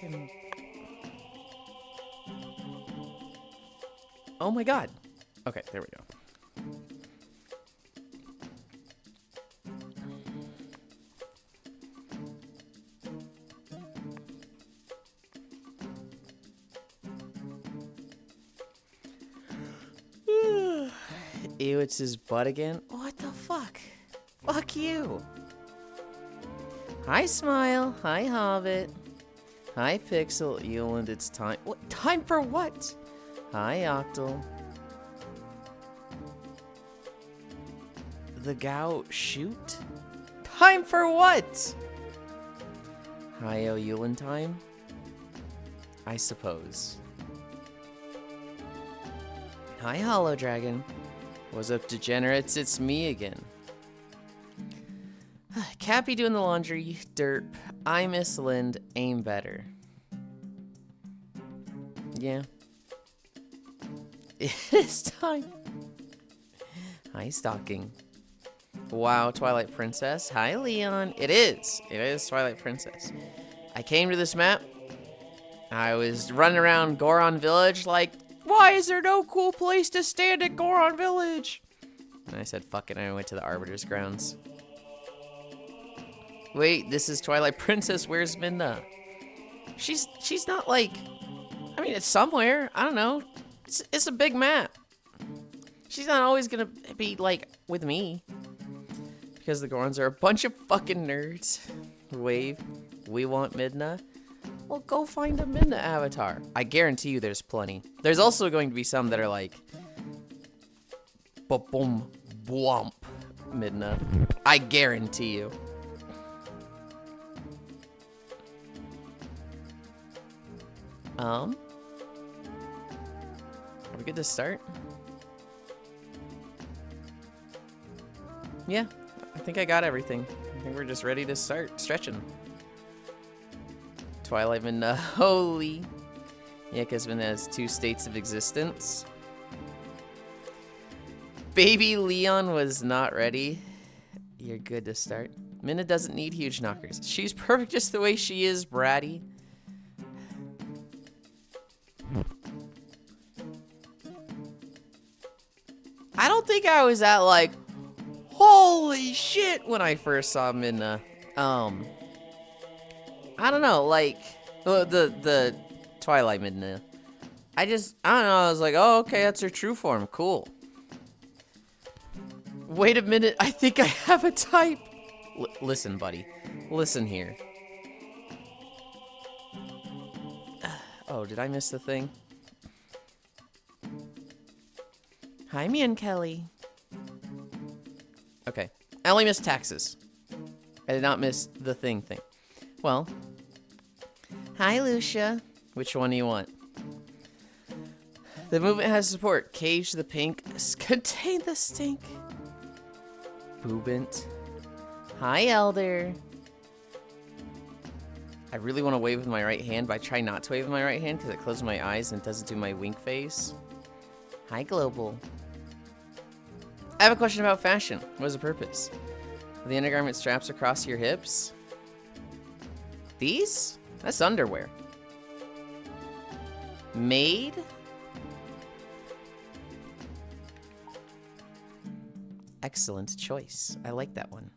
fucking... Oh my god. Okay, there we go. Ew, it's his butt again? What the fuck? Fuck you. Hi, Smile. Hi, Hobbit. Hi, Pixel. Yulind, it's time. What? Time for what? Hi, Octal. The Gao shoot? Time for what? Hi, oh, Yulind time? I suppose. Hi, Hollow Dragon. What's up, degenerates? It's me again. Cappy doing the laundry. Derp. I miss Lind. Aim better. Yeah. It's time. Hi, Stalking. Wow, Twilight Princess. Hi, Leon. It is. It is Twilight Princess. I came to this map. I was running around Goron Village like, why is there no cool place to stand at Goron Village? And I said, fuck it, and I went to the Arbiter's Grounds. Wait, this is Twilight Princess. Where's Midna? She's not like... I mean, it's somewhere. I don't know. It's a big map. She's not always gonna be, like, with me. Because the Gorons are a bunch of fucking nerds. Wave. We want Midna. Well, go find a Midna avatar. I guarantee you there's plenty. There's also going to be some that are like... Ba-boom. Bwomp. Midna. I guarantee you. Are we good to start? Yeah, I think I got everything. I think we're just ready to start stretching. Twilight Midna, holy. Yeah, because Midna has 2 states of existence. Baby Leon was not ready. You're good to start. Midna doesn't need huge knockers. She's perfect just the way she is, bratty. I don't think I was at like, holy shit, when I first saw Midna. I don't know, like, the Twilight Midna. I don't know, I was like, oh, okay, that's her true form, cool. Wait a minute, I think I have a type. Listen, buddy, listen here. Oh, did I miss the thing? Hi, me and Kelly. Okay, I only missed taxes. I did not miss the thing. Well, hi, Lucia. Which one do you want? The movement has support. Cage the pink. Contain the stink. Boobint. Hi, Elder. I really want to wave with my right hand, but I try not to wave with my right hand because it closes my eyes and doesn't do my wink face. Hi, Global. I have a question about fashion. What is the purpose? Are the undergarment straps across your hips? These? That's underwear. Made? Excellent choice. I like that one.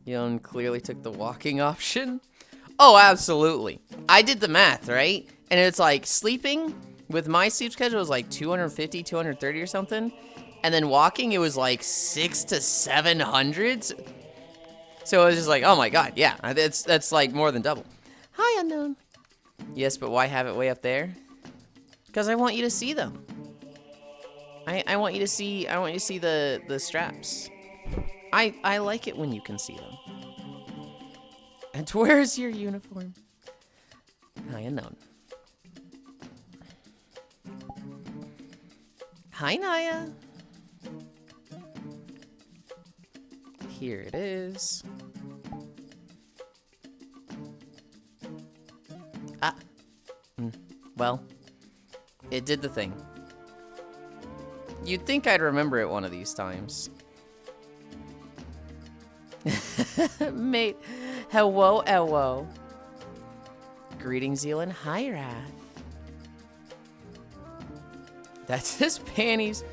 Young clearly took the walking option. Oh, absolutely. I did the math, right? And it's like sleeping with my sleep schedule was like 250, 230 or something. And then walking, it was like 600 to 700. So it was just like, oh my god, yeah, that's like more than double. Hi, Unknown. Yes, but why have it way up there? Because I want you to see them. I want you to see the straps. I like it when you can see them. And where's your uniform? Hi, Unknown. Hi, Naya. Here it is. Ah. Well, it did the thing. You'd think I'd remember it one of these times. Mate, Hello, hello. Greetings, Yulind. Hi, Wrath. That's his panties.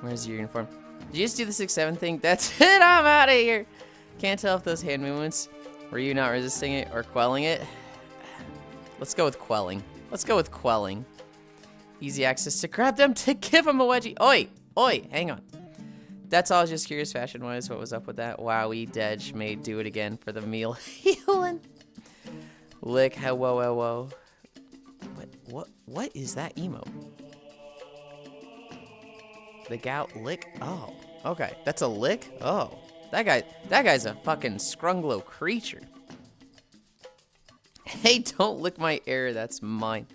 Where's your uniform? Did you just do the 6-7 thing? That's it. I'm out of here. Can't tell if those hand movements were you not resisting it or quelling it. Let's go with quelling. Let's go with quelling. Easy access to grab them to give them a wedgie. Oi, oi, hang on. That's all. I was just curious fashion-wise. What was up with that? Wowie, Dedge made do it again for the meal. Healing. Lick, hello, hello. What is that emote? The gout lick? Oh, okay. That's a lick? Oh, that guy's a fucking scrunglow creature. Hey, don't lick my air. That's mine.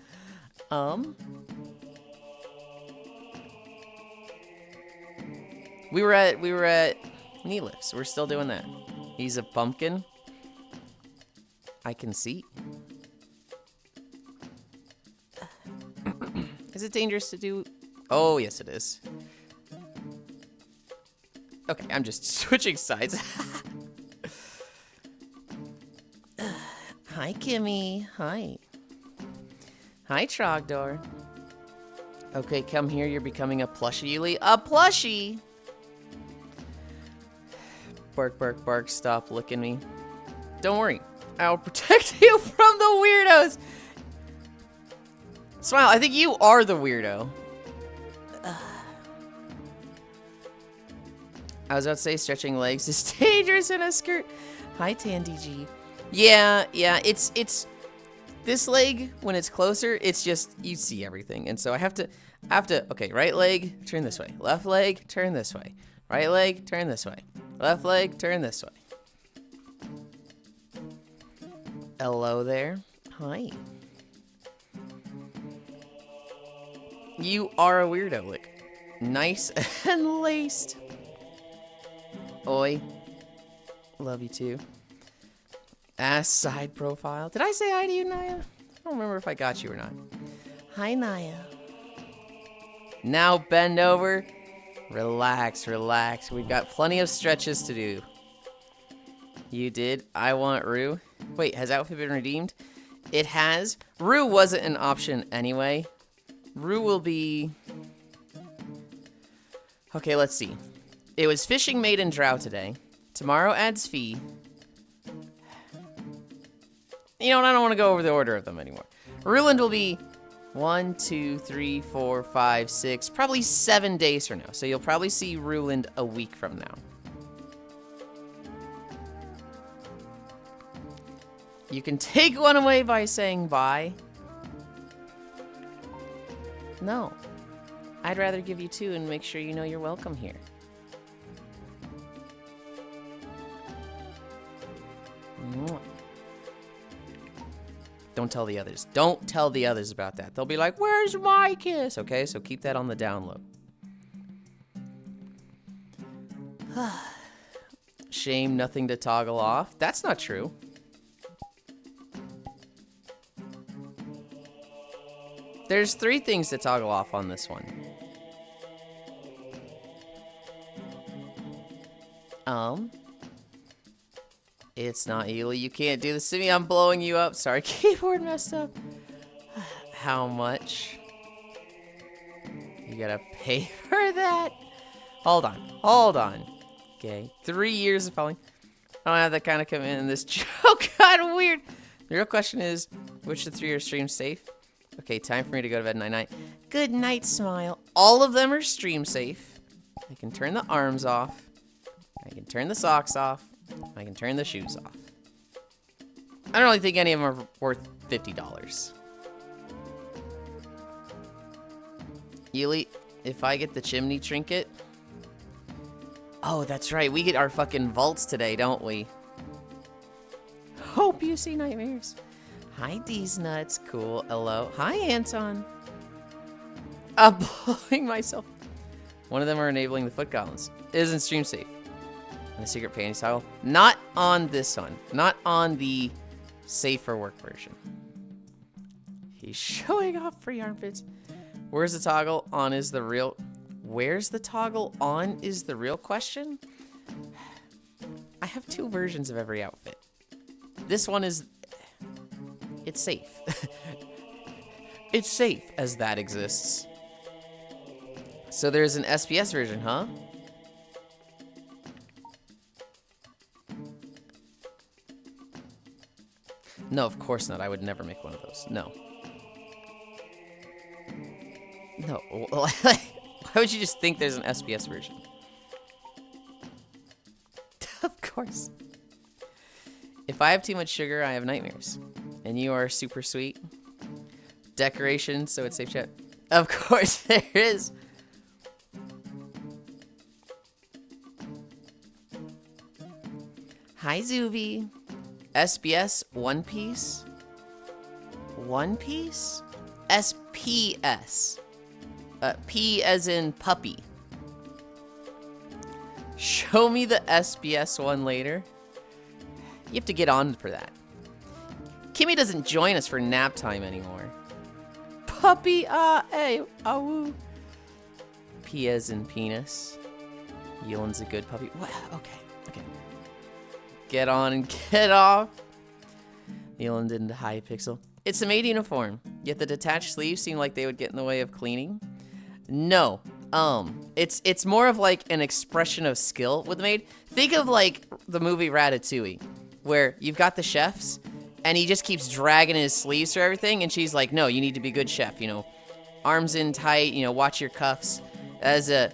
We were at Neelix. We're still doing that. He's a pumpkin. I can see. Is it dangerous to do? Oh, yes, it is. Okay, I'm just switching sides. Hi, Kimmy. Hi. Hi, Trogdor. Okay, come here. You're becoming a plushie, Yuli. A plushie! Bark, bark, bark. Stop licking me. Don't worry. I'll protect you from the weirdos. Smile, I think you are the weirdo. I was about to say stretching legs is dangerous in a skirt. Hi, Tandy G. Yeah, it's this leg when it's closer, it's just you see everything. And so I have to okay, right leg, turn this way. Left leg, turn this way. Right leg, turn this way. Left leg, turn this way. Hello there. Hi. You are a weirdo, like nice and laced. Oi. Love you too. Ass side profile. Did I say hi to you, Naya? I don't remember if I got you or not. Hi, Naya. Now bend over. Relax, relax. We've got plenty of stretches to do. You did. I want Rue. Wait, has outfit been redeemed? It has. Rue wasn't an option anyway. Rue will be... Okay, let's see. It was Fishing Maiden Drow today. Tomorrow adds fee. You know what? I don't want to go over the order of them anymore. Yulind will be 1, 2, 3, 4, 5, 6, probably 7 days from now. So you'll probably see Yulind a week from now. You can take one away by saying bye. No. I'd rather give you 2 and make sure you know you're welcome here. Mwah. Don't tell the others. Don't tell the others about that. They'll be like, where's my kiss? Okay, so keep that on the down low. Shame, nothing to toggle off. That's not true. There's 3 things to toggle off on this one. It's not Ely. You can't do this to me. I'm blowing you up. Sorry, keyboard messed up. How much? You gotta pay for that? Hold on. Hold on. Okay. 3 years of following. I don't have that kind of commitment in this joke. Got weird. The real question is, which of the 3 are stream safe? Okay, time for me to go to bed. Night-night. Good night, Smile. All of them are stream safe. I can turn the arms off. I can turn the socks off. I can turn the shoes off. I don't really think any of them are worth $50. Yuli, if I get the chimney trinket... Oh, that's right. We get our fucking vaults today, don't we? Hope you see nightmares. Hi, D's Nuts. Cool. Hello. Hi, Anton. I'm blowing myself. One of them are enabling the foot goblins. It isn't stream safe. And the secret panty toggle. Not on this one. Not on the safe for work version. He's showing off free armpits. Where's the toggle on is the real... Where's the toggle on is the real question? I have 2 versions of every outfit. This one is... It's safe. It's safe, as that exists. So there's an SPS version, huh? No, of course not. I would never make one of those. No. No. Why would you just think there's an SPS version? Of course. If I have too much sugar, I have nightmares. And you are super sweet. Decoration, so it's safe chat. Of course there is. Hi, Zuby. SBS One Piece. One Piece? SPS. P as in puppy. Show me the SBS one later. You have to get on for that. Kimmy doesn't join us for nap time anymore. Puppy, hey, woo. P as in penis. Yulind's a good puppy. What? Okay. Get on and get off. Yulind into high pixel. It's a maid uniform, yet the detached sleeves seem like they would get in the way of cleaning. No. It's more of like an expression of skill with the maid. Think of like the movie Ratatouille, where you've got the chefs, and he just keeps dragging his sleeves through everything, and she's like, no, you need to be a good chef, you know. Arms in tight, you know, watch your cuffs. As an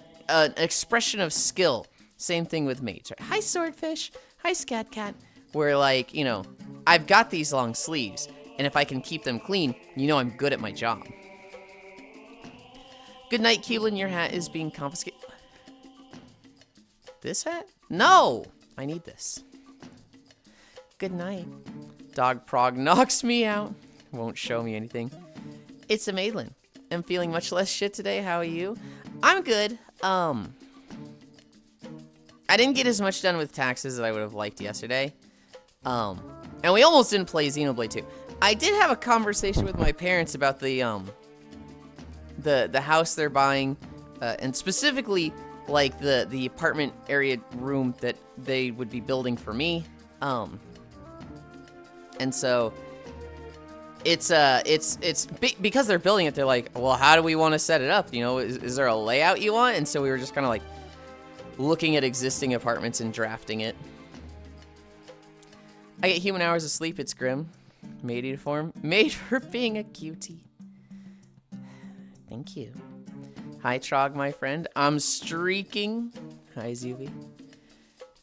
expression of skill. Same thing with maids, right? Hi, Swordfish. Hi, Scat Cat. Where, like, you know, I've got these long sleeves, and if I can keep them clean, you know I'm good at my job. Good night, Yulind. Your hat is being confiscated. This hat? No! I need this. Good night. Dog Prog knocks me out. Won't show me anything. It's a Madeline. I'm feeling much less shit today. How are you? I'm good. I didn't get as much done with taxes as I would have liked yesterday. And we almost didn't play Xenoblade 2. I did have a conversation with my parents about the house they're buying, and specifically like the apartment area room that they would be building for me. And so it's because they're building it, they're like, well, how do we want to set it up? You know, is there a layout you want? And so we were just kind of like looking at existing apartments and drafting it. I get human hours of sleep. It's grim. Maid uniform. Made for being a cutie. Thank you. Hi, Trog, my friend. I'm streaking. Hi, Zuby.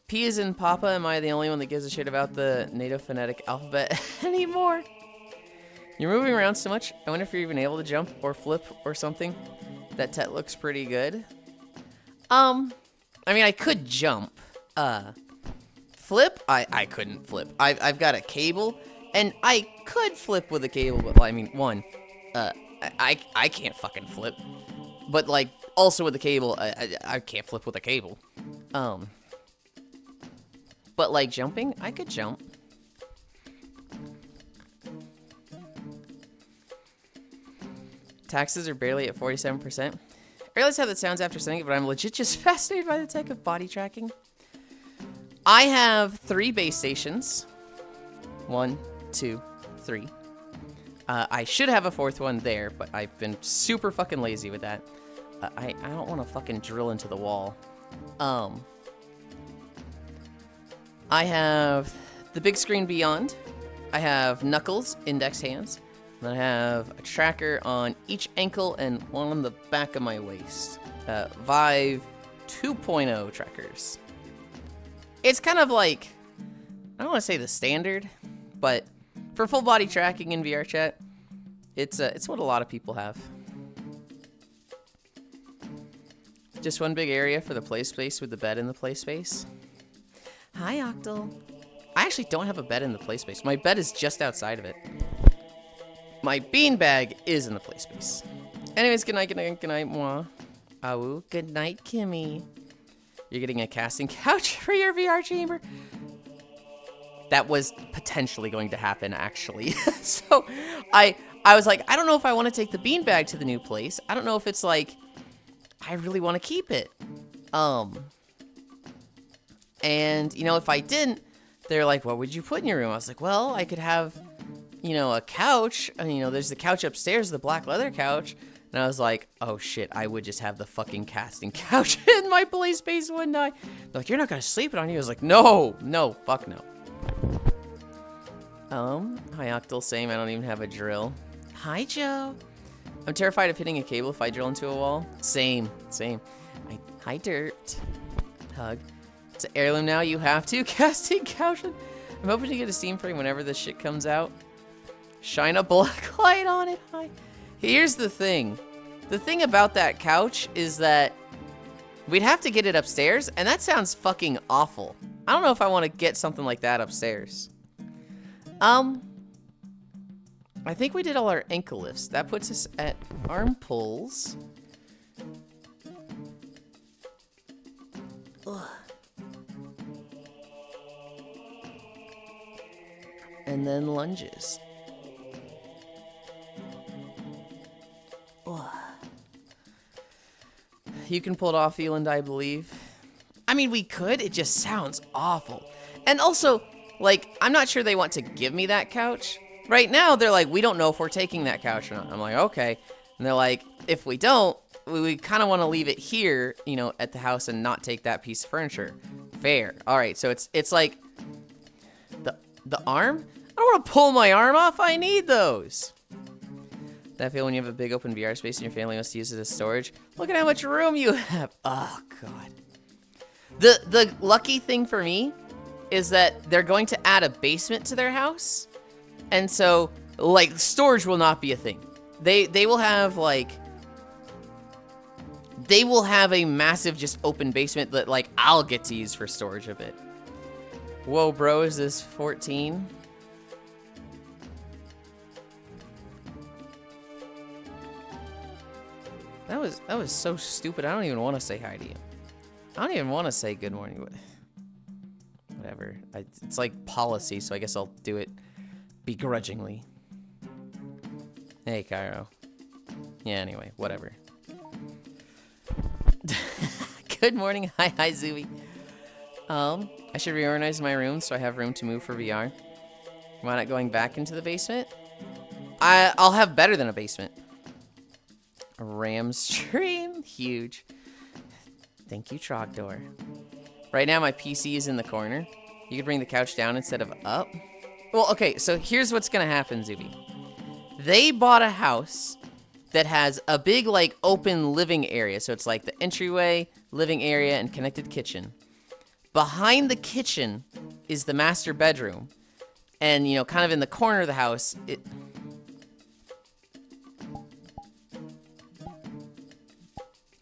P is in Papa. Am I the only one that gives a shit about the native phonetic alphabet anymore? You're moving around so much. I wonder if you're even able to jump or flip or something. That Tet looks pretty good. I mean, I could jump. Flip? I couldn't flip. I've got a cable, and I could flip with a cable, but, I mean, one, I can't fucking flip. But, like, also with the cable, I can't flip with a cable. But, like, jumping, I could jump. Taxes are barely at 47%. I realize how that sounds after saying it, but I'm legit just fascinated by the tech of body tracking. I have 3 base stations. 1, 2, 3. I should have a 4th one there, but I've been super fucking lazy with that. I don't want to fucking drill into the wall. I have the big screen beyond. I have knuckles, index hands. And I have a tracker on each ankle and one on the back of my waist. Vive 2.0 trackers. It's kind of like, I don't want to say the standard, but for full body tracking in VR chat, it's what a lot of people have. Just one big area for the play space with the bed in the play space. Hi, Octal. I actually don't have a bed in the play space. My bed is just outside of it. My beanbag is in the play space. Anyways, good night, moi. Awu, good night, Kimmy. You're getting a casting couch for your VR chamber? That was potentially going to happen, actually. So, I was like, I don't know if I want to take the beanbag to the new place. I don't know if it's like, I really want to keep it. And, you know, if I didn't, they're like, what would you put in your room? I was like, well, I could have, you know, a couch. And, you know, there's the couch upstairs, the black leather couch. And I was like, oh shit, I would just have the fucking casting couch in my play space, wouldn't I? They're like, you're not gonna sleep it on you. I was like, no, fuck no. Hi Octal, same, I don't even have a drill. Hi Joe. I'm terrified of hitting a cable if I drill into a wall. Same. Hi Dirt. Hug. It's an heirloom now, you have to. Casting couch. I'm hoping to get a Steam frame whenever this shit comes out. Shine a black light on it. Hi. Here's the thing. The thing about that couch is that we'd have to get it upstairs, and that sounds fucking awful. I don't know if I want to get something like that upstairs. I think we did all our ankle lifts. That puts us at arm pulls. Ugh. And then lunges. Ugh. You can pull it off, Yulind, I believe. I mean, we could. It just sounds awful. And also, like, I'm not sure they want to give me that couch. Right now, they're like, we don't know if we're taking that couch or not. I'm like, okay. And they're like, if we don't, we kind of want to leave it here, you know, at the house and not take that piece of furniture. Fair. All right, so it's like the arm? I don't want to pull my arm off. I need those. That feel when you have a big open VR space and your family must use it as storage. Look at how much room you have. Oh, God. The lucky thing for me is that they're going to add a basement to their house. And so, like, storage will not be a thing. They will have, like... They will have a massive just open basement that, like, I'll get to use for storage a bit. Whoa, bro, is this 14? That was so stupid. I don't even want to say hi to you. I don't even want to say good morning. Whatever. It's like policy, so I guess I'll do it begrudgingly. Hey, Cairo. Yeah, anyway, whatever. Good morning. Hi, Zuby. I should reorganize my room so I have room to move for VR. Why not going back into the basement? I'll have better than a basement. Ram stream, huge. Thank you, Trogdor. Right now, my PC is in the corner. You could bring the couch down instead of up. Well, okay, so here's what's gonna happen, Zuby. They bought a house that has a big, like, open living area. So it's like the entryway, living area, and connected kitchen. Behind the kitchen is the master bedroom. And, you know, kind of in the corner of the house,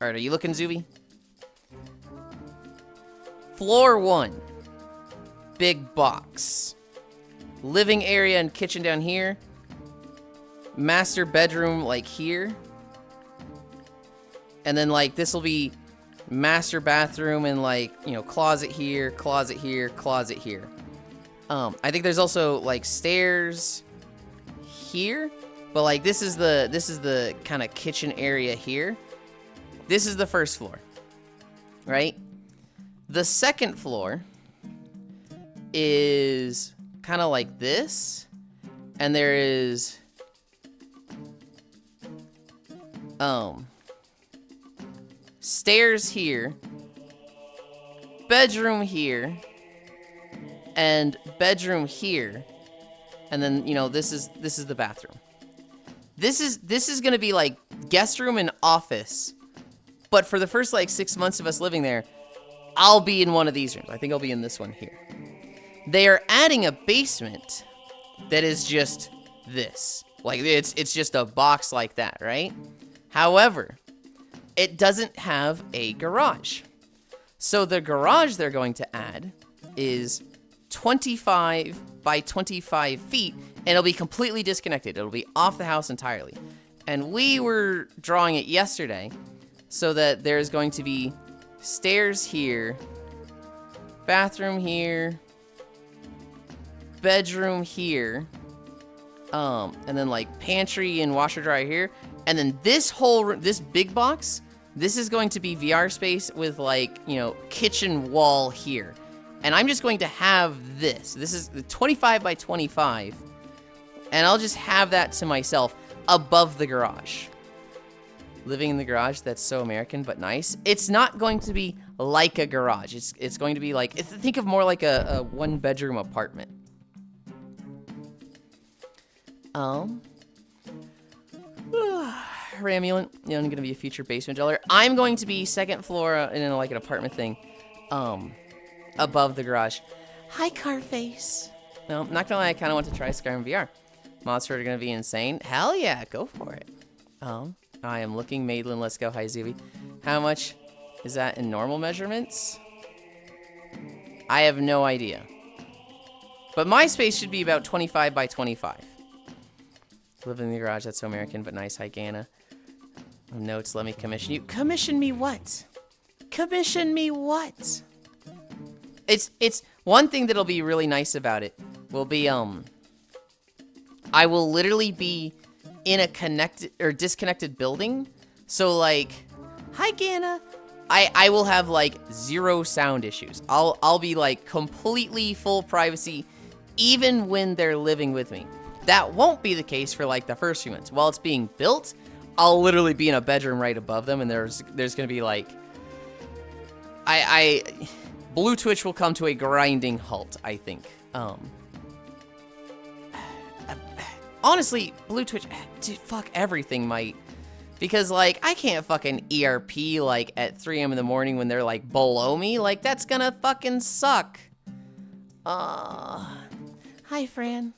Alright, are you looking, Zuby? Floor 1. Big box. Living area and kitchen down here. Master bedroom, like, here. And then, like, this will be master bathroom and, like, you know, closet here, closet here, closet here. I think there's also, like, stairs here. But, like, this is the kind of kitchen area here. This is the first floor, right? The second floor is kind of like this, and there is stairs here, bedroom here, and bedroom here, and then, you know, this is the bathroom. This is gonna be like guest room and office. But for the first, like, 6 months of us living there, I'll be in one of these rooms. I think I'll be in this one here. They are adding a basement that is just this. Like, it's just a box like that, right? However, it doesn't have a garage. So the garage they're going to add is 25 by 25 feet, and it'll be completely disconnected. It'll be off the house entirely. And we were drawing it yesterday, so that there's going to be stairs here, bathroom here, bedroom here, and then, like, pantry and washer dryer here, and then this whole room, this big box, this is going to be VR space with, like, you know, kitchen wall here, And I'm just going to have this. This is 25 by 25. And I'll just have that to myself above the garage. Living in the garage, that's so American, but nice. It's not going to be like a garage. It's going to be like, think of more like a one-bedroom apartment. Ramulant, you know, I'm going to be a future basement dweller. I'm going to be second floor in like an apartment thing, above the garage. Hi, Carface. No, not gonna lie, I kind of want to try Skyrim VR. Mods are going to be insane. Hell yeah, go for it. I am looking Maitland. Let's go. Hi, Zuby. How much is that in normal measurements? I have no idea. But my space should be about 25 by 25. Live in the garage. That's so American, but nice. Hi, Gana. Notes, let me commission you. Commission me what? Commission me what? It's one thing that'll be really nice about it will be, I will literally be in a connected or disconnected building. So like, hi Gana. I will have like 0 sound issues. I'll be like completely full privacy even when they're living with me. That won't be the case for like the first few months. While it's being built, I'll literally be in a bedroom right above them and there's gonna be like Blue Twitch will come to a grinding halt, I think. Honestly, Blue Twitch, dude, fuck everything might. Because, like, I can't fucking ERP, like, at 3 a.m. in the morning when they're, like, below me. Like, that's gonna fucking suck. Hi, Fran.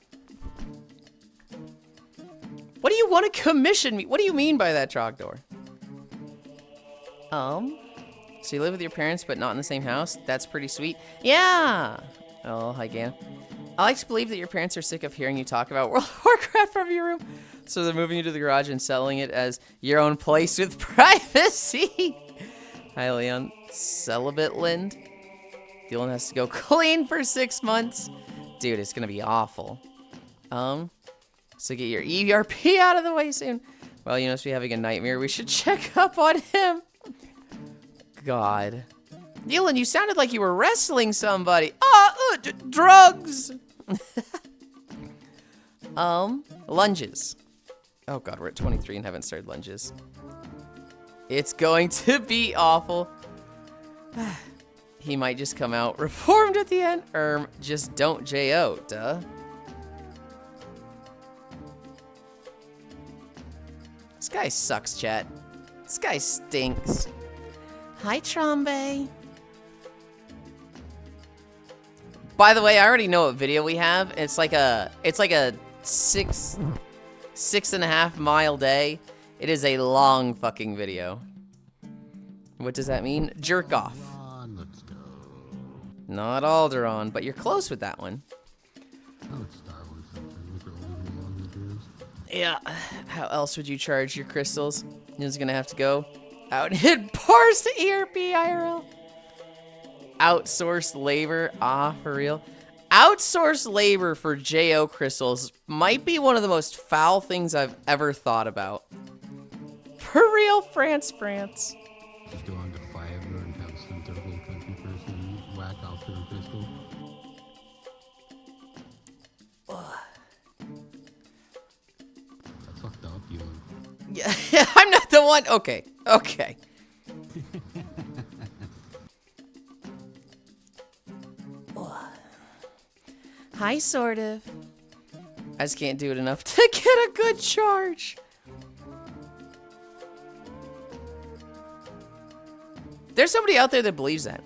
What do you want to commission me? What do you mean by that, Trogdor? So you live with your parents, but not in the same house? That's pretty sweet. Yeah! Oh, hi, Gan. I like to believe that your parents are sick of hearing you talk about World of Warcraft from your room. So they're moving you to the garage and selling it as your own place with privacy. Hi, Leon. Celibate Lind. Dylan has to go clean for 6 months. Dude, it's gonna be awful. So get your ERP out of the way soon. Well, you must be having a nightmare. We should check up on him. God. Dylan, you sounded like you were wrestling somebody. Drugs! Lunges. Oh god, we're at 23 and haven't started lunges. It's going to be awful. He might just come out reformed at the end. Just don't JO, duh. This guy sucks, chat. This guy stinks. Hi, Trombe. By the way, I already know what video we have. It's like a 6.5 mile day. It is a long fucking video. What does that mean? Jerk off. Let's go. Not Alderon, but you're close with that one. I would start with something with the only long videos. Yeah. How else would you charge your crystals? You're just gonna have to go out and hit bars to ERP IRL. Outsourced labor, for real. Outsourced labor for JO crystals might be one of the most foul things I've ever thought about. For real, France. Just go on to Fiverr and have some third world country person whack out to a crystal. That's fucked up, Yulind. Yeah, I'm not the one. Okay. Hi, sort of. I just can't do it enough to get a good charge. There's somebody out there that believes that.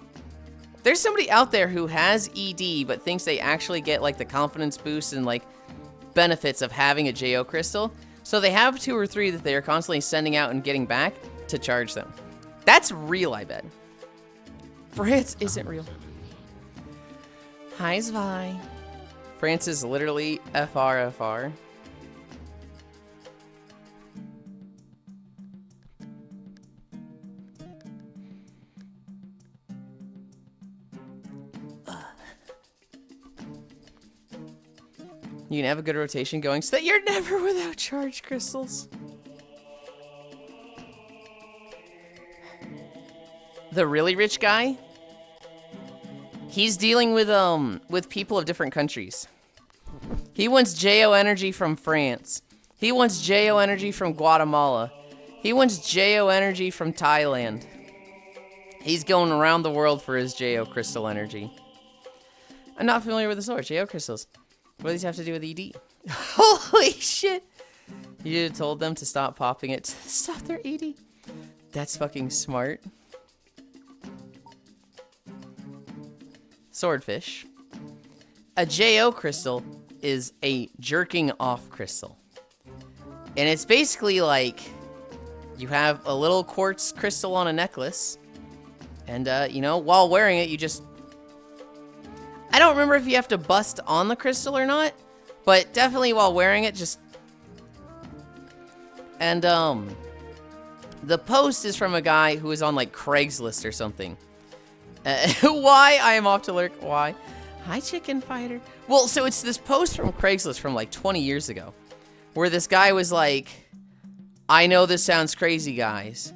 There's somebody out there who has ED but thinks they actually get like the confidence boost and like benefits of having a JO crystal. So they have 2 or 3 that they are constantly sending out and getting back to charge them. That's real, I bet. France isn't real. Hi, Zvi. France is literally FRFR. You can have a good rotation going so that you're never without charge crystals. The really rich guy, He's dealing with people of different countries. He wants JO energy from France. He wants JO energy from Guatemala. He wants JO energy from Thailand. He's going around the world for his JO crystal energy. I'm not familiar with the source. JO crystals. What do these have to do with ED? Holy shit! You just told them to stop popping it to stop their ED. That's fucking smart. Swordfish. A JO crystal is a jerking off crystal. And it's basically like you have a little quartz crystal on a necklace. And, you know, while wearing it, you just... I don't remember if you have to bust on the crystal or not. But definitely while wearing it, just... And, the post is from a guy who is on, like, Craigslist or something. Why? I am off to lurk. Why? Hi, Chicken Fighter. Well, so it's this post from Craigslist from, like, 20 years ago. Where this guy was like, I know this sounds crazy, guys.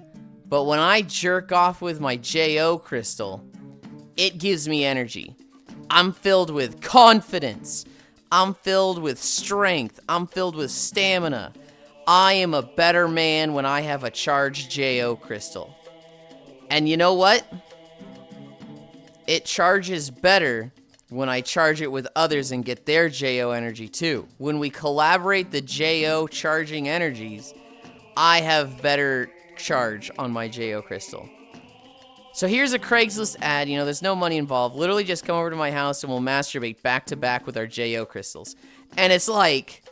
But when I jerk off with my JO crystal, it gives me energy. I'm filled with confidence. I'm filled with strength. I'm filled with stamina. I am a better man when I have a charged JO crystal. And you know what? It charges better when I charge it with others and get their JO energy too. When we collaborate the JO charging energies, I have better charge on my JO crystal. So here's a Craigslist ad. You know, there's no money involved. Literally just come over to my house and we'll masturbate back to back with our JO crystals. And it's like,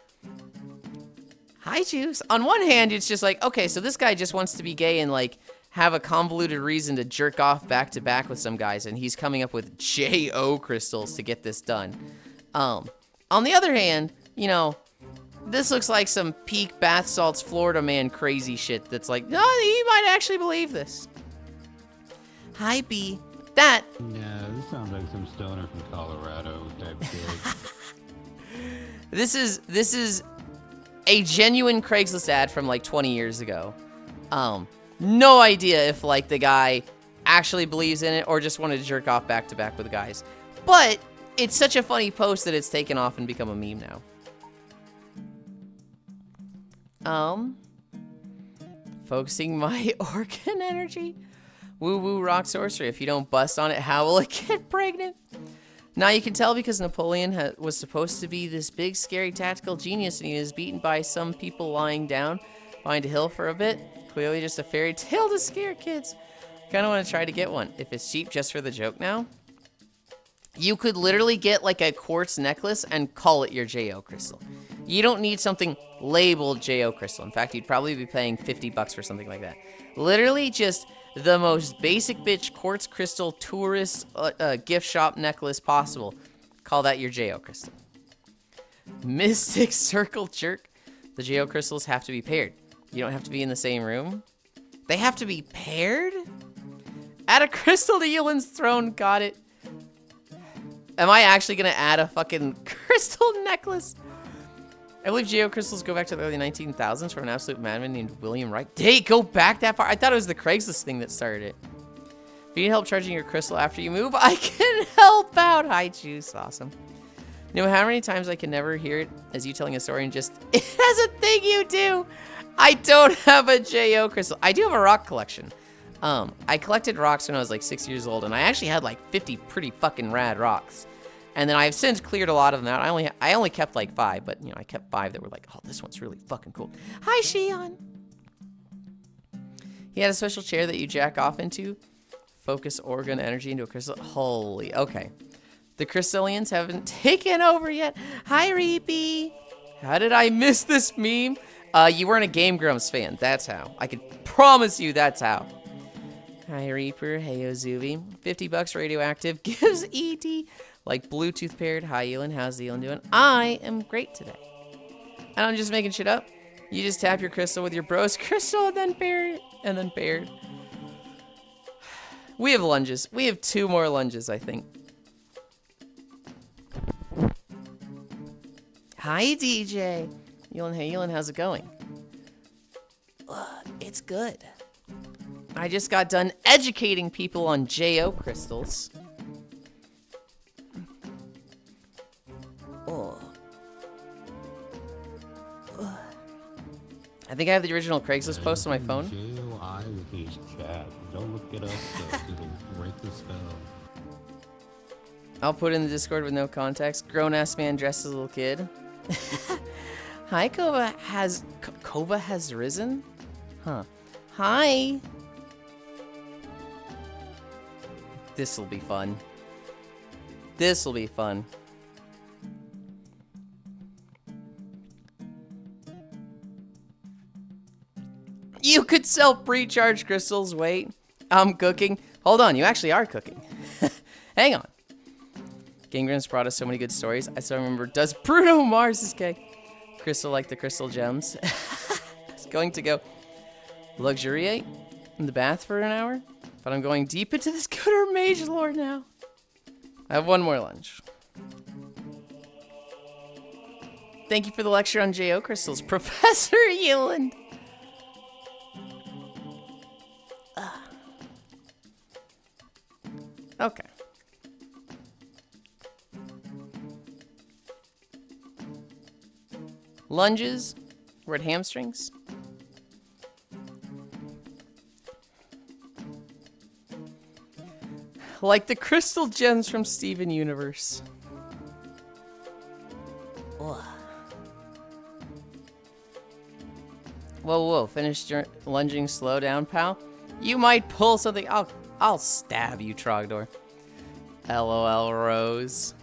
hi, Juice. On one hand, it's just like, okay, so this guy just wants to be gay and like have a convoluted reason to jerk off back to back with some guys, and he's coming up with JO crystals to get this done. On the other hand, you know, this looks like some peak bath salts Florida man crazy shit that's like, no, you might actually believe this. Hi, B. That. Yeah, this sounds like some stoner from Colorado type shit. This is a genuine Craigslist ad from like 20 years ago. No idea if like the guy actually believes in it or just wanted to jerk off back to back with guys. But it's such a funny post that it's taken off and become a meme now. Focusing my organ energy. Woo woo rock sorcery. If you don't bust on it, how will it get pregnant? Now you can tell because Napoleon was supposed to be this big scary tactical genius and he was beaten by some people lying down behind a hill for a bit. Clearly just a fairy tale to scare kids. Kind of want to try to get one. If it's cheap just for the joke now. You could literally get like a quartz necklace and call it your JO crystal. You don't need something labeled JO crystal. In fact, you'd probably be paying $50 for something like that. Literally just the most basic bitch quartz crystal tourist gift shop necklace possible. Call that your JO crystal. Mystic Circle Jerk. The JO crystals have to be paired. You don't have to be in the same room. They have to be paired? Add a crystal to Yulind's throne. Got it. Am I actually going to add a fucking crystal necklace? I believe JO crystals go back to the early 19,000s from an absolute madman named William Wright. Did it go back that far? I thought it was the Craigslist thing that started it. If you need help charging your crystal after you move, I can help out. Hi, Juice. Awesome. You know how many times I can never hear it as you telling a story and just, it has a thing you do. I don't have a JO crystal. I do have a rock collection. I collected rocks when I was like 6 years old, and I actually had like 50 pretty fucking rad rocks. And then I've since cleared a lot of them out. I only kept like 5, but you know, I kept 5 that were like, oh, this one's really fucking cool. Hi, Shion. He had a special chair that you jack off into. Focus organ energy into a crystal. Holy, okay. The Crystallians haven't taken over yet. Hi, Reapy. How did I miss this meme? You weren't a Game Grumps fan. That's how. I can promise you that's how. Hi, Reaper. Hey, Ozubi. $50 radioactive gives ET like Bluetooth paired. Hi, Yulind. How's Yulind doing? I am great today. And I'm just making shit up. You just tap your crystal with your bro's crystal and then pair it. And then paired. We have lunges. We have 2 more lunges, I think. Hi, DJ. Yulind, hey, Yulind, how's it going? It's good. I just got done educating people on JO crystals. I think I have the original Craigslist post on my phone. J-O-I with his chat. Don't look it up, though. It'll break the spell. I'll put in the Discord with no context. Grown-ass man dressed as a little kid. Hi, Kova has risen? Huh. Hi. This'll be fun. This'll be fun. You could sell pre-charged crystals. Wait, I'm cooking. Hold on, you actually are cooking. Hang on. Gangren's brought us so many good stories. I still remember, does Bruno Mars' gay? Crystal like the crystal gems. It's going to go luxuriate in the bath for an hour, but I'm going deep into this Gooder Mage lore now. I have one more lunch. Thank you for the lecture on JO crystals, Professor Yulind. Okay. Lunges. We're at hamstrings. Like the crystal gems from Steven Universe. Whoa, whoa. Finish lunging. Slow down, pal. You might pull something. I'll stab you, Trogdor. LOL, Rose.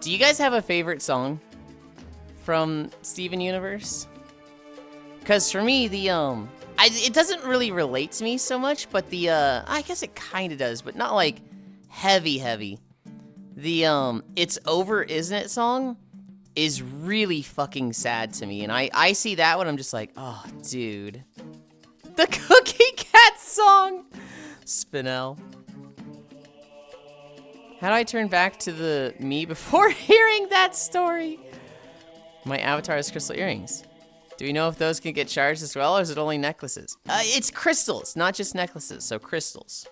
Do you guys have a favorite song from Steven Universe? Because for me, the it doesn't really relate to me so much, but the I guess it kind of does, but not like heavy. The "It's Over, Isn't It" song is really fucking sad to me, and I see that one, I'm just like, oh, dude. The Cookie Cat song! Spinel. How do I turn back to the me before hearing that story? My avatar has crystal earrings. Do we know if those can get charged as well, or is it only necklaces? It's crystals, not just necklaces, so crystals.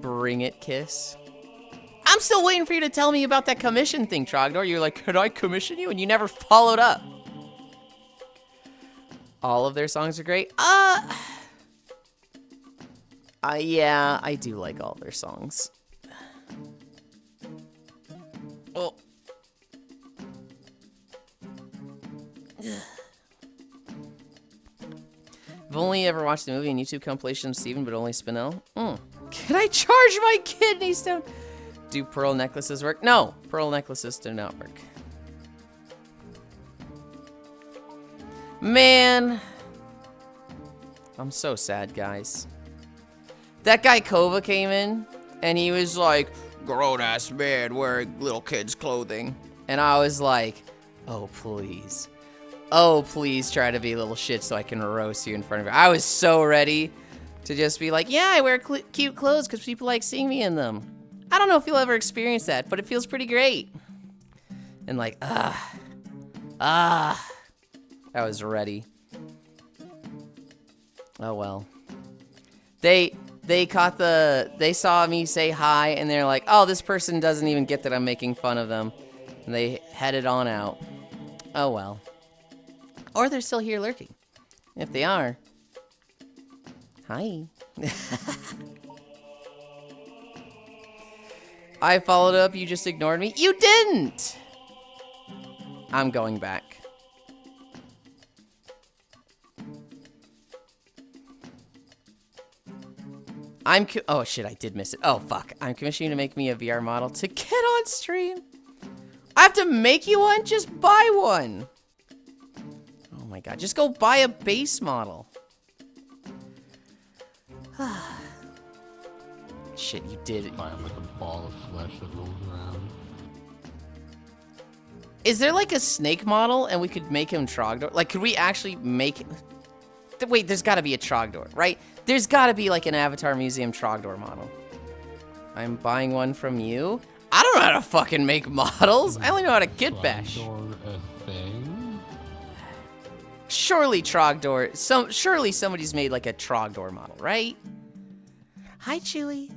Bring it, Kiss. I'm still waiting for you to tell me about that commission thing, Trogdor. You're like, could I commission you? And you never followed up. All of their songs are great. Yeah, I do like all their songs. Oh. I've only ever watched the movie and YouTube compilation of Steven, but only Spinel. Can I charge my kidney stone? Do pearl necklaces work? No, pearl necklaces do not work. Man. I'm so sad, guys. That guy Kova came in, and he was like, grown-ass man wearing little kids' clothing. And I was like, oh, please. Oh, please try to be a little shit so I can roast you in front of you. I was so ready to just be like, yeah, I wear cute clothes because people like seeing me in them. I don't know if you'll ever experience that, but it feels pretty great. And like, I was ready. Oh, well. They saw me say hi, and they're like, oh, this person doesn't even get that I'm making fun of them. And they headed on out. Oh, well. Or they're still here lurking. If they are, hi. I followed up, you just ignored me. You didn't! I'm going back. Oh shit, I did miss it. Oh fuck, I'm commissioning you to make me a VR model to get on stream. I have to make you one? Just buy one. Oh my god, just go buy a base model. Shit, you did it. I have like a ball of flesh that rolls around. Is there like a snake model and we could make him Trogdor? Like, could we actually make him? Wait, there's gotta be a Trogdor, right? There's gotta be like an Avatar Museum Trogdor model. I'm buying one from you? I don't know how to fucking make models. I only know how to kit bash. Trogdor a thing? Surely Trogdor, surely somebody's made like a Trogdor model, right? Hi, Chewy.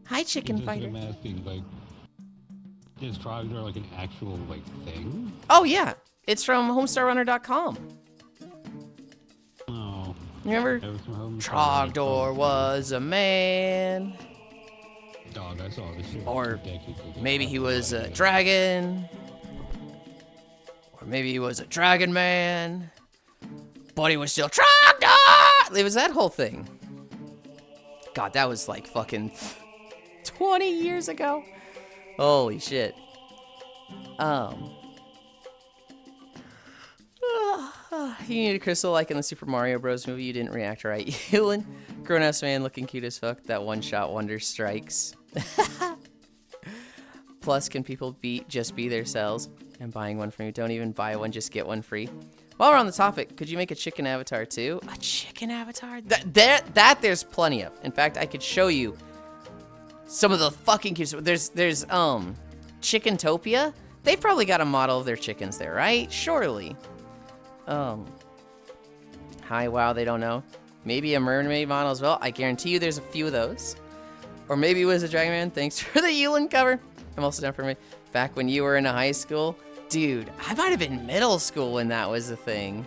Hi, Chicken Fighter. I'm asking, like, is Trogdor like an actual like thing? Oh yeah, It's from homestarrunner.com. Oh. Remember? That was from home. Trogdor was a man. Dog, I saw this shit Or 2 decades ago. maybe he was a dragon. Or maybe he was a dragon man. But he was still Trogdor! It was that whole thing. God, that was like fucking 20 years ago. Holy shit. You need a crystal like in the Super Mario Bros. Movie. You didn't react right. Yulind, grown-ass man looking cute as fuck. That one-shot wonder strikes. Plus, can people just be themselves? I'm buying one from you. Don't even buy one, just get one free. While we're on the topic, could you make a chicken avatar too? A chicken avatar? That there's plenty of. In fact, I could show you some of the fucking cute. There's Chickentopia. They've probably got a model of their chickens there, right? Surely. Hi, wow, they don't know. Maybe a mermaid model as well. I guarantee you there's a few of those. Or maybe it was a Dragon Man. Thanks for the Yulind cover. I'm also down for me. Back when you were in high school. Dude, I might have been middle school when that was a thing.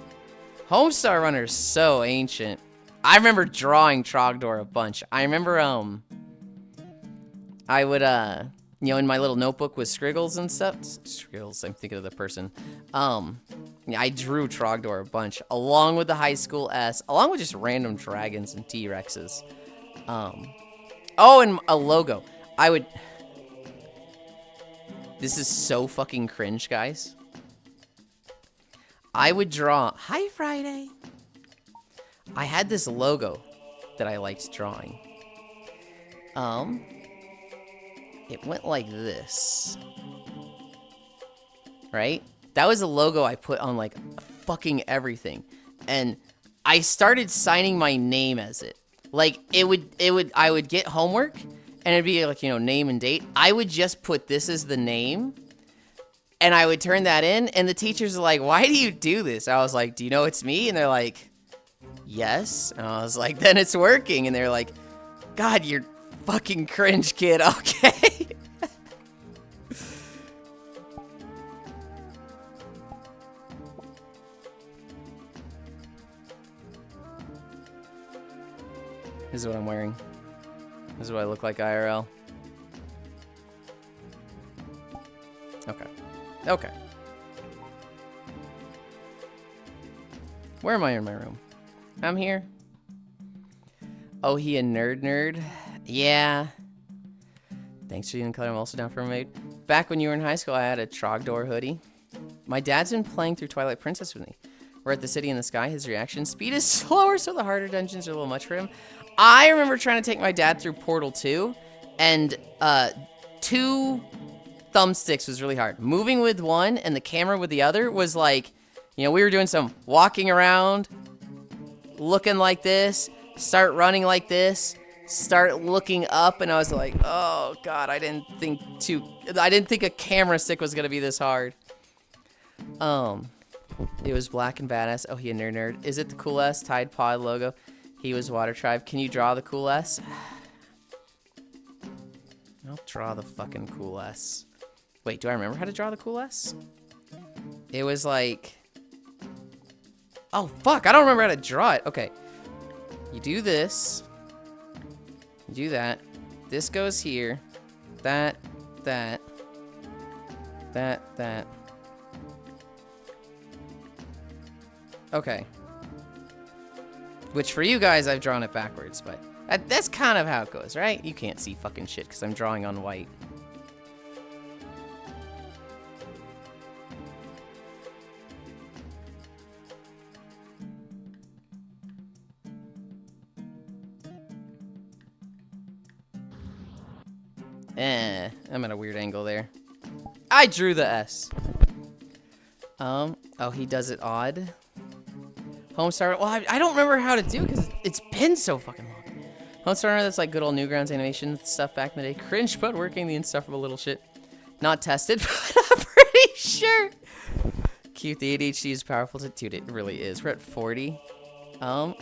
Homestar Runner's so ancient. I remember drawing Trogdor a bunch. I remember, I would, you know, in my little notebook with scriggles and stuff. Scriggles, I'm thinking of the person. Yeah, I drew Trogdor a bunch, along with the high school S, along with just random dragons and T-Rexes. Oh, and a logo. I would... This is so fucking cringe, guys. I would draw... Hi, Friday. I had this logo that I liked drawing. It went like this. Right? That was a logo I put on, like, fucking everything. And I started signing my name as it. Like, I would get homework, and it'd be, like, you know, name and date. I would just put this as the name, and I would turn that in, and the teachers are like, why do you do this? I was like, do you know it's me? And they're like, yes. And I was like, then it's working. And they're like, God, you're fucking cringe, kid. Okay. This is what I'm wearing. This is what I look like IRL. Okay. Okay. Where am I in my room? I'm here. Oh, he a nerd? Yeah. Thanks for the color. I'm also down for a maid. Back when you were in high school, I had a Trogdor hoodie. My dad's been playing through Twilight Princess with me. We're at the city in the sky. His reaction speed is slower, so the harder dungeons are a little much for him. I remember trying to take my dad through Portal 2, and 2 thumbsticks was really hard. Moving with one and the camera with the other was like, you know, we were doing some walking around, looking like this, start running like this, start looking up, and I was like, oh god, I didn't think a camera stick was gonna be this hard. It was black and badass. Oh, he a nerd. Is it the cool S Tide Pod logo? He was Water Tribe. Can you draw the cool S? I'll draw the fucking cool S. Wait, do I remember how to draw the cool S? It was like... Oh, fuck. I don't remember how to draw it. Okay. You do this. You do that. This goes here. That. Okay. Which for you guys, I've drawn it backwards, but that's kind of how it goes, right? You can't see fucking shit because I'm drawing on white. I'm at a weird angle there. I drew the S. Oh, he does it odd. Homestar, well, I don't remember how to do it because it's been so fucking long. Homestar, that's like good old Newgrounds animation stuff back in the day. Cringe, but working the insufferable little shit. Not tested, but I'm pretty sure. Cute, the ADHD is powerful. Dude, it really is. We're at 40.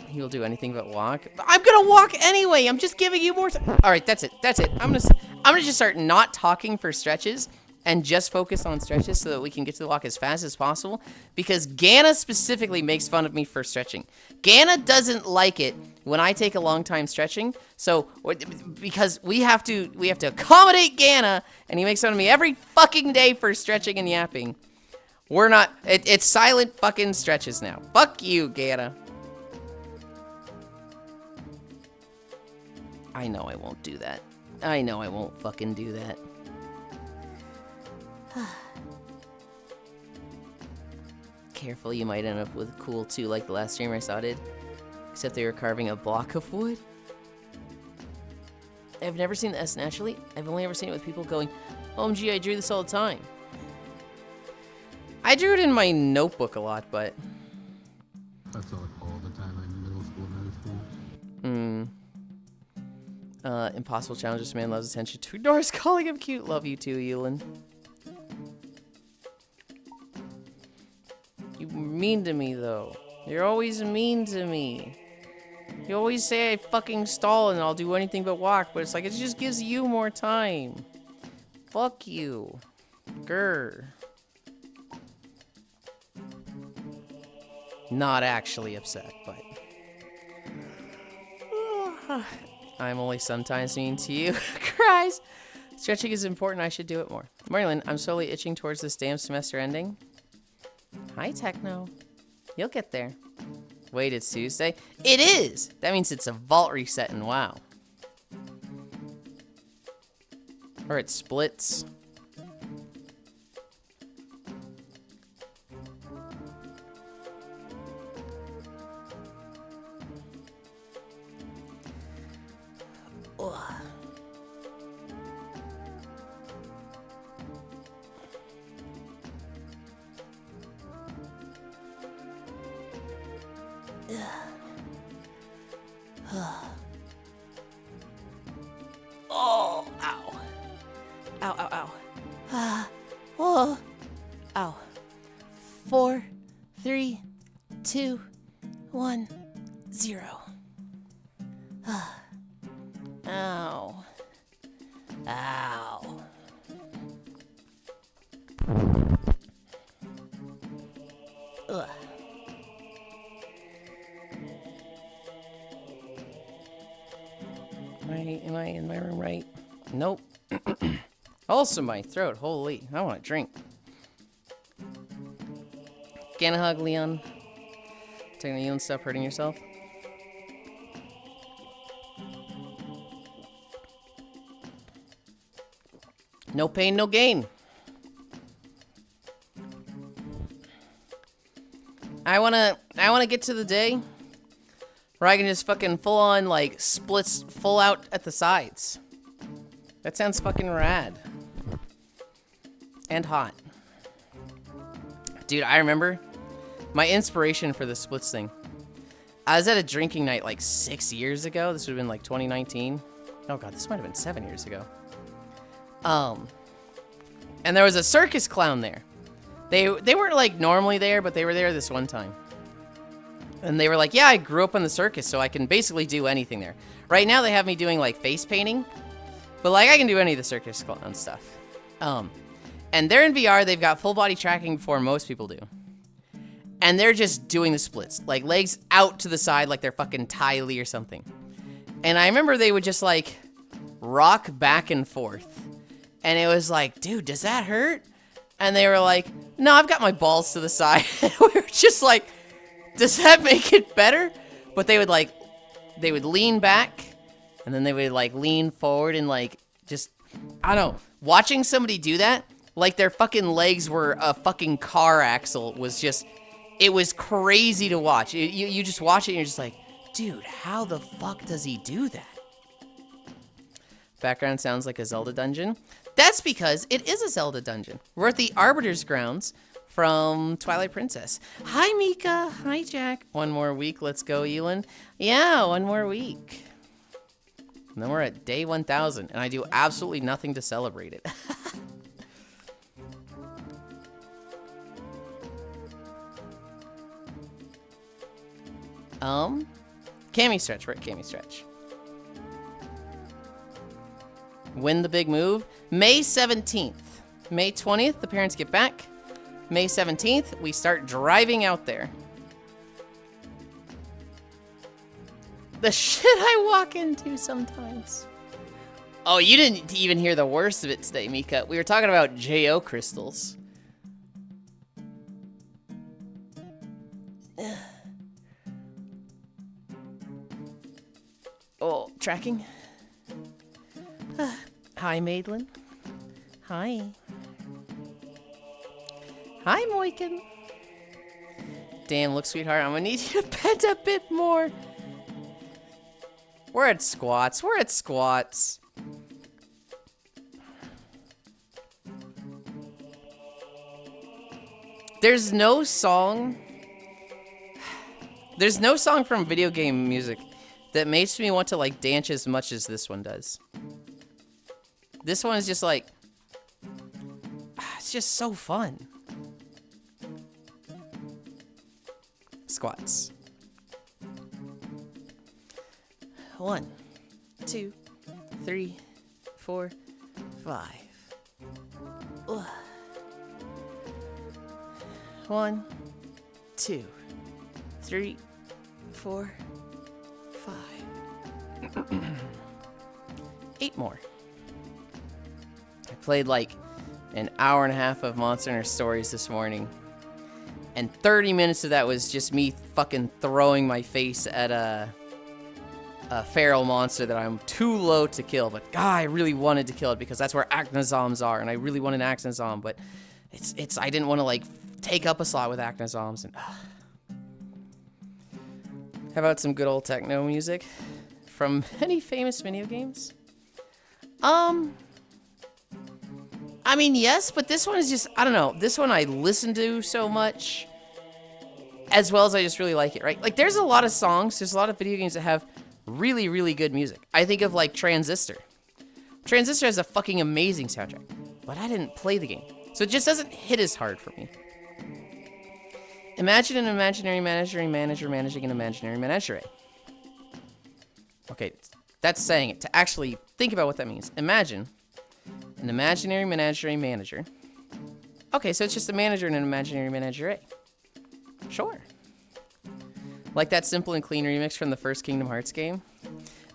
He will do anything but walk. I'm gonna walk anyway. I'm just giving you more time. All right, that's it. That's it. I'm gonna just start not talking for stretches, and just focus on stretches so that we can get to the walk as fast as possible, because Ganna specifically makes fun of me for stretching. Ganna doesn't like it when I take a long time stretching, so because we have to accommodate Ganna, and he makes fun of me every fucking day for stretching and yapping. We're not, it's silent fucking stretches now. Fuck you, Ganna. I know I won't do that. I know I won't fucking do that. Careful, you might end up with cool too, like the last streamer I saw did. Except they were carving a block of wood. I've never seen the S naturally. I've only ever seen it with people going, OMG, I drew this all the time. I drew it in my notebook a lot, but... That's all the time in middle school and high school. Impossible challenge. This man loves attention. 2 doors calling him cute. Love you too, Yulind. You mean to me, though. You're always mean to me. You always say I fucking stall and I'll do anything but walk, but it's like, it just gives you more time. Fuck you. Grr. Not actually upset, but... I'm only sometimes mean to you. Cries. Stretching is important. I should do it more. Marilyn, I'm slowly itching towards this damn semester ending. Hi, Techno. You'll get there. Wait, it's Tuesday? It is! That means it's a vault reset in WoW. Or it splits. Oh, ow. Ow, ow, ow. Oh, ow. 4, 3, 2, 1, 0. Ow. Ow. Ugh. Am I in my room right? Nope. Also my throat. Holy, I want a drink. Get a hug, Leon. Taking the Yulind, stop hurting yourself. No pain, no gain. I wanna get to the day where I can just fucking full on like splits full out at the sides. That sounds fucking rad. And hot. Dude, I remember my inspiration for the splits thing. I was at a drinking night like 6 years ago. This would have been like 2019. Oh god, this might have been 7 years ago. And there was a circus clown there. They weren't like normally there, but they were there this one time. And they were like, yeah, I grew up in the circus, so I can basically do anything there. Right now, they have me doing, like, face painting. But, like, I can do any of the circus clown stuff. And they're in VR. They've got full body tracking before most people do. And they're just doing the splits. Like, legs out to the side like they're fucking Ty Lee or something. And I remember they would just, like, rock back and forth. And it was like, dude, does that hurt? And they were like, no, I've got my balls to the side. We were just like... Does that make it better? But they would lean back, and then they would like lean forward and like just, I don't know. Watching somebody do that, like their fucking legs were a fucking car axle, was just, it was crazy to watch. You just watch it and you're just like, dude, how the fuck does he do that? Background sounds like a Zelda dungeon. That's because it is a Zelda dungeon. We're at the Arbiter's Grounds from Twilight Princess. Hi, Mika. Hi, Jack. One more week. Let's go, Yulind. Yeah, one more week. And then we're at day 1000, and I do absolutely nothing to celebrate it. Cami Stretch. We're at Cami Stretch. When the big move? May 17th. May 20th, the parents get back. May 17th, we start driving out there. The shit I walk into sometimes. Oh, you didn't even hear the worst of it today, Mika. We were talking about JO crystals. Oh, tracking. Hi, Madeline. Hi. Hi, Moikin. Damn, look, sweetheart, I'm gonna need you to bend a bit more. We're at squats. We're at squats. There's no song from video game music that makes me want to like dance as much as this one does. This one is just like, it's just so fun. Squats. 1, 2, 3, 4, 5. Ugh. 1, 2, 3, 4, 5. 8 more. I played like an hour and a half of Monster Hunter Stories this morning. And 30 minutes of that was just me fucking throwing my face at a feral monster that I'm too low to kill. But God, I really wanted to kill it because that's where Acnozoms are. And I really wanted an Acnozom, but I didn't want to like take up a slot with Acnozoms. And how about some good old techno music from any famous video games? I mean, yes, but this one is just, I don't know. This one I listen to so much, as well as I just really like it, right? Like, there's a lot of songs, there's a lot of video games that have really, really good music. I think of, like, Transistor. Transistor has a fucking amazing soundtrack, but I didn't play the game, so it just doesn't hit as hard for me. Imagine an imaginary manager managing an imaginary menagerie. Okay, that's saying it. To actually think about what that means. Imagine an imaginary menagerie manager. Okay, so it's just a manager in an imaginary menagerie. Sure. Like that simple and clean remix from the first Kingdom Hearts game.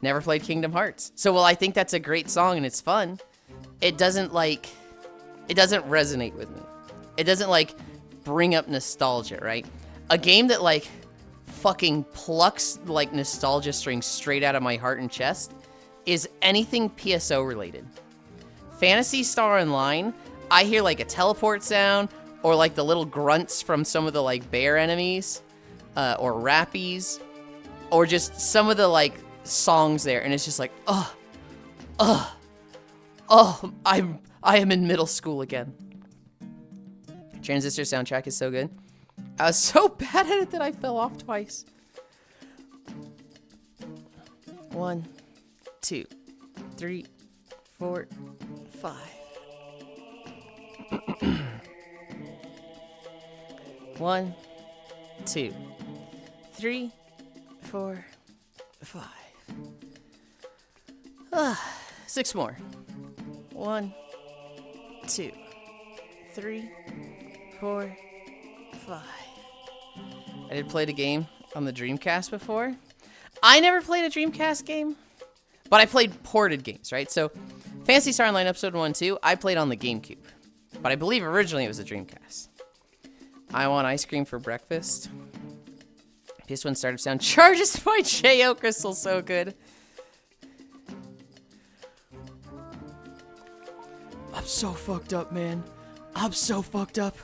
Never played Kingdom Hearts. So while I think that's a great song and it's fun, it doesn't resonate with me. It doesn't like bring up nostalgia, right? A game that like fucking plucks like nostalgia strings straight out of my heart and chest is anything PSO related. Phantasy Star Online, I hear like a teleport sound or like the little grunts from some of the like bear enemies or rappies or just some of the like songs there, and it's just like, I am in middle school again. Transistor soundtrack is so good. I was so bad at it that I fell off twice. 1, 2, 3, 4, 5. 1, 2, 3, 4, 5. 6 more. 1, 2, 3, 4, 5. I did play the game on the Dreamcast before. I never played a Dreamcast game, but I played ported games, right? So, Phantasy Star Online Episode 1 and 2, I played on the GameCube. But I believe originally it was a Dreamcast. I want ice cream for breakfast. PS1 startup sound charges by J.O. Crystal, so good. I'm so fucked up, man. I'm so fucked up.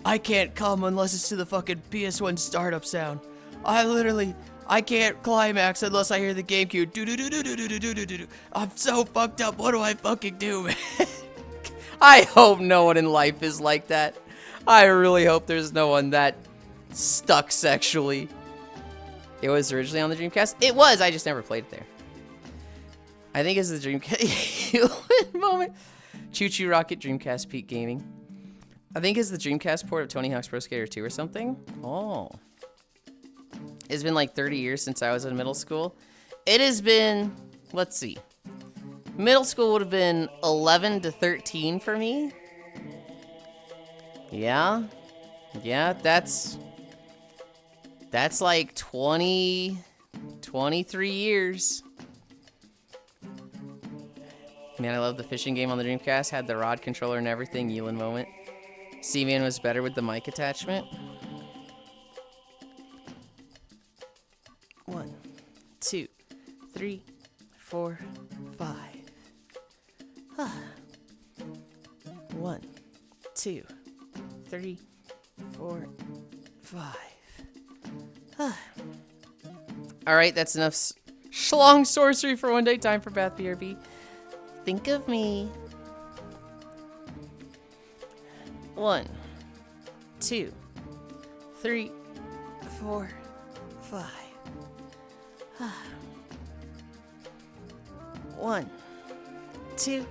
I can't come unless it's to the fucking PS1 startup sound. I can't climax unless I hear the GameCube. Do-do-do-do-do-do-do-do-do. I'm so fucked up. What do I fucking do, man? I hope no one in life is like that. I really hope there's no one that stuck sexually. It was originally on the Dreamcast. It was, I just never played it there. I think it's the Dreamcast moment. Choo Choo Rocket Dreamcast Peak Gaming. I think it's the Dreamcast port of Tony Hawk's Pro Skater 2 or something. Oh. It's been like 30 years since I was in middle school. It has been, let's see. Middle school would have been 11 to 13 for me. Yeah? Yeah, that's like 23 years. Man, I love the fishing game on the Dreamcast. Had the rod controller and everything. Yulind moment. C-Man was better with the mic attachment. 1, 2, 3, 4, 5. 1, 2, 3, 4, 5. All right, that's enough schlong sorcery for one day. Time for Bath BRB. Think of me. 1, 2, 3, 4, 5. 1, 2,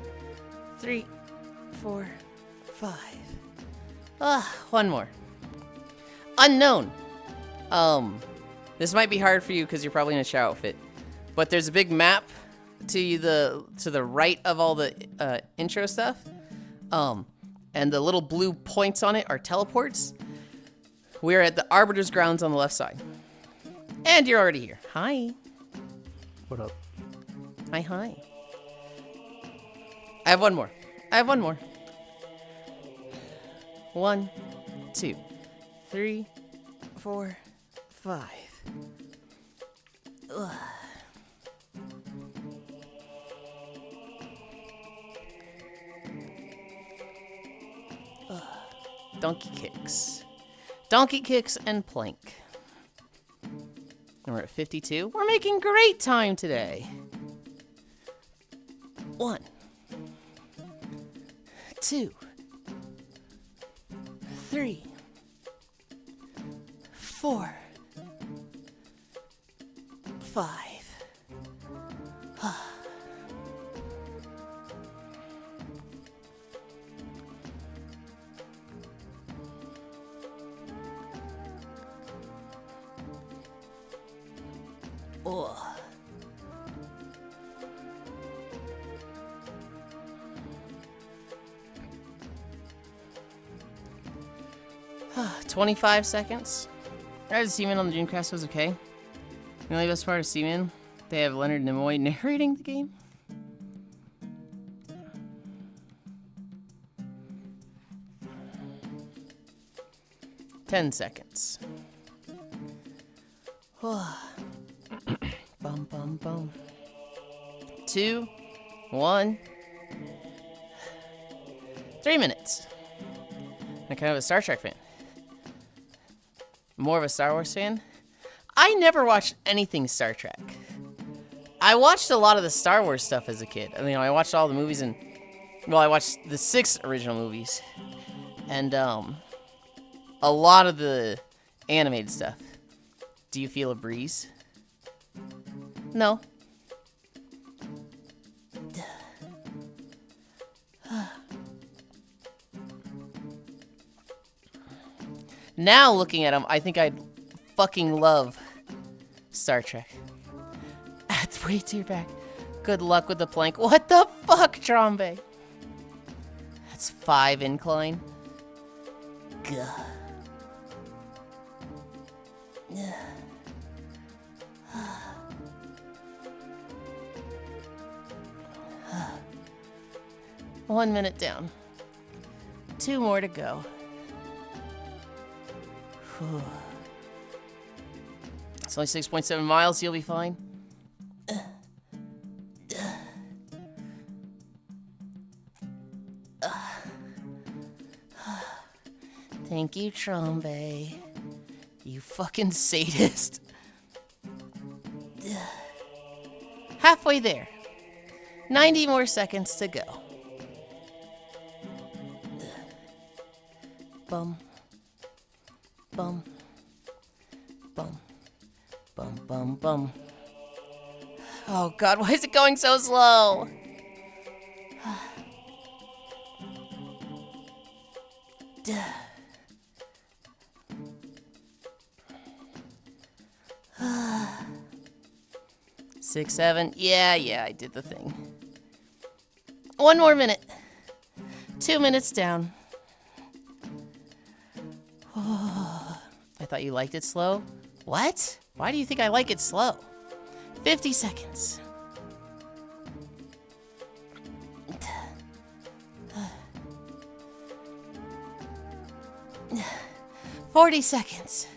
3, 4, 5. One more. Unknown. This might be hard for you because you're probably in a shower outfit, but there's a big map to the right of all the intro stuff. And the little blue points on it are teleports. We're at the Arbiter's Grounds on the left side. And you're already here. Hi. What up? Hi, hi. I have one more. 1, 2, 3, 4, 5. Ugh. Donkey kicks. Donkey kicks and plank. And we're at 52. We're making great time today. 1, 2, 3, 4, 5. Oh. 25 seconds. I had Seaman on the Dreamcast was okay. The only best part of Seaman, they have Leonard Nimoy narrating the game. Ten seconds. Bum bum bum. 2, 1. 3 minutes. I'm kind of a Star Trek fan. More of a Star Wars fan. I never watched anything Star Trek. I watched a lot of the Star Wars stuff as a kid. I mean, I watched all the movies and, well, I watched the 6 original movies. And, a lot of the animated stuff. Do you feel a breeze? No. Now looking at them, I think I'd fucking love Star Trek. That's way too back. Good luck with the plank. What the fuck, Trombe? That's 5 incline. Gah. 1 minute down. 2 more to go. It's only 6.7 miles, you'll be fine. Thank you, Trombe. You fucking sadist. Halfway there. 90 more seconds to go. Bum. Bum. Bum. Bum, bum, bum. Oh god, why is it going so slow? Six, 7. Yeah, I did the thing. 1 more minute. 2 minutes down. thought you liked it slow. What? Why do you think I like it slow? 50 seconds. 40 seconds.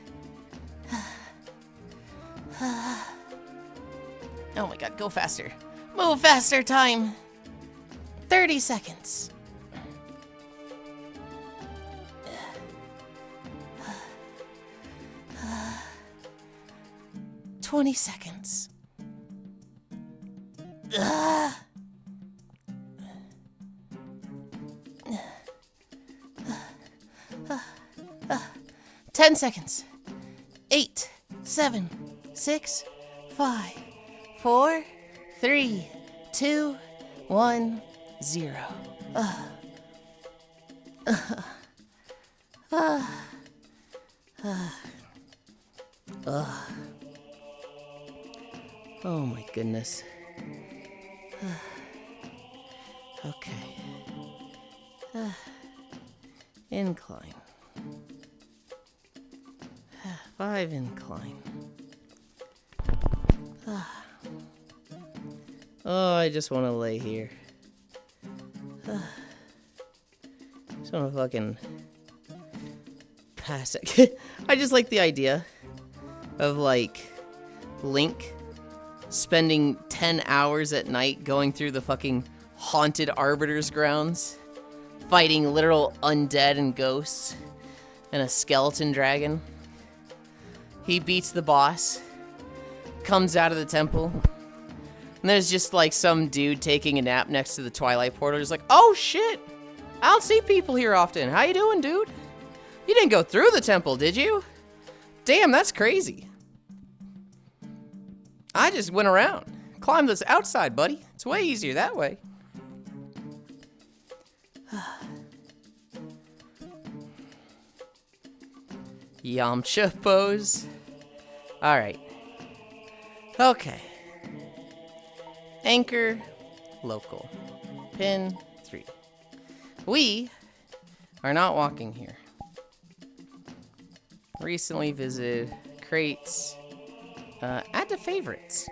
Oh my god, go faster. Move faster, time. 30 seconds. 20 seconds. 10 seconds. 8, 7, 6, 5, 4, 3, 2, 1, 0. Oh my goodness. Okay. Incline. 5 incline. Oh, I just want to lay here. Just want to fucking pass it. I just like the idea of, like, Link spending 10 hours at night going through the fucking haunted Arbiter's grounds, fighting literal undead and ghosts and a skeleton dragon. He beats the boss, comes out of the temple, and there's just like some dude taking a nap next to the Twilight Portal. He's like, oh shit, I don't see people here often. How you doing, dude? You didn't go through the temple, did you? Damn, that's crazy. I just went around. Climbed this outside, buddy. It's way easier that way. Yamcha pose. Alright. Okay. Anchor. Local. Pin 3. We are not walking here. Recently visited crates. Add to favorites.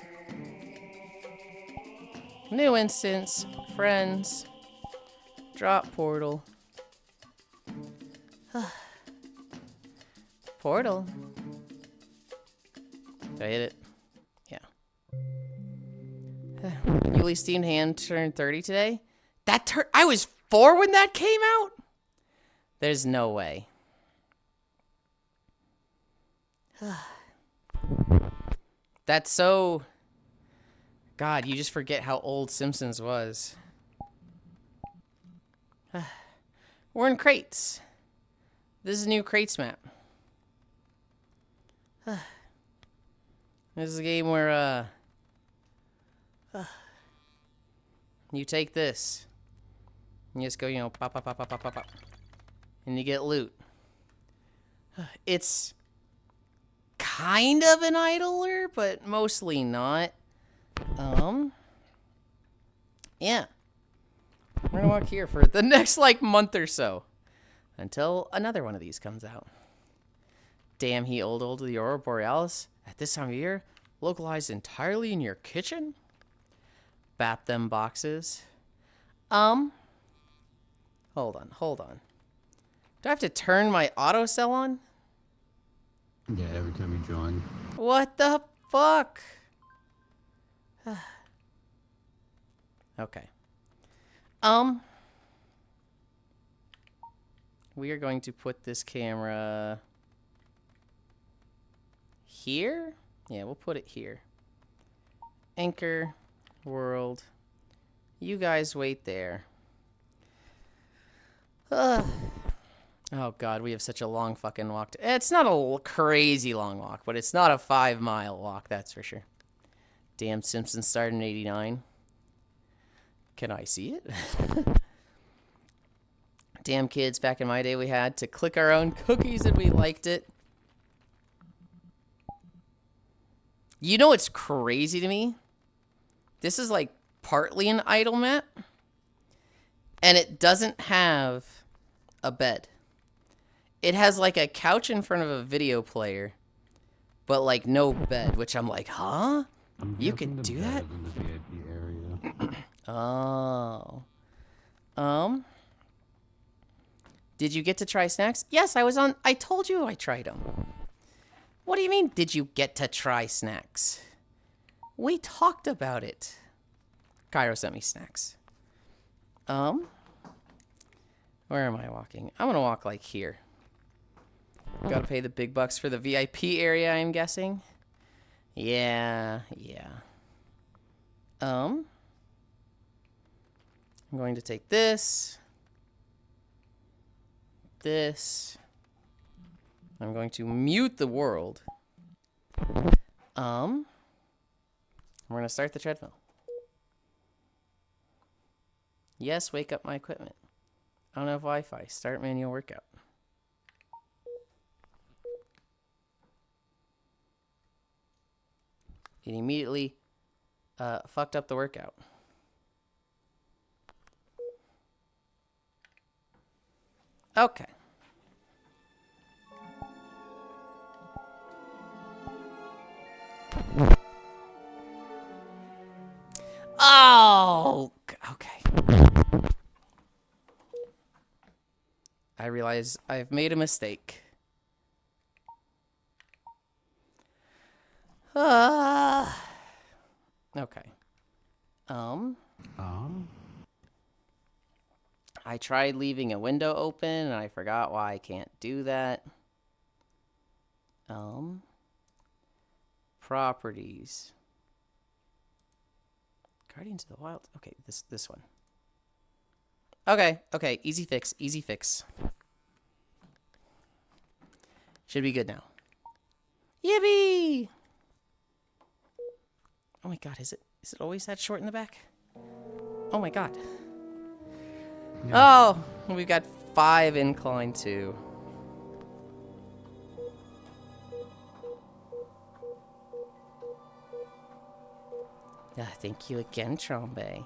New instance. Friends. Drop portal. Portal. Did I hit it? Yeah. Yuli's steamed hand turned 30 today? I was 4 when that came out? There's no way. That's so... God, you just forget how old Simpsons was. We're in crates. This is a new crates map. This is a game where, you take this. And you just go, you know, pop, pop, pop, pop, pop, pop, pop. And you get loot. It's kind of an idler, but mostly not. Yeah. We're gonna walk here for the next, like, month or so. Until another one of these comes out. Damn, he old the Aurora Borealis at this time of year, localized entirely in your kitchen? Bap them boxes. Hold on. Do I have to turn my auto cell on? Yeah, every time you join. What the fuck? Okay. We are going to put this camera here? Yeah, we'll put it here. Anchor, world. You guys wait there. Oh god, we have such a long fucking walk. It's not a crazy long walk, but it's not a 5-mile walk, that's for sure. Damn, Simpsons started in 89. Can I see it? Damn kids, back in my day we had to click our own cookies and we liked it. You know what's crazy to me? This is like partly an idle map. And it doesn't have a bed. it has like a couch in front of a video player, but like no bed, which I'm like, huh? You guessing can the do bed that? is in the VIP area. Oh. Did you get to try snacks? Yes, I told you I tried them. What do you mean, did you get to try snacks? We talked about it. Cairo sent me snacks. Where am I walking? I'm gonna walk like here. Gotta pay the big bucks for the VIP area, I'm guessing. Yeah. I'm going to take this. I'm going to mute the world. We're gonna start the treadmill. Yes, wake up my equipment. I don't have Wi-Fi. Start manual workout. It immediately fucked up the workout. Okay. Oh, okay. I realize I've made a mistake. Okay. I tried leaving a window open and I forgot why I can't do that. Properties. Guardians of the Wild. Okay, this one. Okay, easy fix. Should be good now. Yippee! Oh my god, is it always that short in the back? Oh my god. Yeah. Oh, we've got 5 incline too. Thank you again, Trombe.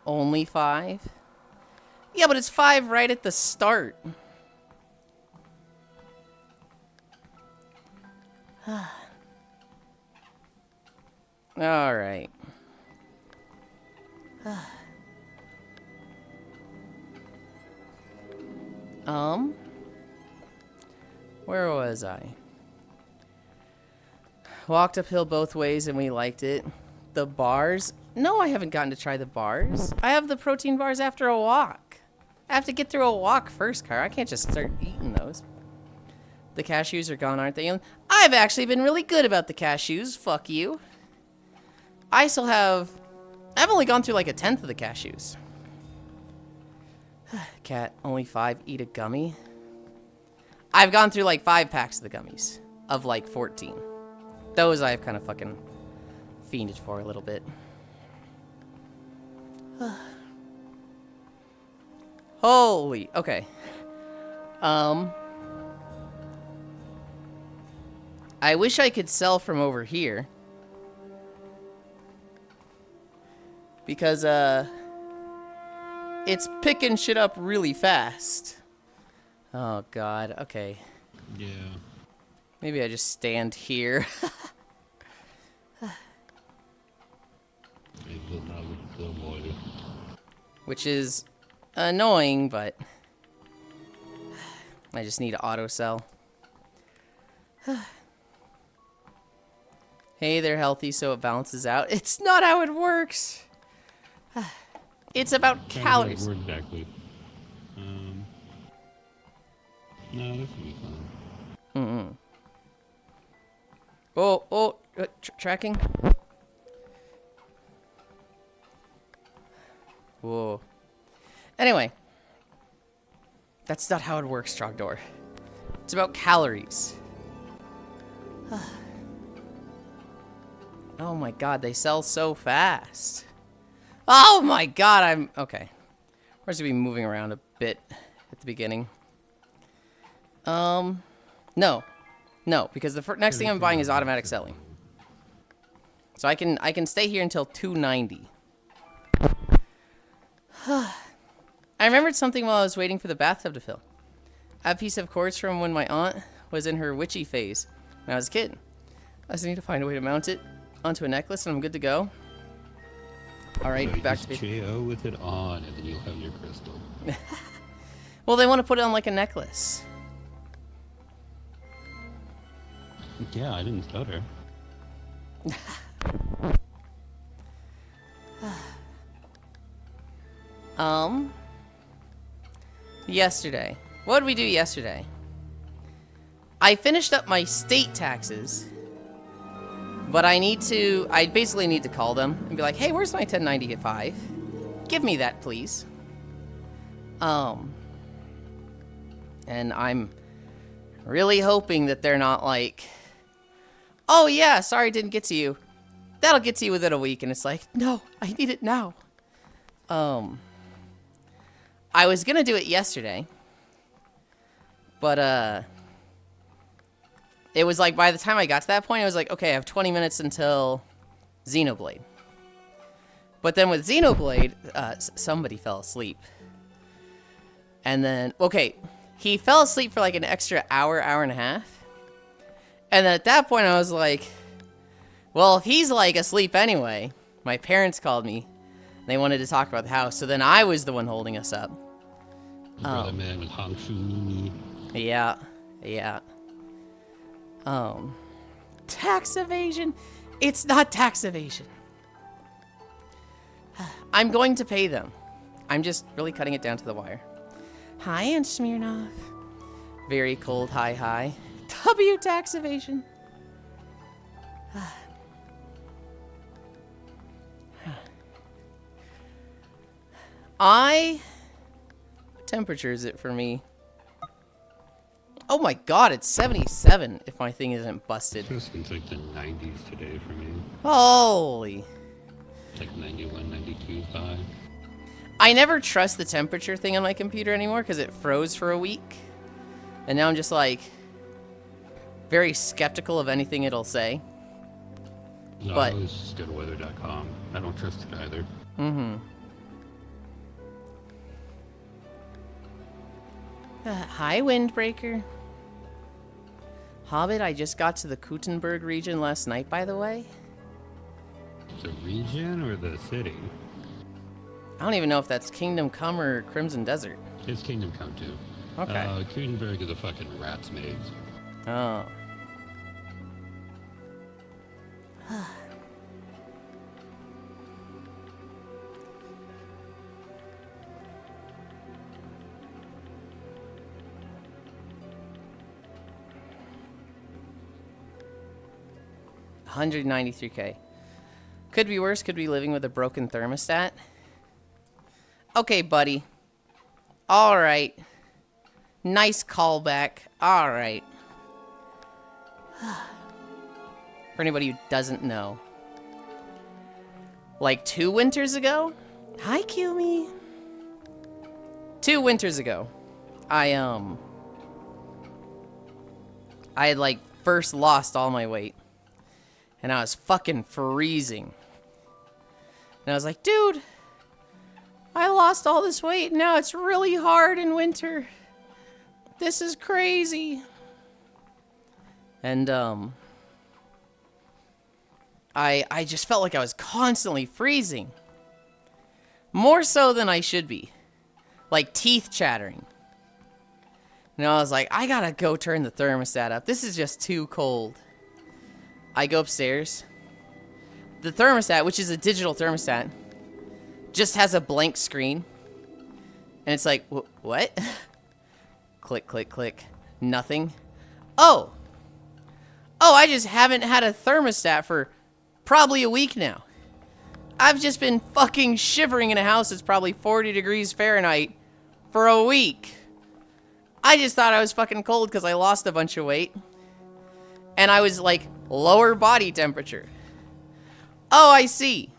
Only 5? Yeah, but it's 5 right at the start. All right. Where was I? Walked uphill both ways and we liked it. The bars? No, I haven't gotten to try the bars. I have the protein bars after a walk. I have to get through a walk first, Car. I can't just start eating those. The cashews are gone, aren't they? I've actually been really good about the cashews. Fuck you. I've only gone through like a 10th of the cashews. Cat, only 5, eat a gummy. I've gone through like 5 packs of the gummies. Of like 14. Those I've kind of fucking fiended for a little bit. Holy, okay. I wish I could sell from over here. Because, it's picking shit up really fast. Oh, God. Okay. Yeah. Maybe I just stand here. Which is annoying, but I just need to auto sell. Hey, they're healthy, so it balances out. It's not how it works. It's about calories. Where exactly? No, this will be fine. Oh, tracking. Whoa. Anyway, that's not how it works, Trogdor. It's about calories. Oh my god, they sell so fast. Oh my god, okay. We're supposed to be moving around a bit at the beginning. No, because the next thing I'm buying is automatic selling. So I can stay here until 290. I remembered something while I was waiting for the bathtub to fill. A piece of quartz from when my aunt was in her witchy phase when I was a kid. I just need to find a way to mount it onto a necklace and I'm good to go. Alright, So back just to JO with it on, and then you'll have your crystal. Well, they want to put it on like a necklace. Yeah, I didn't stutter. Yesterday. What did we do yesterday? I finished up my state taxes, but I basically need to call them and be like, hey, where's my 1095? Give me that, please. And I'm really hoping that they're not like, oh yeah, sorry it didn't get to you. That'll get to you within a week. And it's like, no, I need it now. I was gonna do it yesterday, but it was like by the time I got to that point, I was like, okay, I have 20 minutes until Xenoblade. But then with Xenoblade, somebody fell asleep. And then, okay, he fell asleep for like an extra hour, hour and a half. And then at that point, I was like, well, if he's like asleep anyway, my parents called me. They wanted to talk about the house, so then I was the one holding us up. Brother man with Hangshu Mimi. Yeah, yeah. Tax evasion? It's not tax evasion. I'm going to pay them. I'm just really cutting it down to the wire. Hi, Aunt Smirnoff. Very cold, hi. W tax evasion. What temperature is it for me? Oh my god, it's 77 if my thing isn't busted. It's like the 90s today for me. Holy. It's like 91, 92 high. I never trust the temperature thing on my computer anymore because it froze for a week. And now I'm just like very skeptical of anything it'll say. No, But I always just go to weather.com. I don't trust it either. Hi, Windbreaker. Hobbit, I just got to the Kuttenberg region last night, by the way. The region or the city? I don't even know if that's Kingdom Come or Crimson Desert. It's Kingdom Come too. Okay. Kudenberg is a fucking rat's maze. Oh. $193K. Could be worse, could be living with a broken thermostat. Okay, buddy. Alright. Nice callback. Alright. For anybody who doesn't know. Like 2 winters ago? Hi, Kiyomi. 2 winters ago. I had like first lost all my weight. And I was fucking freezing. And I was like, dude, I lost all this weight. Now it's really hard in winter. This is crazy. And, I just felt like I was constantly freezing. More so than I should be. Like teeth chattering. And I was like, I gotta go turn the thermostat up. This is just too cold. I go upstairs. The thermostat, which is a digital thermostat, just has a blank screen. And it's like, what? Click, click, click. Nothing. Oh, I just haven't had a thermostat for probably a week now. I've just been fucking shivering in a house that's probably 40 degrees Fahrenheit for a week. I just thought I was fucking cold because I lost a bunch of weight. And I was like lower body temperature. Oh, I see.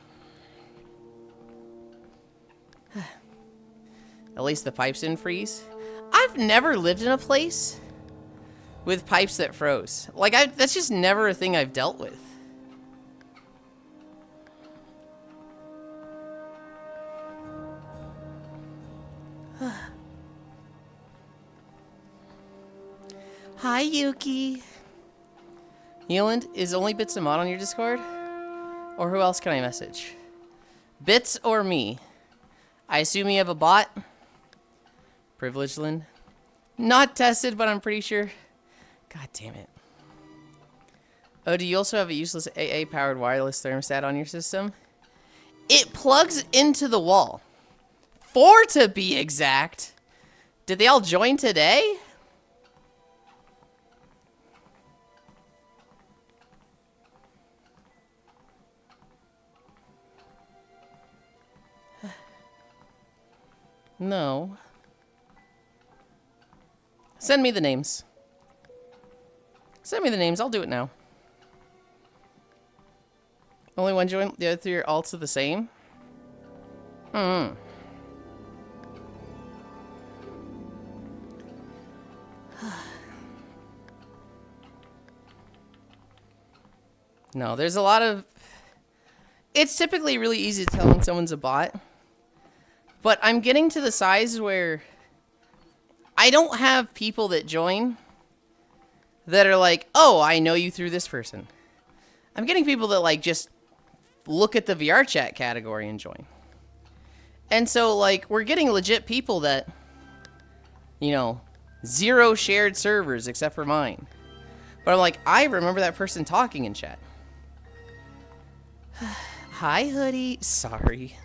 At least the pipes didn't freeze. I've never lived in a place with pipes that froze. Like, that's just never a thing I've dealt with. Hi, Yuki. Yulind, is only Bits a mod on your Discord? Or who else can I message? Bits or me? I assume you have a bot? Privileged Lynn. Not tested, but I'm pretty sure. God damn it. Oh, do you also have a useless AA-powered wireless thermostat on your system? It plugs into the wall. 4 to be exact. Did they all join today? No. Send me the names. Send me the names. I'll do it now. Only one join. The other 3 are alts are the same. Hmm. No, there's a lot of... It's typically really easy to tell when someone's a bot. But I'm getting to the size where I don't have people that join that are like, oh, I know you through this person. I'm getting people that like just look at the VR chat category and join. And so like we're getting legit people that, you know, 0 shared servers except for mine. But I'm like, I remember that person talking in chat. Hi, Hoodie. Sorry.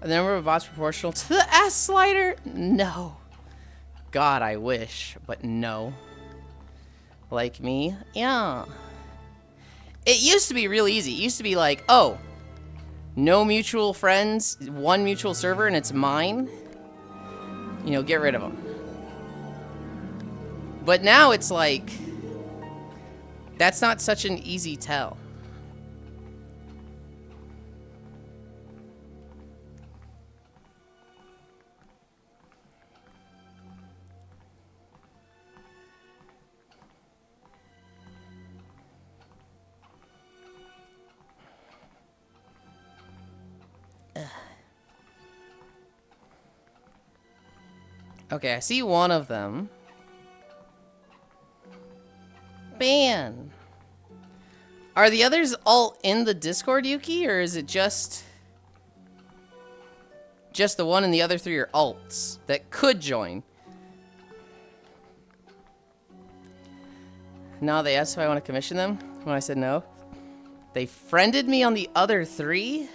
The number of bots proportional to the S slider? No. God, I wish, but no. Like me? Yeah. It used to be really easy. It used to be like, oh, no mutual friends, 1 mutual server, and it's mine. You know, get rid of them. But now it's like, that's not such an easy tell. Okay, I see one of them. Ban. Are the others all in the Discord, Yuki, or is it just the one and the other 3 are alts that could join? No, they asked if I want to commission them when I said no. They friended me on the other 3?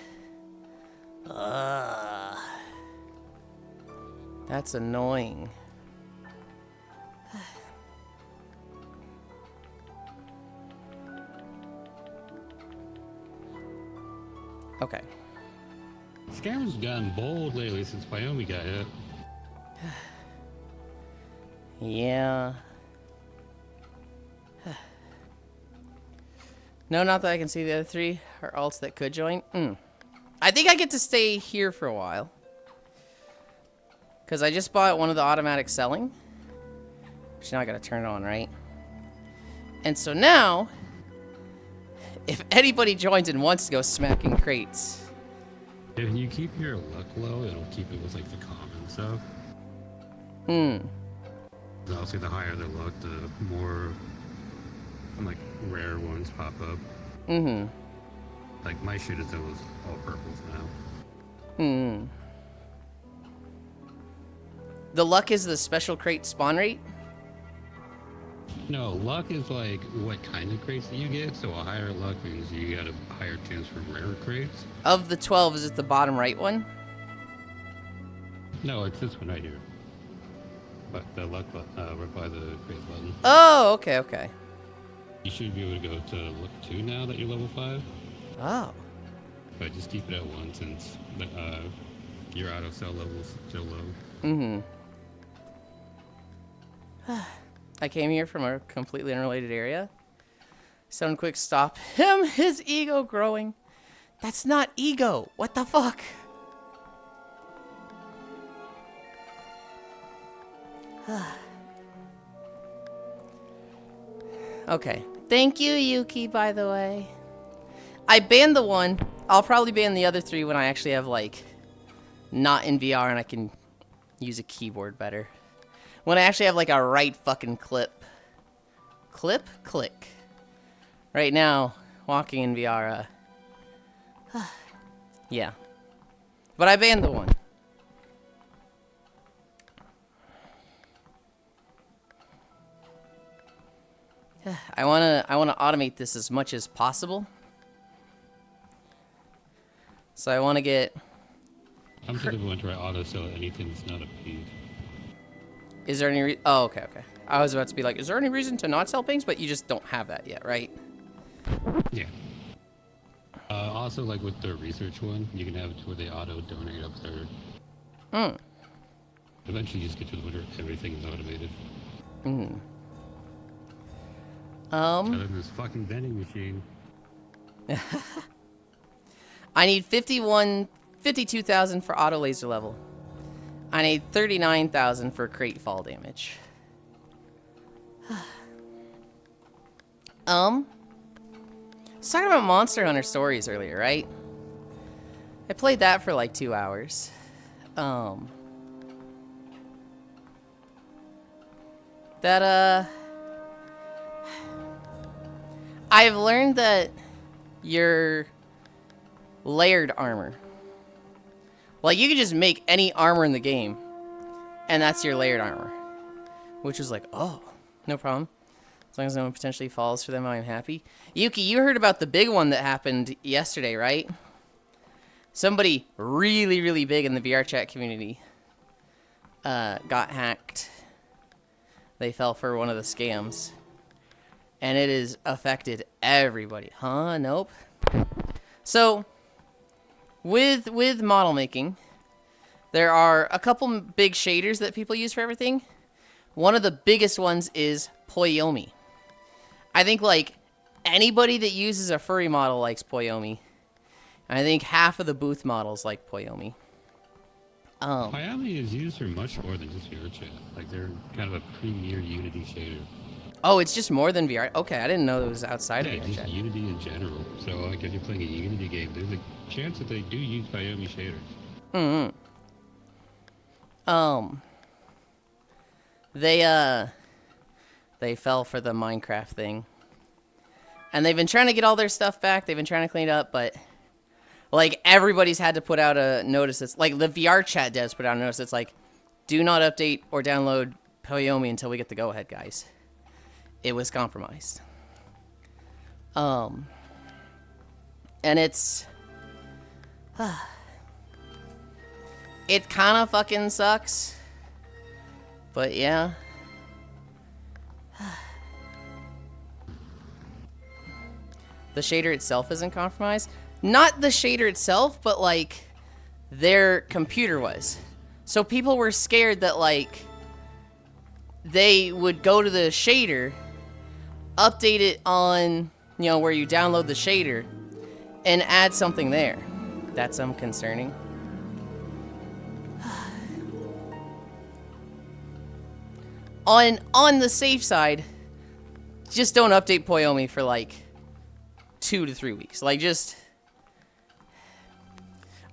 Ugh. That's annoying. Okay. Scammers gotten bold lately since Wyoming got hit. Yeah. No, not that I can see the other 3 are alts that could join. I think I get to stay here for a while. Because I just bought one of the automatic selling. Which now I gotta turn it on, right? And so now, if anybody joins and wants to go smacking crates. If you keep your luck low, it'll keep it with like the common stuff. Obviously, the higher the luck, the more like rare ones pop up. Like my shit is almost all purples now. The luck is the special crate spawn rate? No, luck is like what kind of crates that you get. So a higher luck means you got a higher chance for rare crates. Of the 12, is it the bottom right one? No, it's this one right here. But the luck right by the crate button. Oh, okay, okay. You should be able to go to luck 2 now that you're level 5. Oh. But just keep it at 1 since your auto sell level is still low. I came here from a completely unrelated area. Someone quick stop him, his ego growing. That's not ego. What the fuck? Okay. Thank you, Yuki, by the way. I banned the one. I'll probably ban the other 3 when I actually have, like, not in VR and I can use a keyboard better. When I actually have like a right fucking clip. Clip? Click. Right now, walking in VR, yeah. But I banned the one. I wanna automate this as much as possible. So I wanna get... I'm to the point where I auto sell anything that's not a pig. Is there any oh, okay. I was about to be like, is there any reason to not sell pings? But you just don't have that yet, right? Yeah. Also, like with the research one, you can have it to where they auto donate up there. Hmm. Eventually, you just get to the point where everything is automated. Hmm. Other than this fucking vending machine. I need 52,000 for auto laser level. I need 39,000 for crate fall damage. I was talking about Monster Hunter Stories earlier, right? I played that for like 2 hours. I've learned that your layered armor, like you can just make any armor in the game, and that's your layered armor. Which was like, oh, no problem. As long as no one potentially falls for them, I'm happy. Yuki, you heard about the big one that happened yesterday, right? Somebody really, really big in the VR chat community got hacked. They fell for one of the scams. And it has affected everybody. Huh? Nope. So, with model making, there are a couple big shaders that people use for everything. One of the biggest ones is Poyomi. I think, like, anybody that uses a furry model likes Poyomi. I think half of the booth models like Poyomi. Poyomi is used for much more than just VR chat. Like, they're kind of a premier Unity shader. Oh, it's just more than VR? Okay, I didn't know it was outside of VR just chat. Unity in general. So, like, if you're playing a Unity game, there's a chance that they do use Poyomi shaders. They fell for the Minecraft thing. And they've been trying to get all their stuff back. They've been trying to clean it up, but like everybody's had to put out a notice. It's like the VR chat devs put out a notice. It's like, do not update or download Poyomi until we get the go-ahead, guys. It was compromised. And it's... it kind of fucking sucks. But yeah. The shader itself isn't compromised. Not the shader itself, but like their computer was. So people were scared that like they would go to the shader, update it on, you know, where you download the shader and add something there. That's concerning. On the safe side, just don't update Poyomi for like 2 to 3 weeks. Like just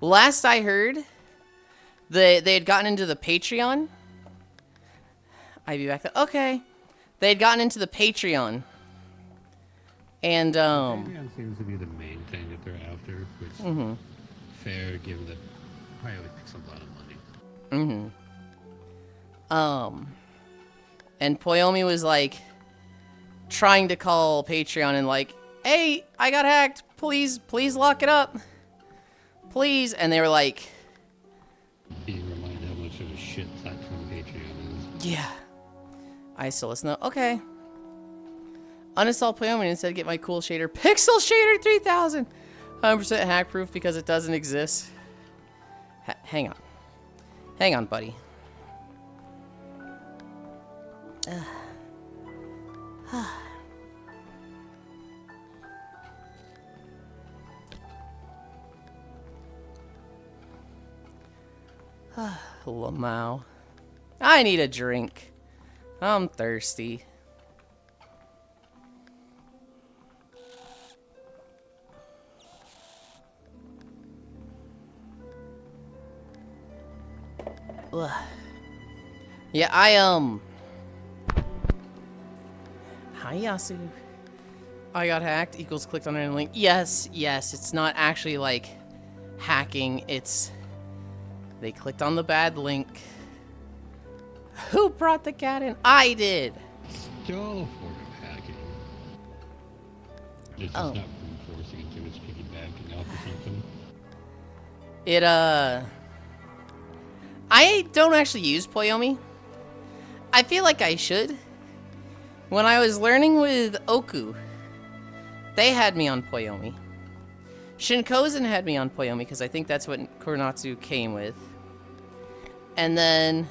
last I heard, they had gotten into the Patreon. I'd be back there. Okay. They had gotten into the Patreon. And Patreon seems to be the main thing that they're after, which fair given that Poyomi picks up a lot of money. And Poyomi was like trying to call Patreon and like, hey, I got hacked. Please lock it up. Please. And they were like, being reminded how much of a shit platform Patreon is. yeah. I still listen though. Okay. Uninstall Poyomi and instead get my cool shader. Pixel Shader 3000. 100% hack proof because it doesn't exist. Hang on. Hang on, buddy. Lamau. I need a drink. I'm thirsty. Ugh. Yeah, Hi, Yasu. I got hacked equals clicked on a link. Yes, yes, it's not actually like hacking, it's they clicked on the bad link. Who brought the cat in? I did. Still a form of hacking. It's just Oh. not reinforcing it to its piggybacking off or something. It, I don't actually use Poyomi. I feel like I should. When I was learning with Oku, they had me on Poyomi. Shinkozen had me on Poyomi because I think that's what Kuronatsu came with. And then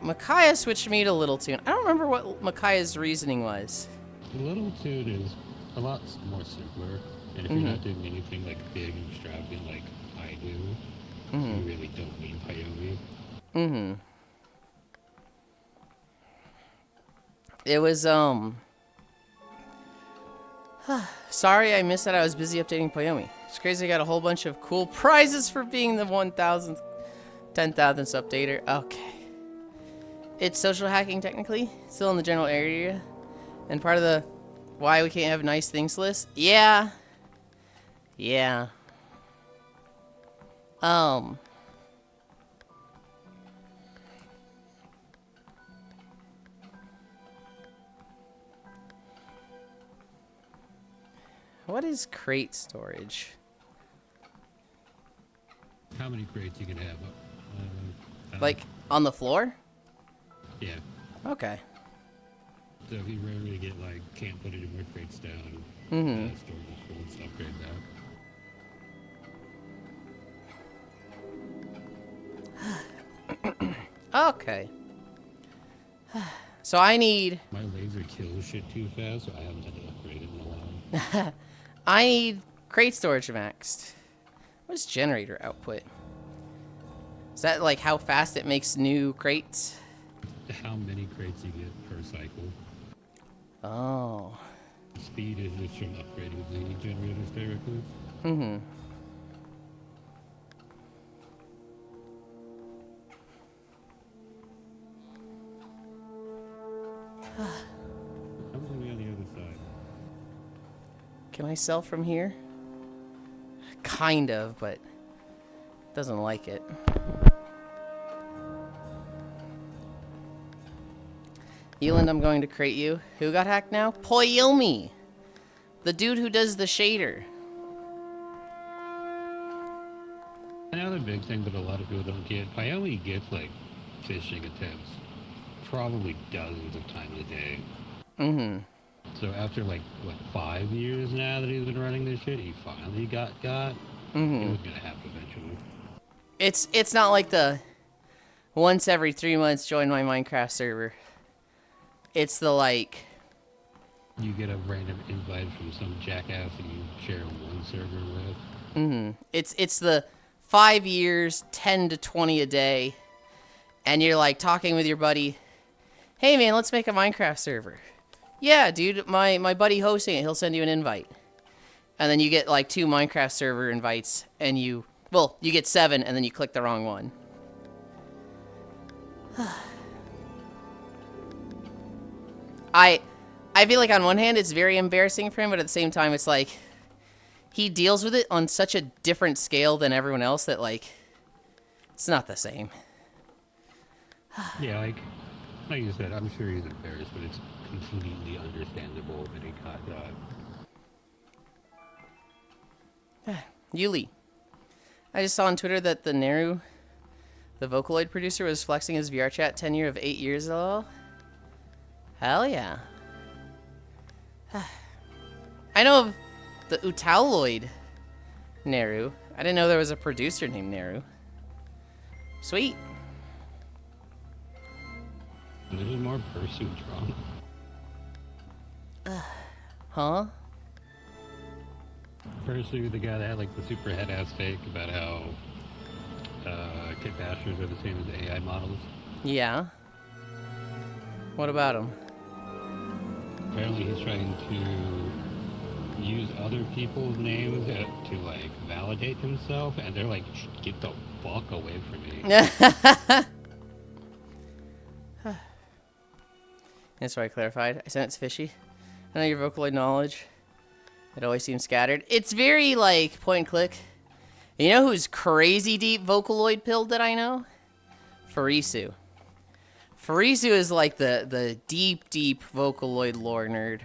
Makaya switched me to Little Tune. I don't remember what Makaya's reasoning was. Little Toon is a lot more simpler, and if you're not doing anything like big and extravagant like I do, you really don't need Poyomi. It was, sorry I missed that. I was busy updating Poyomi. It's crazy I got a whole bunch of cool prizes for being the 1,000th, 10,000th updater. Okay. It's social hacking technically. Still in the general area. And part of the why we can't have nice things list. Yeah. Yeah. What is crate storage? How many crates you can have? Like, on the floor? Yeah. Okay. So if you rarely get like can't put any more crates down, storage is full, let's upgrade that. Okay. So I need... My laser kills shit too fast, so I haven't had to upgrade it in a while. I need crate storage maxed. What's generator output? Is that like how fast it makes new crates? How many crates you get per cycle. Oh. Speed is just from upgrading the generators directly. I'm gonna be on the other side. Can I sell from here? Kind of, but doesn't like it. Yulind, I'm going to crate you. Who got hacked now? Poyomi! The dude who does the shader. Another big thing that a lot of people don't get, Poyomi gets like phishing attempts probably dozens of times a day. So after like, what, 5 years now that he's been running this shit, he finally got. It was gonna happen eventually. It's not like the once every 3 months join my Minecraft server. It's the like... You get a random invite from some jackass that you share one server with. It's the 5 years, 10 to 20 a day, and you're like talking with your buddy. Hey man, let's make a Minecraft server. Yeah, dude, my buddy hosting it, he'll send you an invite. And then you get like 2 Minecraft server invites, and you get 7, and then you click the wrong one. I feel like on one hand it's very embarrassing for him, but at the same time it's like he deals with it on such a different scale than everyone else that like it's not the same. Yeah, like you said, I'm sure he's embarrassed, but it's completely understandable that he got that. Yuli. I just saw on Twitter that the Neru, the Vocaloid producer, was flexing his VR chat tenure of 8 years ago. Hell yeah. I know of the Utaloid Neru. I didn't know there was a producer named Neru. Sweet. There's more Pursuit drama. Huh? Pursuit, the guy that had like the super head ass fake about how kit bashers are the same as AI models. Yeah. What about him? Apparently he's trying to use other people's names to like validate himself, and they're like, get the fuck away from me. That's why I clarified. I sense fishy. I know your Vocaloid knowledge. It always seems scattered. It's very, like, point and click. You know who's crazy deep Vocaloid pilled that I know? Farisu. Farisu is like the deep, deep Vocaloid lore nerd.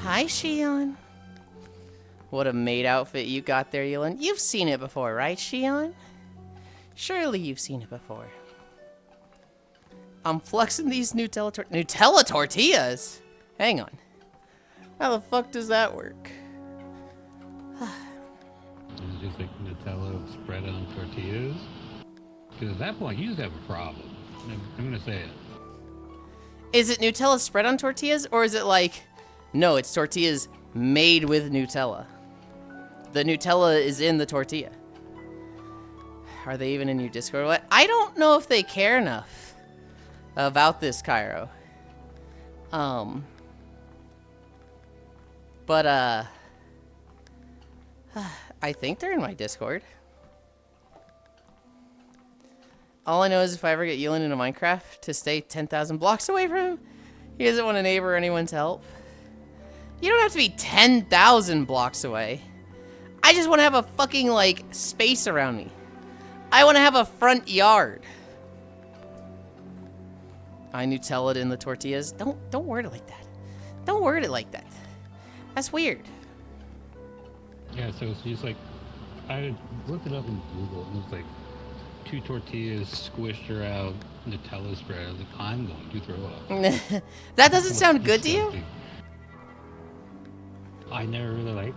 Hi, Shion. What a maid outfit you got there, Yulind. You've seen it before, right, Shion? Surely you've seen it before. I'm flexing these Nutella tortillas? Hang on. How the fuck does that work? It's just like Nutella spread on tortillas. Because at that point, you just have a problem. I'm going to say it. Is it Nutella spread on tortillas? Or is it like, no, it's tortillas made with Nutella? The Nutella is in the tortilla. Are they even in your Discord? What? I don't know if they care enough about this, Cairo. But, I think they're in my Discord. All I know is if I ever get Yulind into Minecraft to stay 10,000 blocks away from him, he doesn't want a neighbor or anyone to help. You don't have to be 10,000 blocks away. I just want to have a fucking, like, space around me. I want to have a front yard. I Nutella in the tortillas. Don't word it like that. Don't word it like that. That's weird. Yeah, so it's just like, I looked it up in Google, and it was like 2 tortillas squished around Nutella spread. I was like, I'm going to throw up. That doesn't sound good to you? I never really liked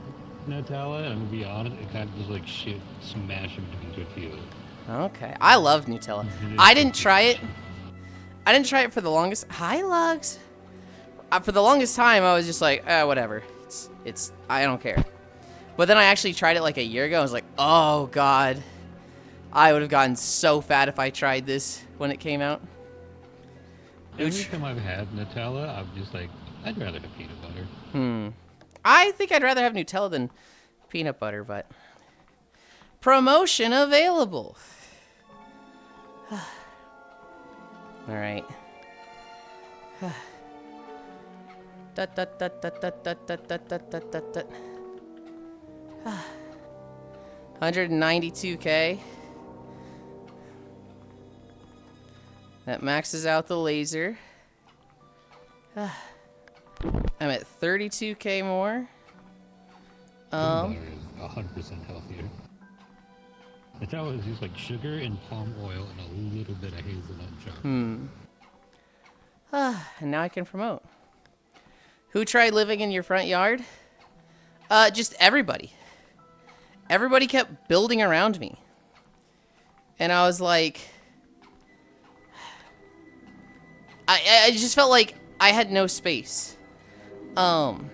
Nutella, and I'm going to be honest, it kind of just like shit smashing between tortillas. Okay. I love Nutella. I didn't try it. I didn't try it for the longest... Hi, Lugs. For the longest time, I was just like, whatever. It's I don't care. But then I actually tried it like a year ago. I was like, oh, God. I would have gotten so fat if I tried this when it came out. Every time I've had Nutella, I'm just like, I'd rather have peanut butter. I think I'd rather have Nutella than peanut butter, but... Promotion available. All right. 192K. That maxes out the laser. I'm at 32K more. Peanut butter is 100% healthier. Nutella is just like sugar and palm oil and a little bit of hazelnut and chocolate. And now I can promote. Who tried living in your front yard? Just everybody. Everybody kept building around me. And I was like... I just felt like I had no space. And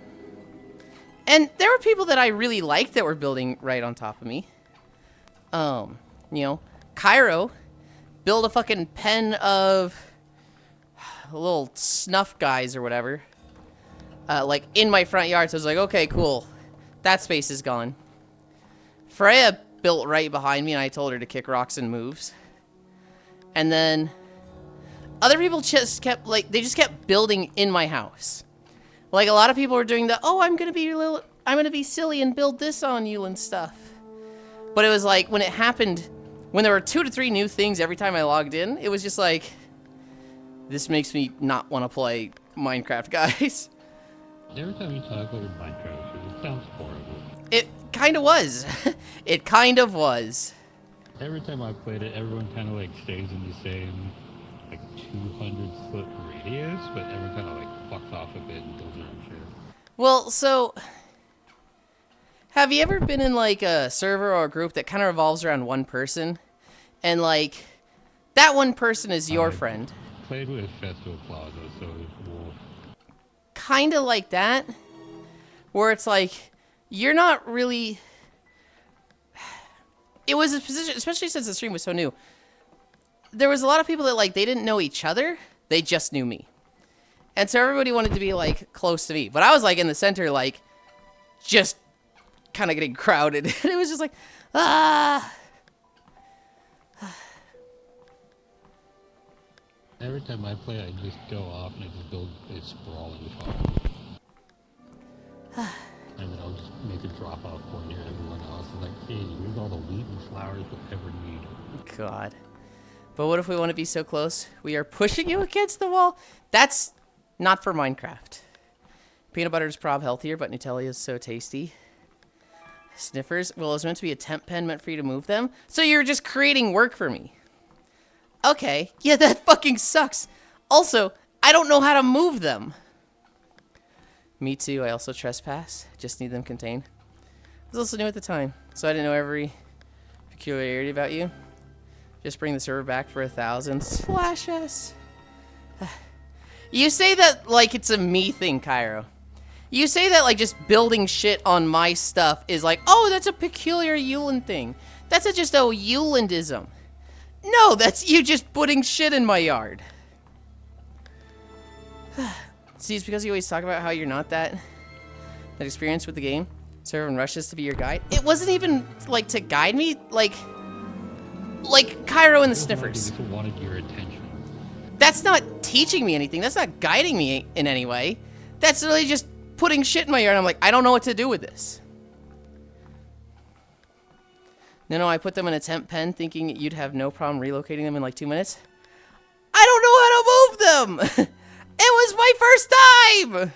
there were people that I really liked that were building right on top of me. You know, Cairo built a fucking pen of little snuff guys or whatever. Like in my front yard. So I was like, okay, cool. That space is gone. Freya built right behind me and I told her to kick rocks and moves. And then other people just kept, like, they just kept building in my house. Like a lot of people were doing the, oh, I'm gonna be silly and build this on you and stuff. But it was like, when it happened, when there were 2 to 3 new things every time I logged in, it was just like, this makes me not want to play Minecraft, guys. Every time you talk about Minecraft, it sounds horrible. It kind of was. It kind of was. Every time I played it, everyone kind of like stays in the same like 200-foot radius, but everyone kind of like fucks off a bit and does their own shit. Well, so have you ever been in like a server or a group that kind of revolves around one person, and like that one person is your friend? Played with Festival Plaza, so it was Wolf. Kind of like that, where it's like you're not really. It was a position, especially since the stream was so new. There was a lot of people that like they didn't know each other; they just knew me, and so everybody wanted to be like close to me. But I was like in the center, like just kind of getting crowded. And it was just like, ah. Every time I play, I just go off and I just build a sprawling farm. And then I'll just make a drop-off point here. Everyone else is like, hey, here's all the wheat and flowers we'll ever need. God. But what if we want to be so close? We are pushing you against the wall? That's not for Minecraft. Peanut butter is prob healthier, but Nutella is so tasty. Sniffers? Well, it was meant to be a temp pen meant for you to move them? So you're just creating work for me. Okay. Yeah, that fucking sucks. Also, I don't know how to move them. Me too. I also trespass. Just need them contained. I was also new at the time, so I didn't know every peculiarity about you. Just bring the server back for 1,000. Slash us. You say that like it's a me thing, Cairo. You say that like just building shit on my stuff is like, oh, that's a peculiar Yulind thing. That's just a Yulindism. No, that's you just putting shit in my yard. See, it's because you always talk about how you're not that experienced with the game, so everyone rushes to be your guide. It wasn't even like to guide me, like Cairo and the Sniffers. Just wanted your attention. That's not teaching me anything. That's not guiding me in any way. That's really just putting shit in my yard. I'm like, I don't know what to do with this. No, I put them in a temp pen thinking you'd have no problem relocating them in like 2 minutes. I don't know how to move them. It was my first time!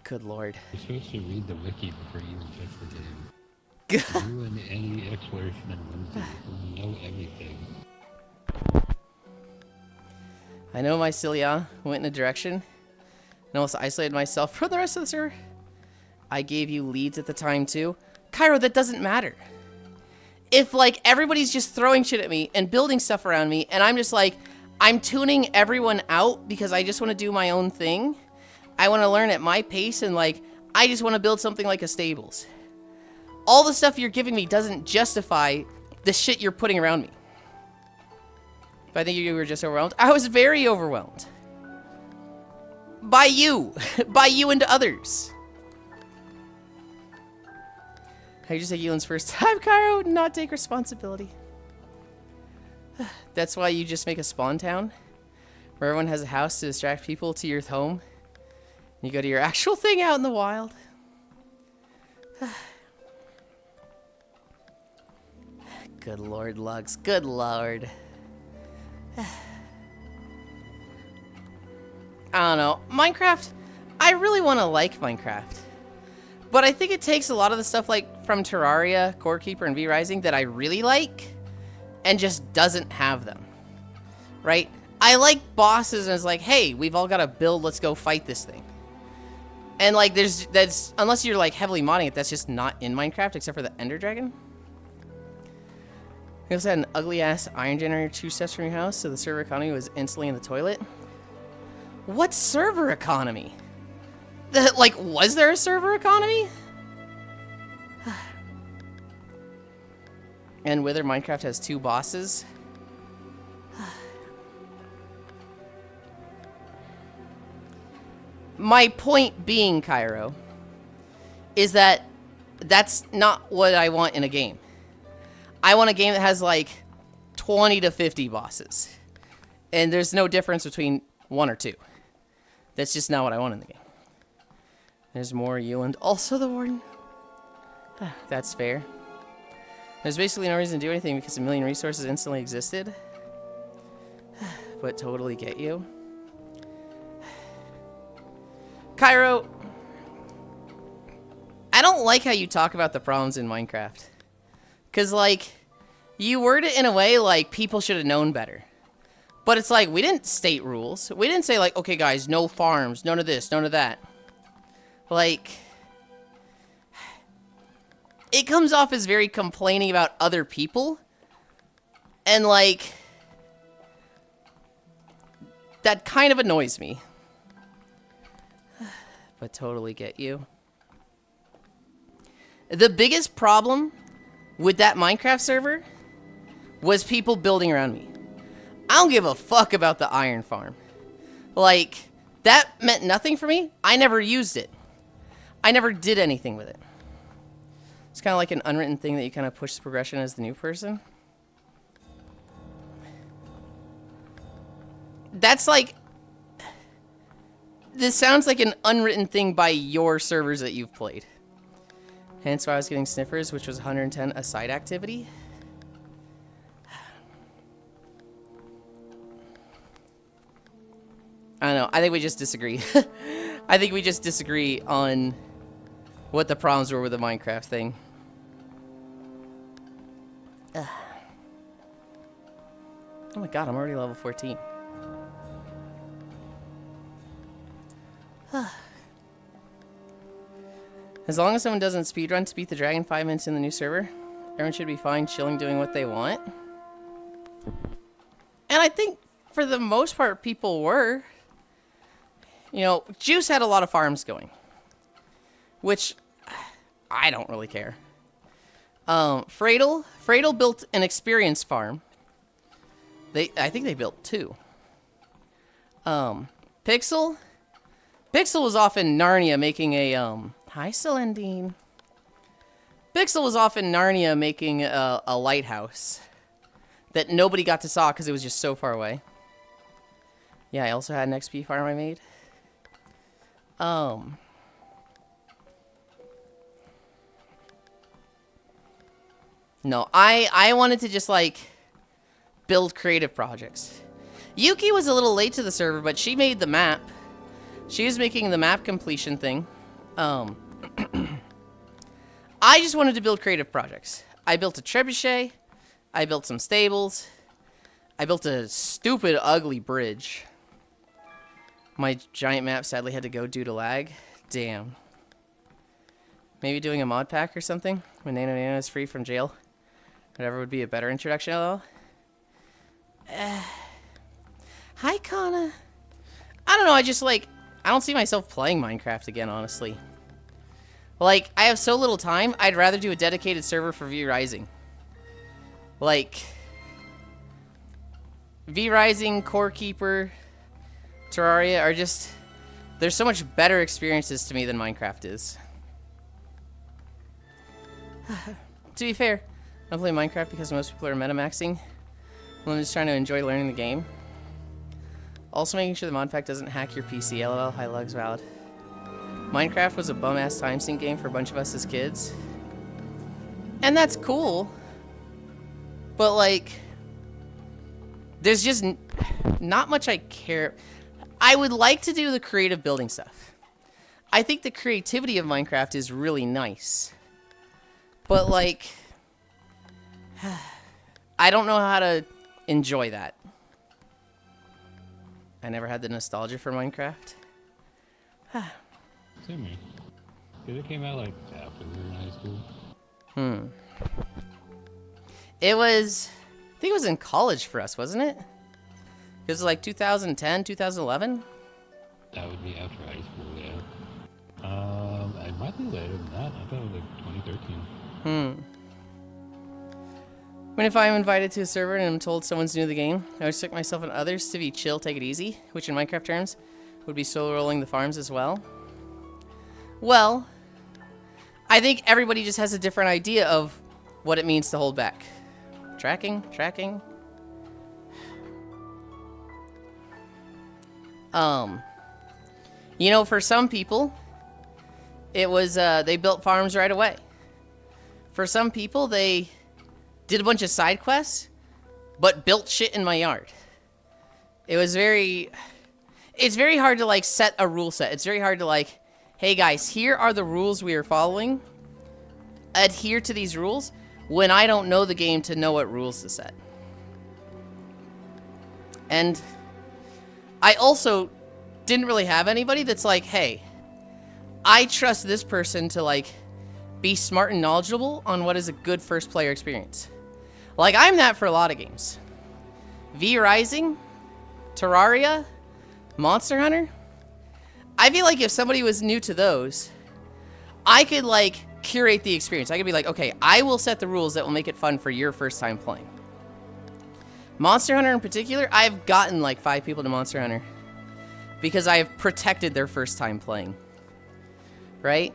Good lord. You're supposed to read the wiki before you even touch the game. You and any exploration and Wednesday, you know everything. I know my Cilia went in a direction and almost isolated myself from the rest of the server. I gave you leads at the time too. Cairo, that doesn't matter. If like everybody's just throwing shit at me and building stuff around me and I'm just like, I'm tuning everyone out because I just want to do my own thing. I want to learn at my pace and like, I just want to build something like a stables. All the stuff you're giving me doesn't justify the shit you're putting around me. If I think you were just overwhelmed, I was very overwhelmed. By you. By you and others. How you just take Yulin's first time, Cairo? Not take responsibility. That's why you just make a spawn town where everyone has a house to distract people to your home. You go to your actual thing out in the wild. Good lord, Lugs. Good lord. I don't know. Minecraft, I really want to like Minecraft. But I think it takes a lot of the stuff like from Terraria, Core Keeper, and V-Rising that I really like and just doesn't have them. Right? I like bosses and it's like, hey, we've all got to build, let's go fight this thing. And like that's unless you're like heavily modding it, that's just not in Minecraft except for the Ender Dragon. We also had an ugly ass iron generator 2 steps from your house, so the server economy was instantly in the toilet. What server economy? Like, was there a server economy? And whether Minecraft has 2 bosses. My point being, Cairo, is that that's not what I want in a game. I want a game that has like 20 to 50 bosses. And there's no difference between 1 or 2. That's just not what I want in the game. There's more Yulind. Also the Warden. That's fair. There's basically no reason to do anything because a million resources instantly existed. But totally get you. Cairo, I don't like how you talk about the problems in Minecraft. Because, like, you word it in a way like people should have known better. But it's like, we didn't state rules. We didn't say, like, okay, guys, no farms, none of this, none of that. Like, it comes off as very complaining about other people. And, like, that kind of annoys me. But totally get you. The biggest problem with that Minecraft server was people building around me. I don't give a fuck about the iron farm. Like, that meant nothing for me. I never used it. I never did anything with it. It's kind of like an unwritten thing that you kind of push the progression as the new person. That's like... This sounds like an unwritten thing by your servers that you've played. Hence why I was getting sniffers, which was 110 a side activity. I don't know. I think we just disagree. I think we just disagree on what the problems were with the Minecraft thing. Oh my god, I'm already level 14. As long as someone doesn't speedrun to beat the dragon 5 minutes in the new server, everyone should be fine chilling doing what they want. And I think for the most part people were. You know, Juice had a lot of farms going, which I don't really care. Fradel built an experience farm. I think they built 2. Pixel was off in Narnia making a hi Celendine. Pixel was off in Narnia making a lighthouse that nobody got to saw because it was just so far away. Yeah, I also had an XP farm I made. No, I wanted to just like build creative projects. Yuki was a little late to the server, but she made the map. She was making the map completion thing. I just wanted to build creative projects. I built a trebuchet. I built some stables. I built a stupid, ugly bridge. My giant map sadly had to go due to lag. Damn. Maybe doing a mod pack or something when Nano Nano is free from jail. Whatever would be a better introduction, LOL. Hi, Kana. I don't know, I just like... I don't see myself playing Minecraft again, honestly. Like, I have so little time, I'd rather do a dedicated server for V-Rising. Like... V-Rising, Core Keeper, Terraria are just... There's so much better experiences to me than Minecraft is. To be fair, I play Minecraft because most people are metamaxing. Well, I'm just trying to enjoy learning the game. Also making sure the mod pack doesn't hack your PC. LOL, high lugs valid. Minecraft was a bum-ass time sink game for a bunch of us as kids. And that's cool. But, like... There's just not much I care... I would like to do the creative building stuff. I think the creativity of Minecraft is really nice. But, like... I don't know how to enjoy that. I never had the nostalgia for Minecraft. Same here. Because it came out, like, after we were in high school. It was... I think it was in college for us, wasn't it? It was like 2010, 2011? That would be after high school, yeah. It might be later than that. I thought it was like 2013. When if I'm invited to a server and I'm told someone's new to the game, I restrict myself and others to be chill, take it easy, which in Minecraft terms would be solo rolling the farms as well. Well, I think everybody just has a different idea of what it means to hold back. Tracking. You know, for some people, it was, they built farms right away. For some people, they did a bunch of side quests, but built shit in my yard. It was very... It's very hard to, like, set a rule set. It's very hard to, like, hey, guys, here are the rules we are following. Adhere to these rules when I don't know the game to know what rules to set. And I also didn't really have anybody that's like, hey, I trust this person to, like, be smart and knowledgeable on what is a good first player experience. Like, I'm that for a lot of games. V-Rising, Terraria, Monster Hunter. I feel like if somebody was new to those, I could, like, curate the experience. I could be like, okay, I will set the rules that will make it fun for your first time playing. Monster Hunter in particular, I've gotten, like, 5 people to Monster Hunter because I have protected their first time playing. Right?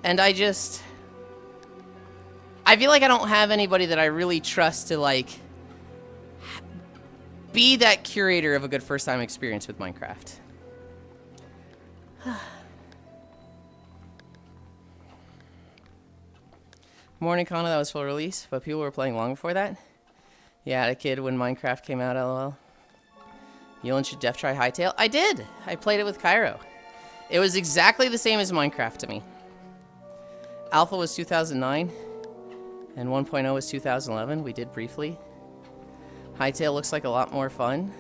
And I feel like I don't have anybody that I really trust to, like, be that curator of a good first time experience with Minecraft. Morning Kana, that was full release, but people were playing long before that. Yeah, I had a kid when Minecraft came out, lol. Yulind should def try Hytale. I did! I played it with Cairo. It was exactly the same as Minecraft to me. Alpha was 2009, and 1.0 was 2011. We did briefly. Hytale looks like a lot more fun.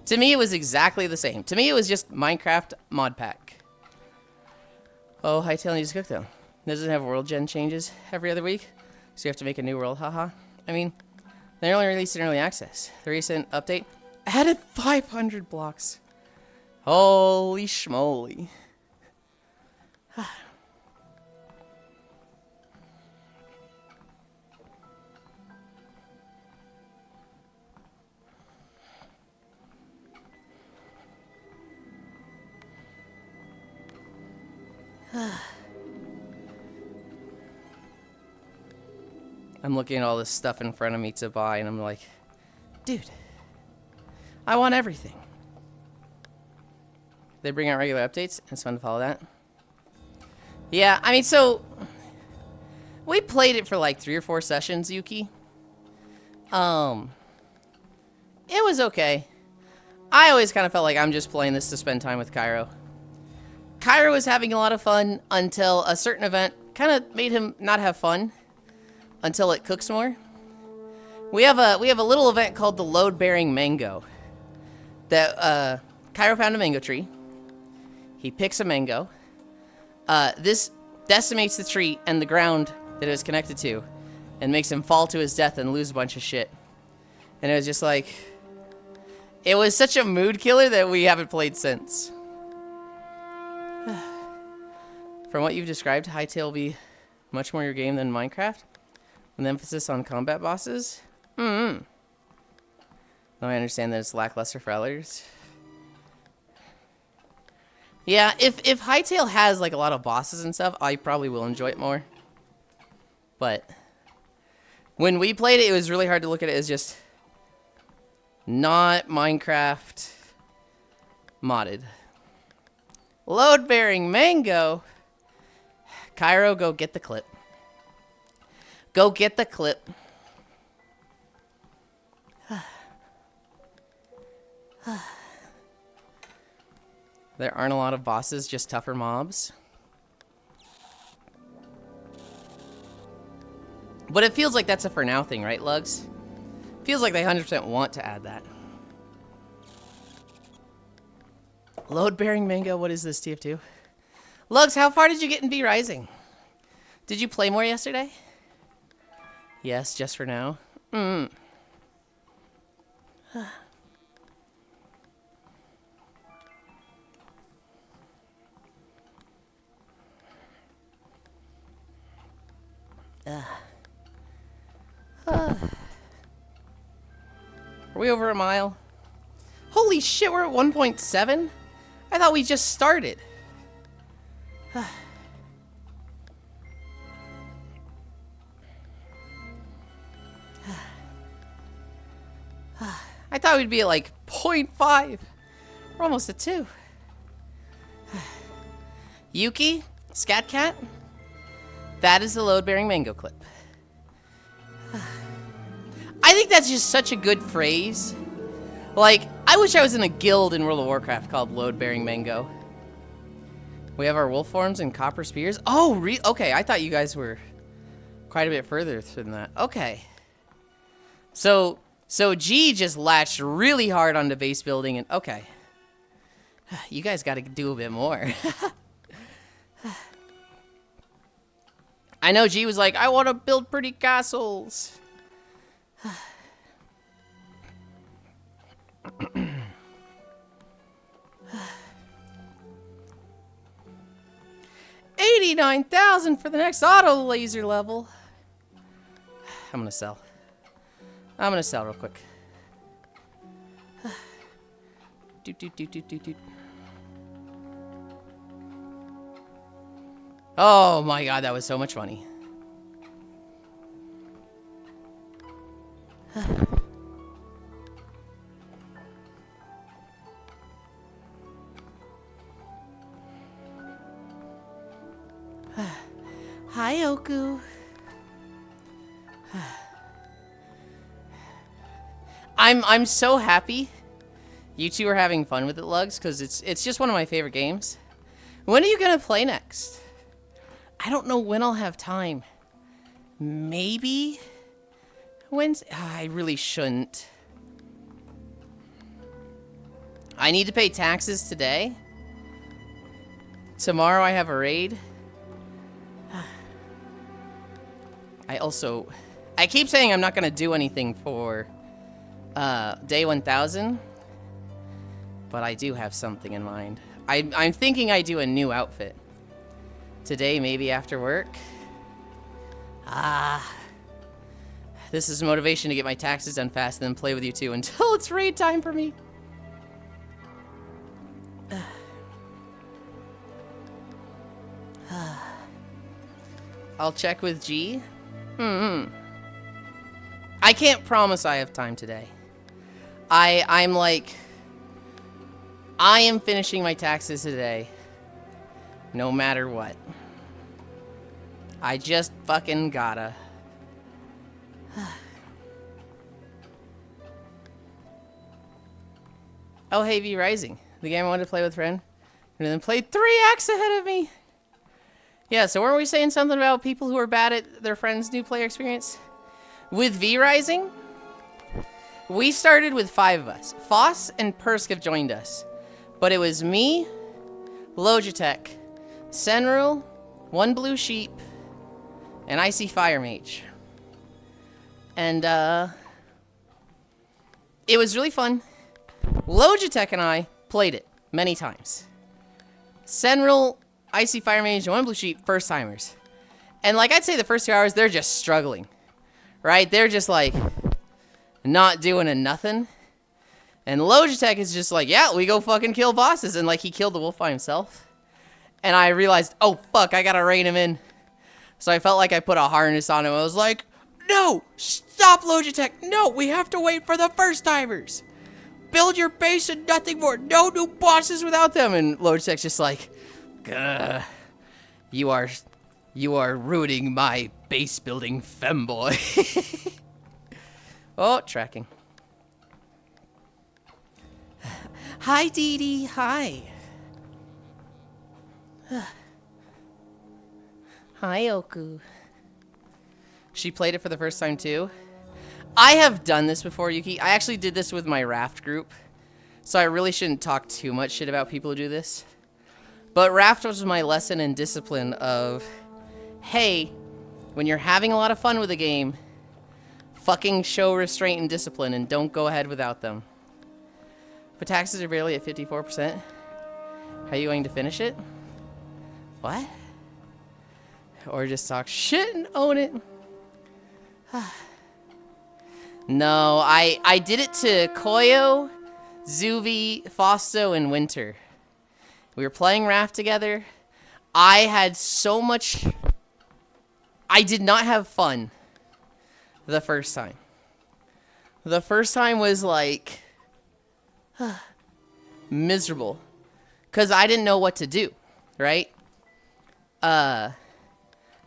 To me, it was exactly the same. To me, it was just Minecraft mod pack. Oh, Hytale needs to cook, though. Doesn't have world gen changes every other week, so you have to make a new world, haha. I mean, they only released in early access. The recent update added 500 blocks. Holy schmoly. I'm looking at all this stuff in front of me to buy, and I'm like, dude, I want everything. They bring out regular updates, and it's fun to follow that. Yeah, I mean, so we played it for like 3 or 4 sessions, Yuki. It was okay. I always kind of felt like I'm just playing this to spend time with Cairo. Cairo was having a lot of fun until a certain event kind of made him not have fun until it cooks more. We have a little event called the load-bearing mango. That Cairo found a mango tree. He picks a mango. This decimates the tree and the ground that it was connected to, and makes him fall to his death and lose a bunch of shit. And it was just like, it was such a mood killer that we haven't played since. From what you've described, Hytale will be much more your game than Minecraft, with emphasis on combat bosses. Though I understand that it's lackluster for others. Yeah, if Hytale has like a lot of bosses and stuff, I probably will enjoy it more. But when we played it, it was really hard to look at it as just not Minecraft modded. Load-bearing mango. Cairo, go get the clip. Go get the clip. There aren't a lot of bosses, just tougher mobs. But it feels like that's a for now thing, right, Lugs? Feels like they 100% want to add that. Load-bearing mango, what is this, TF2? Lugs, how far did you get in V Rising? Did you play more yesterday? Yes, just for now. Are we over a mile? Holy shit, we're at 1.7? I thought we just started. I thought we'd be at like 0.5. We're almost at 2. Yuki, Scat Cat, that is the load-bearing mango clip. I think that's just such a good phrase. Like, I wish I was in a guild in World of Warcraft called load-bearing mango. We have our wolf forms and copper spears. Oh, okay, I thought you guys were quite a bit further than that. Okay. So G just latched really hard onto base building, and okay. You guys got to do a bit more. I know G was like, I want to build pretty castles. $89,000 for the next auto laser level. I'm gonna sell. I'm gonna sell real quick. Oh my god, that was so much money. Hi, Oku. I'm so happy you two are having fun with it, Lugs, because it's just one of my favorite games. When are you gonna play next? I don't know when I'll have time. Maybe Wednesday. I really shouldn't. I need to pay taxes today. Tomorrow I have a raid. I keep saying I'm not gonna do anything for day 1000, but I do have something in mind. I'm thinking I do a new outfit today, maybe after work. This is motivation to get my taxes done fast and then play with you two until it's raid time for me. I'll check with G. I can't promise I have time today. I'm like, I am finishing my taxes today, no matter what. I just fucking gotta. Oh, hey, V Rising. The game I wanted to play with friend. And then played 3 acts ahead of me. Yeah, so weren't we saying something about people who are bad at their friends' new player experience? With V Rising, we started with 5 of us. Foss and Persk have joined us. But it was me, Logitech, Senril, One Blue Sheep, and Icy Fire Mage. And, it was really fun. Logitech and I played it many times. Senril, Icy Fire Mage, and One Blue Sheep, first timers. And like I'd say the first 2 hours, they're just struggling. Right? They're just like not doing a nothing. And Logitech is just like, yeah, we go fucking kill bosses. And like he killed the wolf by himself. And I realized, oh fuck, I gotta rein him in. So I felt like I put a harness on him. I was like, no, stop Logitech. No, we have to wait for the first timers. Build your base and nothing more. No new bosses without them. And Logitech's just like, gah, you are ruining my base building femboy. Oh, tracking. Hi, Dee Dee. Hi. Hi, Oku. She played it for the first time, too. I have done this before, Yuki. I actually did this with my raft group. So I really shouldn't talk too much shit about people who do this. But raft was my lesson in discipline of, hey, when you're having a lot of fun with a game, fucking show restraint and discipline and don't go ahead without them. But taxes are barely at 54%. How are you going to finish it? What? Or just talk shit and own it? No, I did it to Koyo, Zuvi, Fausto, and Winter. We were playing Raft together. I had so much... I did not have fun the first time. The first time was like... miserable. Because I didn't know what to do, right?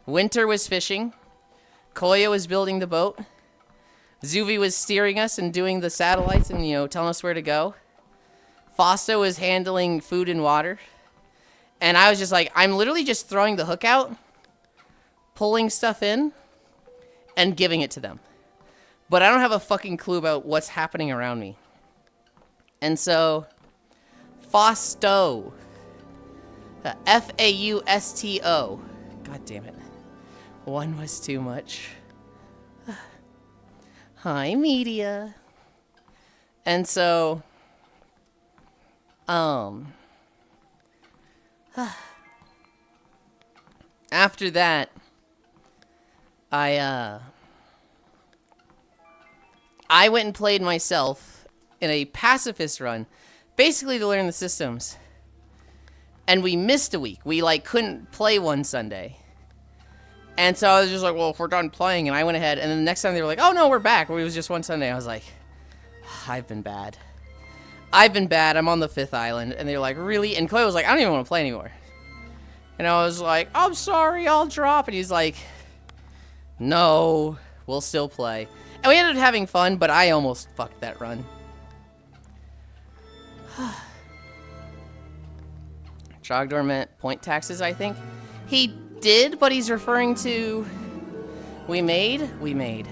Winter was fishing. Koya was building the boat. Zuvi was steering us and doing the satellites and, you know, telling us where to go. Fausto was handling food and water. And I was just like, I'm literally just throwing the hook out, pulling stuff in, and giving it to them. But I don't have a fucking clue about what's happening around me. And so, Fausto. F-A-U-S-T-O. God damn it. One was too much. Hi, media. And so, after that, I went and played myself in a pacifist run, basically to learn the systems. And we missed a week. We, like, couldn't play one Sunday. And so I was just like, well, if we're done playing, and I went ahead, and then the next time they were like, oh, no, we're back. It was just one Sunday. I was like, I've been bad. I'm on the 5th island. And they were like, really? And Chloe was like, I don't even want to play anymore. And And I was like, I'm sorry, I'll drop. And he's like, no, we'll still play. And we ended up having fun, but I almost fucked that run. Trogdor meant point taxes, I think. He did, but he's referring to... We made.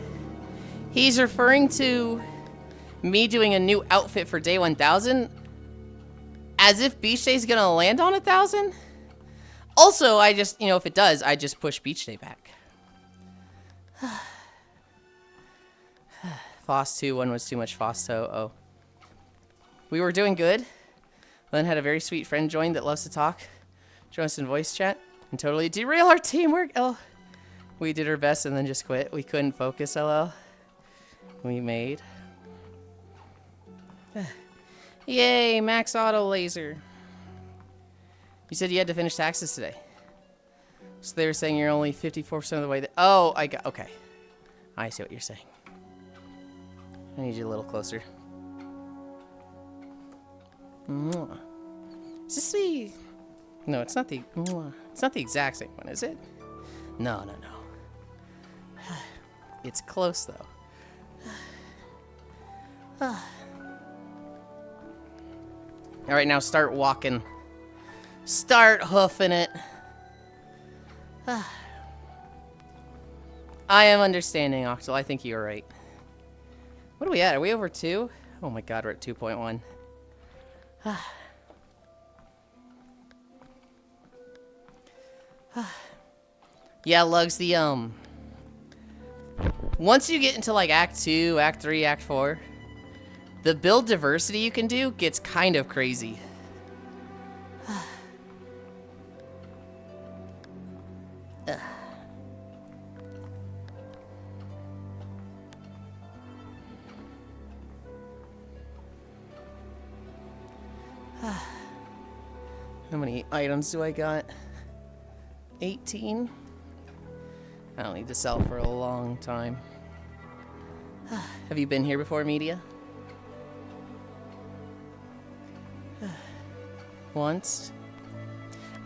He's referring to me doing a new outfit for day 1000. As if Beach Day's gonna land on 1000. Also, I just, if it does, I just push Beach Day back. Foss 2, one was too much Foss 2. Oh. We were doing good. Then had a very sweet friend join that loves to talk. Join us in voice chat and totally derail our teamwork. Oh. We did our best and then just quit. We couldn't focus, LL. We made. Yay, max auto laser. You said you had to finish taxes today. So they were saying you're only 54% of the way there. Oh, I got, okay. I see what you're saying. I need you a little closer. Is this the... No, it's not the... It's not the exact same one, is it? No. It's close, though. Alright, now start walking. Start hoofing it. I am understanding, Octal. I think you're right. What are we at? Are we over 2? Oh my god, we're at 2.1. Yeah, Lugs, the, once you get into, like, Act 2, Act 3, Act 4, the build diversity you can do gets kind of crazy. How many items do I got? 18? I don't need to sell for a long time. Have you been here before, Media? Once.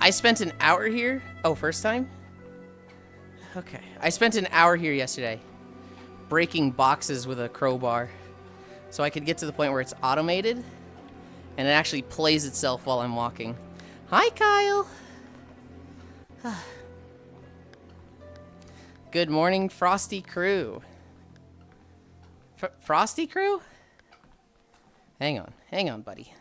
I spent an hour here. Oh, first time? Okay. I spent an hour here yesterday breaking boxes with a crowbar so I could get to the point where it's automated and it actually plays itself while I'm walking. Hi, Kyle. Good morning, Frosty Crew. Frosty Crew? Hang on, buddy.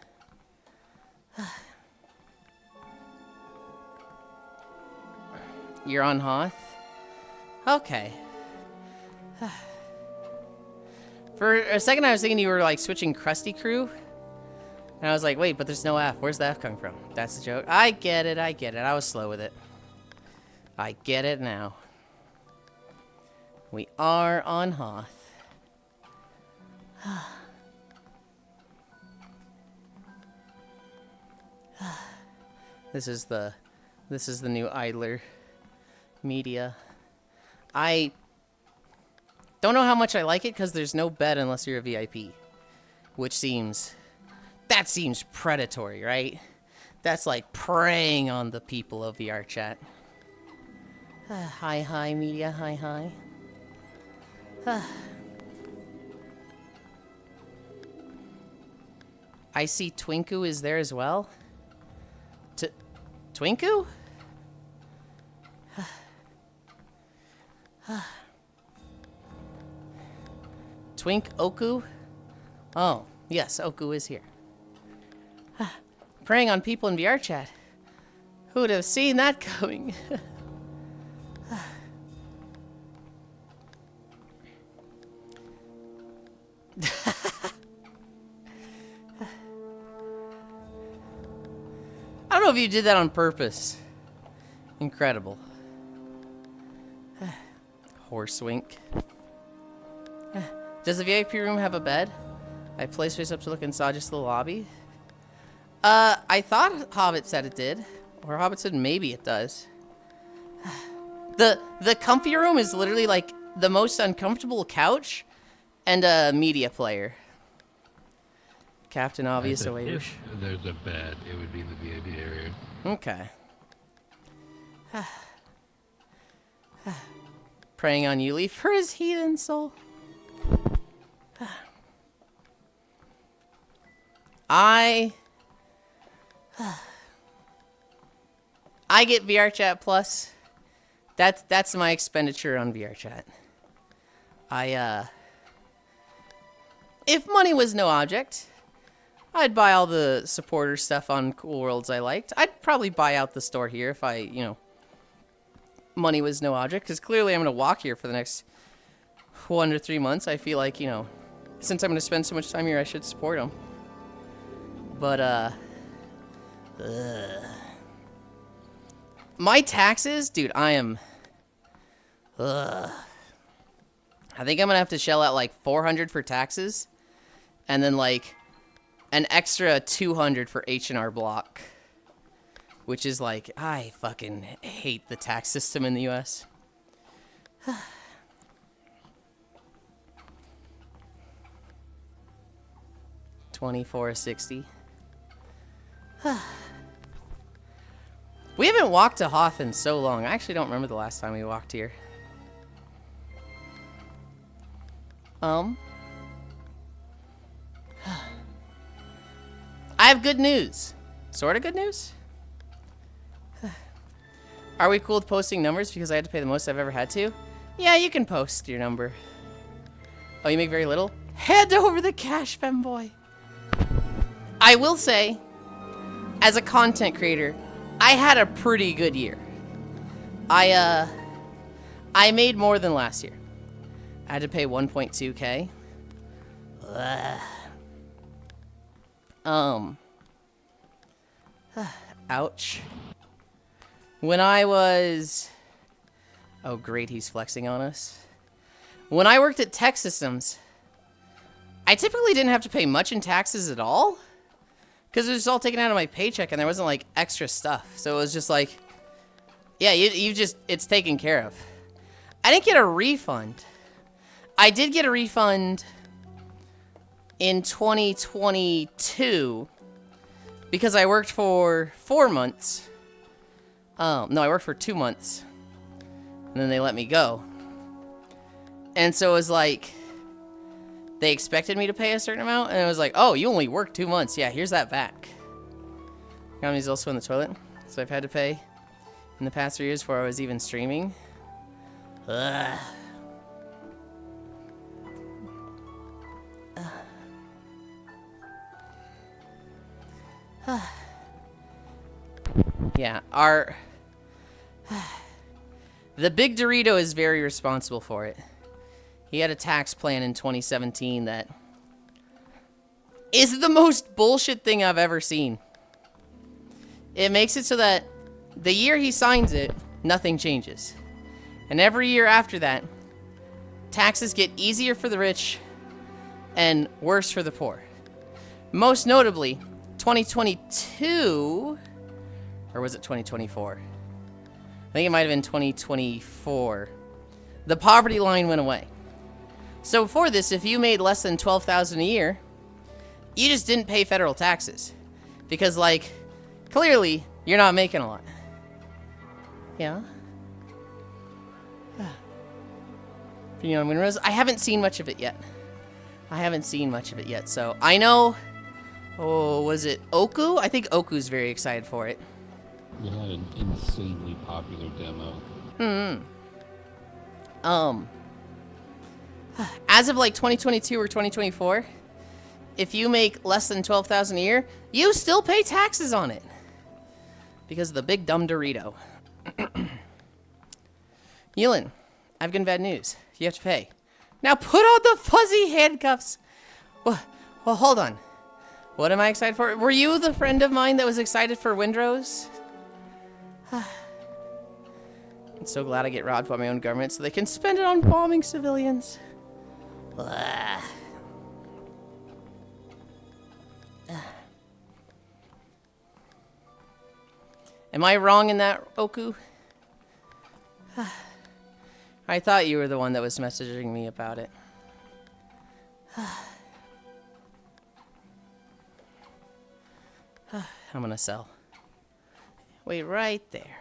You're on Hoth? Okay. For a second I was thinking you were like switching Krusty Crew. And I was like, wait, but there's no F. Where's the F coming from? That's the joke. I get it. I was slow with it. I get it now. We are on Hoth. This is the new Idler Media. I don't know how much I like it because there's no bed unless you're a VIP, which seems predatory, right? That's like preying on the people of VR chat. Hi, Media. Hi. I see Twinku is there as well. Twinku? Twink Oku? Oh, yes, Oku is here. Preying on people in VR chat. Who would have seen that coming? I don't know if you did that on purpose. Incredible. Horsewink. Does the VIP room have a bed? I placed face up to look and saw just the lobby. I thought Hobbit said it did. Or Hobbit said maybe it does. The comfy room is literally like the most uncomfortable couch and a media player. Captain Obvious away. If there's a bed, it would be in the VIP area. Okay. Praying on Yulind for his heathen soul. I get VRChat Plus. That's my expenditure on VRChat. If money was no object, I'd buy all the supporter stuff on Cool Worlds I liked. I'd probably buy out the store here if money was no object, because clearly I'm going to walk here for the next 1 to 3 months. I feel like, since I'm going to spend so much time here, I should support them. But, my taxes, dude, I am, I think I'm going to have to shell out like $400 for taxes, and then like an extra $200 for H&R Block. Which is like, I fucking hate the tax system in the US. $24.60. We haven't walked to Hoth in so long. I actually don't remember the last time we walked here. I have good news. Sort of good news? Are we cool with posting numbers because I had to pay the most I've ever had to? Yeah, you can post your number. Oh, you make very little? Head over the cash, femboy. I will say, as a content creator, I had a pretty good year. I made more than last year. I had to pay 1.2K. Ouch. When I was... Oh, great, he's flexing on us. When I worked at Tech Systems, I typically didn't have to pay much in taxes at all. Because it was all taken out of my paycheck and there wasn't, like, extra stuff. So it was just like... Yeah, it's taken care of. I didn't get a refund. I did get a refund in 2022 because I worked for 4 months. No, I worked for 2 months. And then they let me go. And so it was like, they expected me to pay a certain amount, and it was like, oh, you only worked 2 months. Yeah, here's that back. Economy's also in the toilet. So I've had to pay in the past 3 years before I was even streaming. Ugh. Yeah, the big Dorito is very responsible for it. He had a tax plan in 2017 that is the most bullshit thing I've ever seen. It makes it so that the year he signs it, nothing changes. And every year after that, taxes get easier for the rich and worse for the poor. Most notably, 2022, or was it 2024? I think it might have been 2024. The poverty line went away. So before this, if you made less than $12,000 a year, you just didn't pay federal taxes. Because, like, clearly, you're not making a lot. Yeah? Opinion on Winrose? I haven't seen much of it yet. So I know... Oh, was it Oku? I think Oku's very excited for it. It had an insanely popular demo. As of like 2022 or 2024, if you make less than $12,000 a year, you still pay taxes on it. Because of the big dumb Dorito. Yulind, I've got bad news. You have to pay. Now put on the fuzzy handcuffs. Well, hold on. What am I excited for? Were you the friend of mine that was excited for Windrose? I'm so glad I get robbed by my own government so they can spend it on bombing civilians. Am I wrong in that, Oku? I thought you were the one that was messaging me about it. I'm gonna sell. Wait, right there.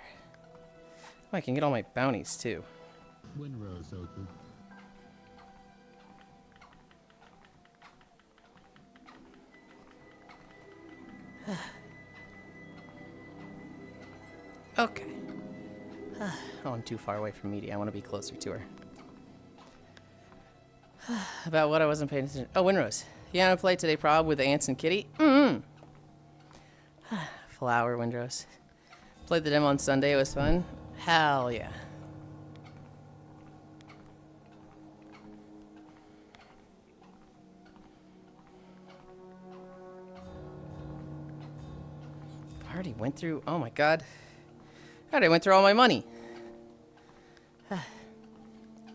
I can get all my bounties, too. Windrose, okay. Okay. Oh, I'm too far away from Media. I want to be closer to her. About what I wasn't paying attention. Oh, Windrose. You want to play today, Prob, with Ants and Kitty? Flower, Windrose. Played the demo on Sunday. It was fun. Hell yeah. I already went through. Oh my god. I already went through all my money.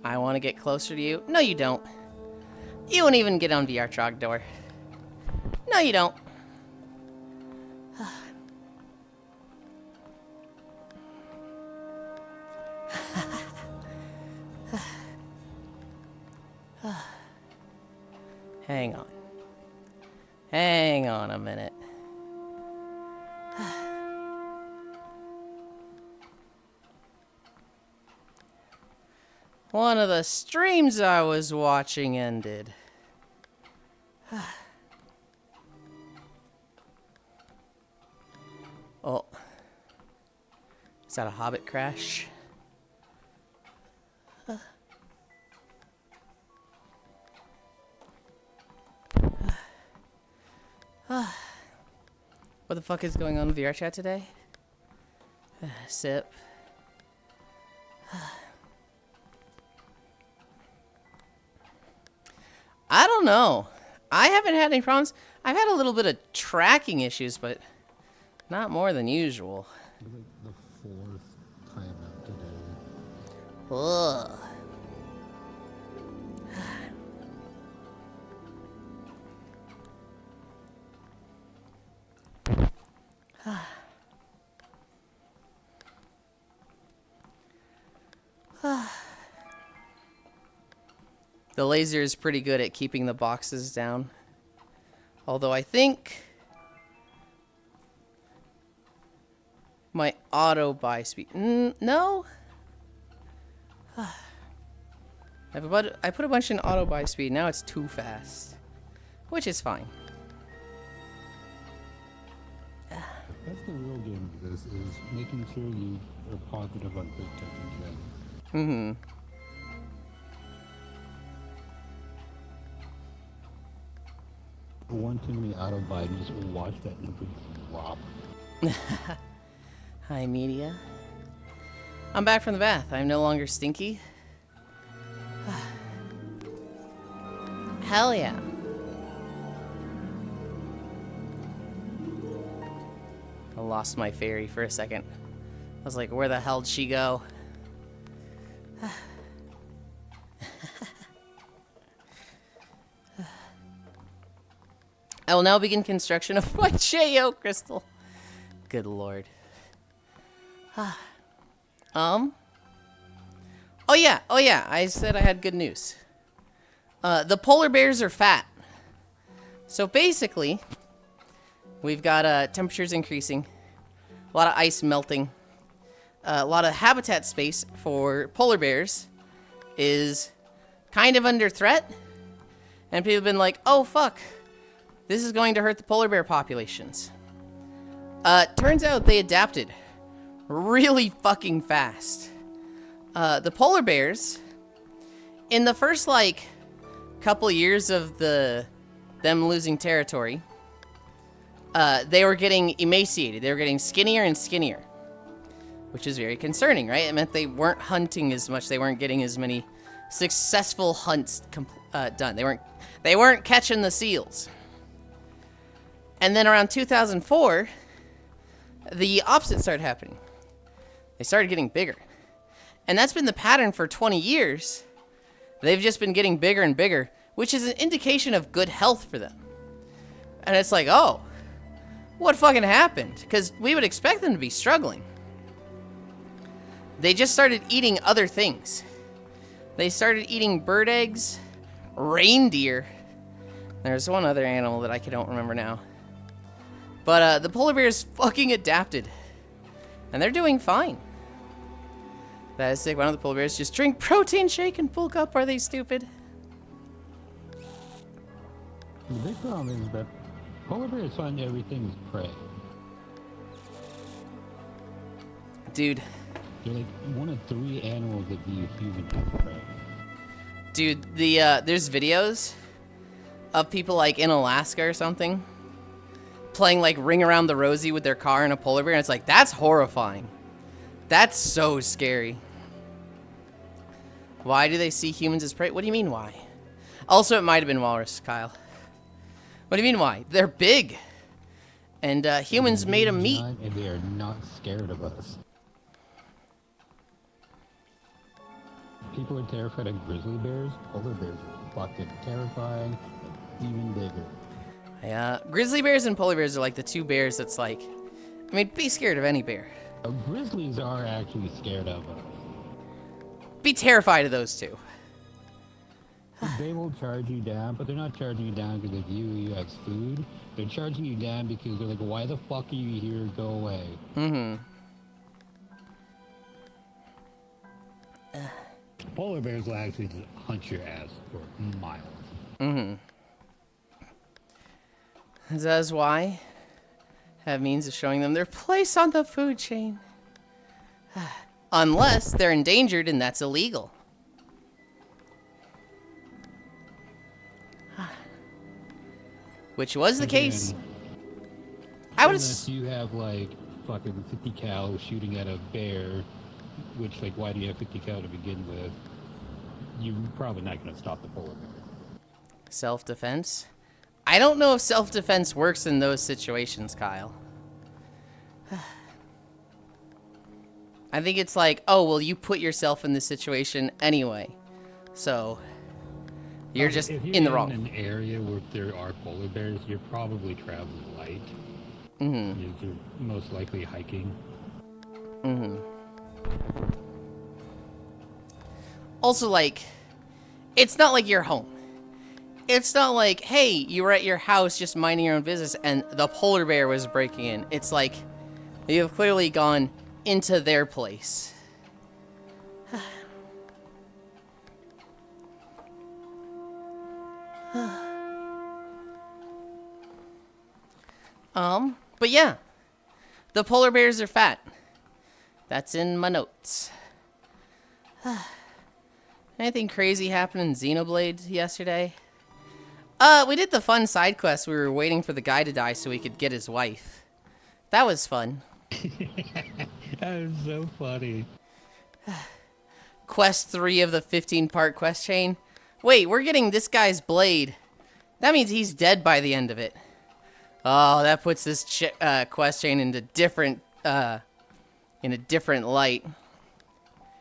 I want to get closer to you. No, you don't. You won't even get on VR Trogdor. No, you don't. Hang on. Hang on a minute. One of the streams I was watching ended. Oh. Is that a Hobbit crash? What the fuck is going on in VR chat today? Sip. I don't know. I haven't had any problems. I've had a little bit of tracking issues, but not more than usual. It's like the fourth time out today. Ugh. The laser is pretty good at keeping the boxes down. Although I think my auto buy speed. No? I put a bunch in auto buy speed. Now it's too fast. Which is fine. That's the real game of this, is making sure you are positive on quick tech in general. Mm-hmm. One too many auto buys, just watch that number drop. Hi, Media. I'm back from the bath. I'm no longer stinky. Hell yeah. I lost my fairy for a second. I was like, where the hell'd she go? I will now begin construction of my J.O. crystal. Good lord. Oh yeah, I said I had good news. The polar bears are fat. So basically, we've got temperatures increasing, a lot of ice melting, a lot of habitat space for polar bears is kind of under threat. And people have been like, oh fuck, this is going to hurt the polar bear populations. Turns out they adapted really fucking fast. The polar bears, in the first like couple years of them losing territory, they were getting emaciated. They were getting skinnier and skinnier, which is very concerning, right? It meant they weren't hunting as much. They weren't getting as many successful hunts done. They weren't catching the seals. And then around 2004, the opposite started happening. They started getting bigger. And that's been the pattern for 20 years. They've just been getting bigger and bigger, which is an indication of good health for them. And it's like, oh, what fucking happened? Because we would expect them to be struggling. They just started eating other things. They started eating bird eggs, reindeer. There's one other animal that I don't remember now. But,, the polar bears fucking adapted. And they're doing fine. That is sick. Why don't the polar bears just drink protein shake and bulk up? Are they stupid? The big problem is that polar bears find everything as prey. Dude. They're like one of 3 animals that view humans as prey. Dude, there's videos of people like in Alaska or something playing like Ring Around the Rosie with their car and a polar bear, and it's like, that's horrifying. That's so scary. Why do they see humans as prey? What do you mean why? Also, it might have been walrus, Kyle. What do you mean why? They're big. And humans made them meat. And they are not scared of us. People are terrified of grizzly bears. Polar bears are fucking terrifying and even bigger. Yeah, grizzly bears and polar bears are like the 2 bears that's like, I mean, be scared of any bear. Grizzlies are actually scared of us. Be terrified of those 2. They will charge you down, but they're not charging you down because they view you as food. They're charging you down because they're like, why the fuck are you here? Go away. Mm-hmm. Polar bears will actually just hunt your ass for miles. Mm-hmm. That's why have means of showing them their place on the food chain. Unless they're endangered, and that's illegal. Which was the case. I would. Unless you have like fucking 50 cal shooting at a bear, which like why do you have 50 cal to begin with? You're probably not going to stop the polar bear. Self-defense. I don't know if self-defense works in those situations, Kyle. I think it's like, oh, well, you put yourself in this situation anyway. So, you're just if you're in the wrong. In an area where there are polar bears, you're probably traveling light. Mm-hmm. You're most likely hiking. Mm-hmm. Also, like, it's not like you're home. It's not like, hey, you were at your house just minding your own business and the polar bear was breaking in. It's like, you have clearly gone into their place. But yeah, the polar bears are fat. That's in my notes. Anything crazy happened in Xenoblade yesterday? We did the fun side quest. We were waiting for the guy to die so we could get his wife. That was fun. That is so funny. Quest 3 of the 15-part quest chain. Wait, we're getting this guy's blade. That means he's dead by the end of it. Oh, that puts this quest chain into different, in a different light.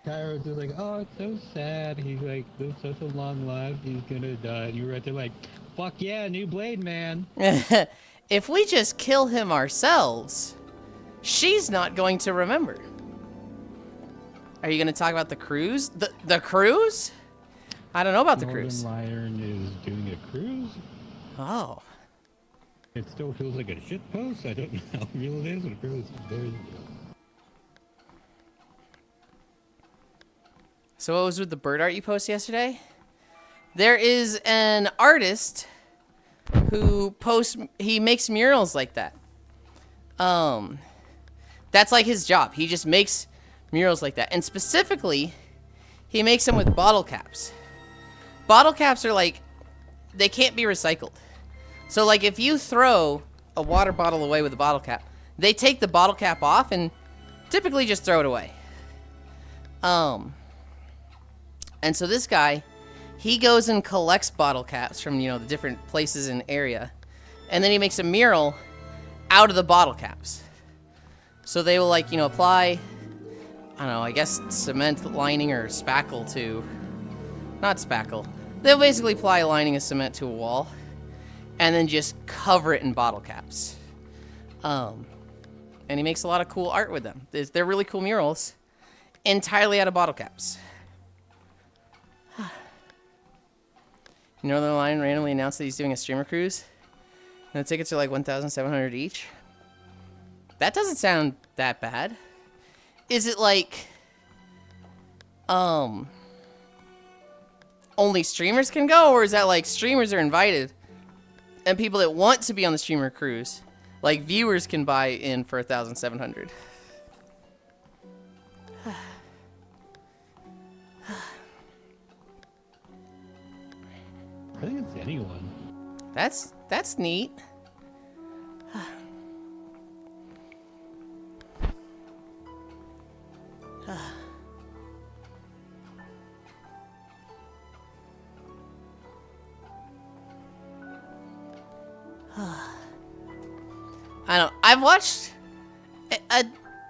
Kairos is like, oh, it's so sad. He's like, lived such a long life. He's gonna die. And you're right there like, fuck yeah, new blade, man. If we just kill him ourselves, she's not going to remember. Are you going to talk about the cruise? The cruise? I don't know about the cruise. Northern Iron is doing a cruise. Oh. It still feels like a shit post. I don't know how real it is, but it feels very real. So what was with the bird art you posted yesterday? There is an artist who he makes murals like that. That's like his job. He just makes murals like that. And specifically, he makes them with bottle caps. Bottle caps are like, they can't be recycled. So like if you throw a water bottle away with a bottle cap, they take the bottle cap off and typically just throw it away. And so this guy, he goes and collects bottle caps from, the different places in the area. And then he makes a mural out of the bottle caps. So they will apply, I don't know, I guess cement lining or spackle to, not spackle. They'll basically apply a lining of cement to a wall and then just cover it in bottle caps. And he makes a lot of cool art with them. They're really cool murals, entirely out of bottle caps. Northern Lion randomly announced that he's doing a streamer cruise. And the tickets are like 1,700 each. That doesn't sound that bad. Is it like only streamers can go, or is that like streamers are invited and people that want to be on the streamer cruise, like viewers, can buy in for 1,700? I think it's anyone. That's neat. I don't. I've watched a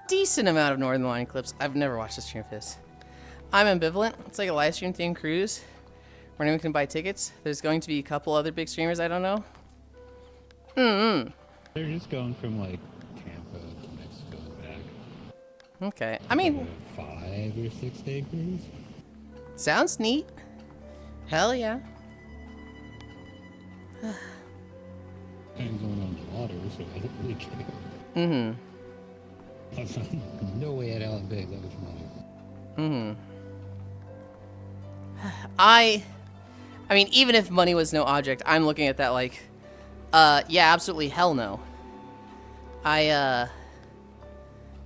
decent amount of Northern Line clips. I've never watched a stream of his. I'm ambivalent. It's like a live stream themed cruise where anyone can buy tickets. There's going to be a couple other big streamers I don't know. They're just going from like Tampa to Mexico and back. Okay. I mean, A 5 or 6 day cruise. sounds neat. Hell yeah. I'm going on the water, so I don't really care. No way at Allen Big, that was money. I mean, even if money was no object, I'm looking at that like, yeah, absolutely hell no. I,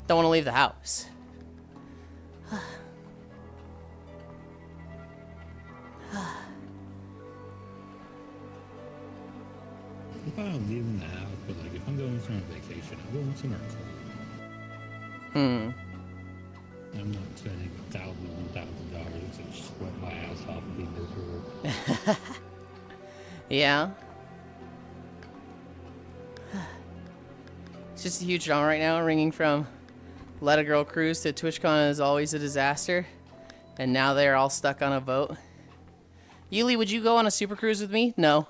don't want to leave the house. If I don't leave the house, but like if I'm going somewhere on vacation, I'm going somewhere cold. I'm not spending thousands and thousands of dollars to sweat my ass off and be miserable. Yeah. It's just a huge drama right now, ringing from Let a Girl Cruise to TwitchCon is always a disaster. And now they're all stuck on a boat. Yuli, would you go on a super cruise with me? No.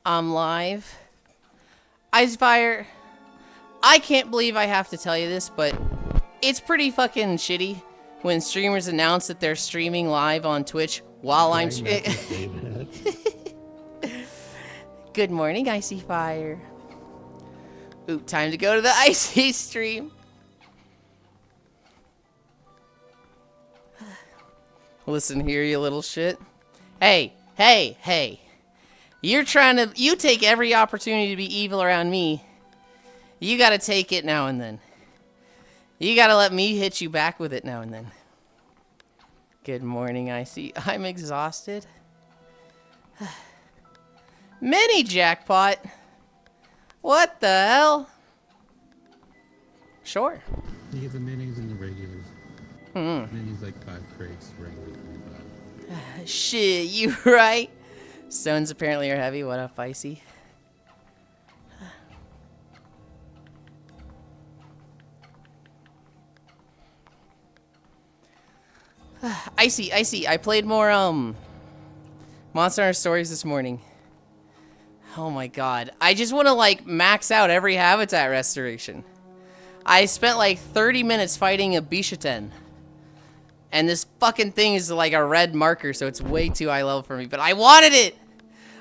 I'm live. Icefire, I can't believe I have to tell you this, but it's pretty fucking shitty when streamers announce that they're streaming live on Twitch while I'm... Good morning, Icy Fire. Ooh, time to go to the Icy stream. Listen here, you little shit. Hey, hey, hey. You take every opportunity to be evil around me. You gotta take it now and then. You gotta let me hit you back with it now and then. Good morning, Icy. I'm exhausted. Mini jackpot. What the hell? Sure. You get the minis and the regulars. Minis like 5 crates, regular 25. Shit, you right? Stones apparently are heavy. What up, Icy? Icy, I played more, Monster Hunter Stories this morning. Oh my god. I just want to, like, max out every habitat restoration. I spent, like, 30 minutes fighting a Bishaten. And this fucking thing is, like, a red marker, so it's way too high level for me. But I wanted it!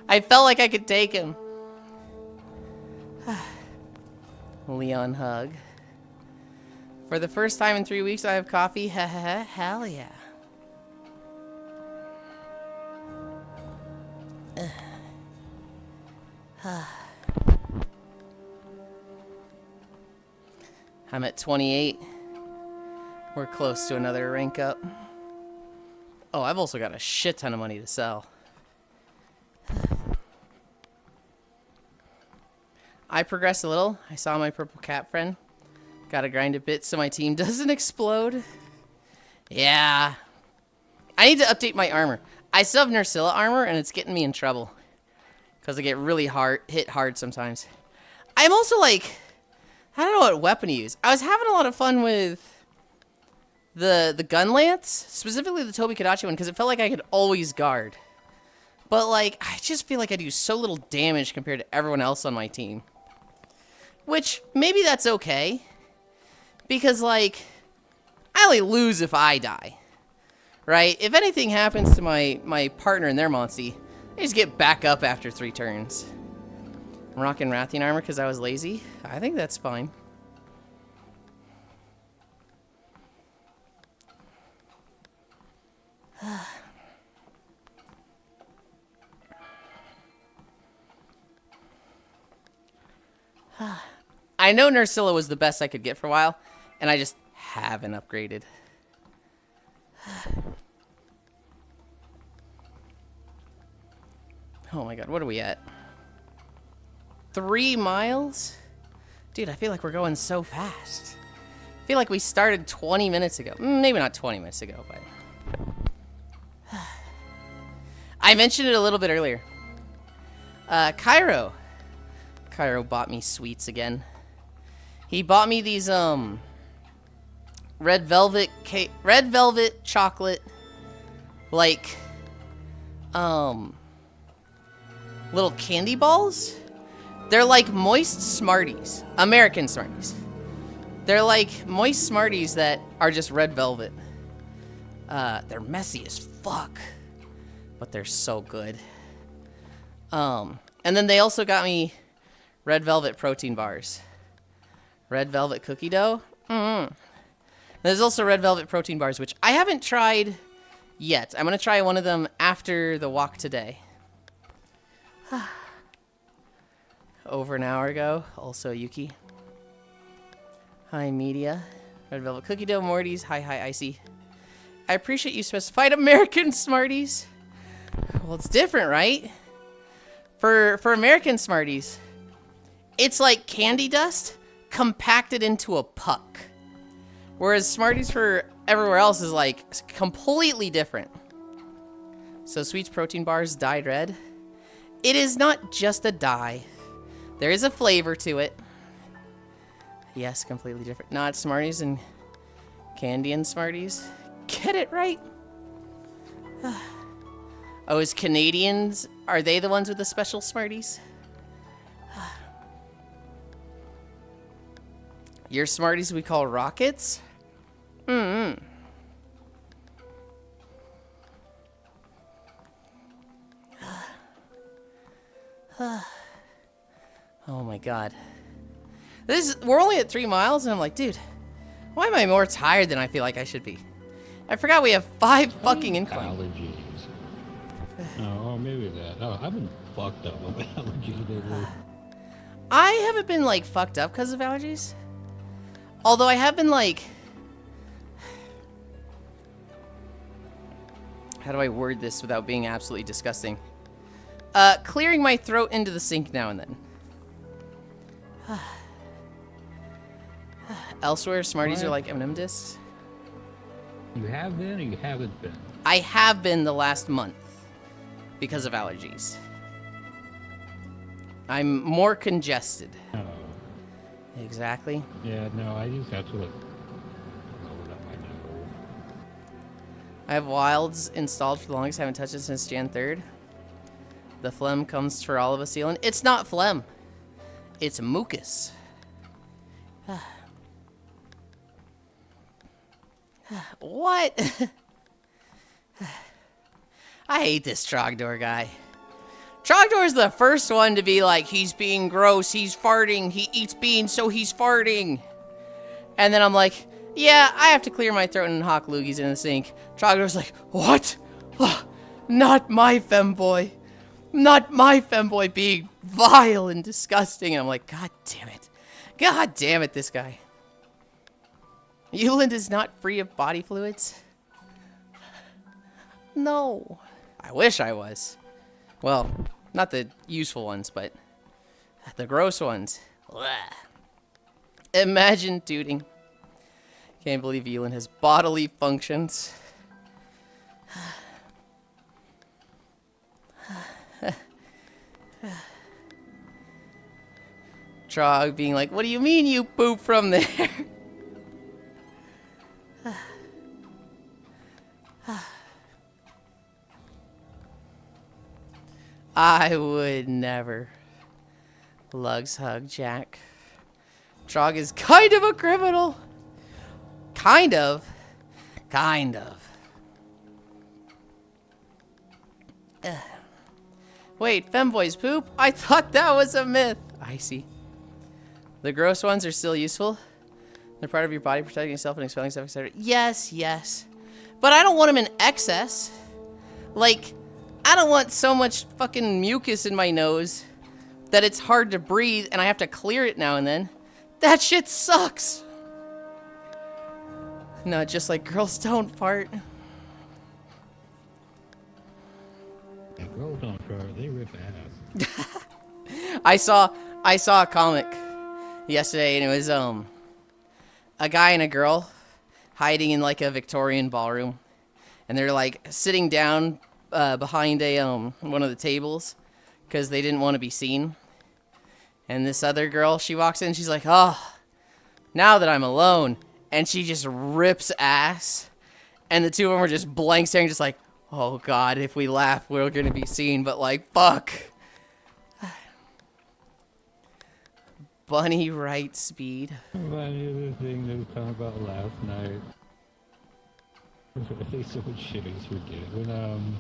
I felt like I could take him. Leon hug. For the first time in 3 weeks, I have coffee. Hell yeah. I'm at 28. We're close to another rank up. Oh, I've also got a shit ton of money to sell. I progressed a little. I saw my purple cat friend. Gotta grind a bit so my team doesn't explode. Yeah. I need to update my armor. I still have Nursilla armor, and it's getting me in trouble. Because I get really hit hard sometimes. I'm also like... I don't know what weapon to use. I was having a lot of fun with the gun lance. Specifically the Tobi Kadachi one, because it felt like I could always guard. But, like, I just feel like I do so little damage compared to everyone else on my team. Which, maybe that's okay. Because, like, I only lose if I die. Right? If anything happens to my partner and their Monty, I just get back up after 3 turns. I'm rocking Rathian armor because I was lazy. I think that's fine. I know Nursilla was the best I could get for a while, and I just haven't upgraded. Oh my god, what are we at? 3 miles? Dude, I feel like we're going so fast. I feel like we started 20 minutes ago. Maybe not 20 minutes ago, but... I mentioned it a little bit earlier. Cairo. Cairo bought me sweets again. He bought me these, red velvet chocolate, like, little candy balls. They're like moist Smarties. American Smarties. They're like moist Smarties that are just red velvet. They're messy as fuck, but they're so good. And then they also got me red velvet protein bars. Red velvet cookie dough. There's also red velvet protein bars, which I haven't tried yet. I'm gonna try one of them after the walk today. Over an hour ago. Also Yuki. Hi, Media. Red velvet cookie dough, Morty's. Hi, Icy. I appreciate you specified American Smarties. Well, it's different, right? For American Smarties, it's like candy dust compacted into a puck. Whereas Smarties for everywhere else is like completely different. So Sweets protein bars dyed red. It is not just a dye. There is a flavor to it. Yes, completely different. Not Smarties and candy and Smarties. Get it right. Oh, is Canadians, are they the ones with the special Smarties? Your Smarties we call rockets? Oh my god. We're only at 3 miles and I'm like, dude, why am I more tired than I feel like I should be? I forgot we have 5 fucking inclines. Allergies. Oh, maybe that. Oh, I've been fucked up with allergies lately. I haven't been like fucked up because of allergies. Although I have been like, how do I word this without being absolutely disgusting? Clearing my throat into the sink now and then. Elsewhere, Smarties are like M&M discs. You have been or you haven't been? I have been the last month because of allergies. I'm more congested. Oh. Exactly. Yeah, no, I just have to like lower up my nose. I have Wilds installed for the longest. I haven't touched it since Jan 3rd. The phlegm comes for all of us, Yulind. It's not phlegm. It's mucus. What? I hate this Trogdor guy. Trogdor's the first one to be like, he's being gross, he's farting, he eats beans, so he's farting. And then I'm like, yeah, I have to clear my throat and hawk loogies in the sink. Trogdor's like, what? Not my femboy. Not my femboy being vile and disgusting. And I'm like, god damn it. God damn it, this guy. Yulind is not free of body fluids? No. I wish I was. Well, not the useful ones, but the gross ones. Blah. Imagine tooting. Can't believe Yulind has bodily functions. Trog being like, what do you mean you poop from there? I would never. Lugs hug Jack. Trog is kind of a criminal. Kind of. Kind of. Wait, femboys poop? I thought that was a myth. I see. The gross ones are still useful. They're part of your body protecting yourself and expelling stuff, etc. Yes, yes. But I don't want them in excess. Like, I don't want so much fucking mucus in my nose that it's hard to breathe and I have to clear it now and then. That shit sucks. No, just like girls don't fart. Yeah, girls don't fart, they rip ass. I saw a comic yesterday and it was a guy and a girl hiding in like a Victorian ballroom, and they're like sitting down behind a one of the tables because they didn't want to be seen. And this other girl, she walks in, she's like, "Oh, now that I'm alone," and she just rips ass, and the two of them are just blank staring, just like, "Oh God, if we laugh, we're gonna be seen." But like, fuck. Bunny right speed. Funny other thing that was talking about last night. I think so much shit I just forget it. When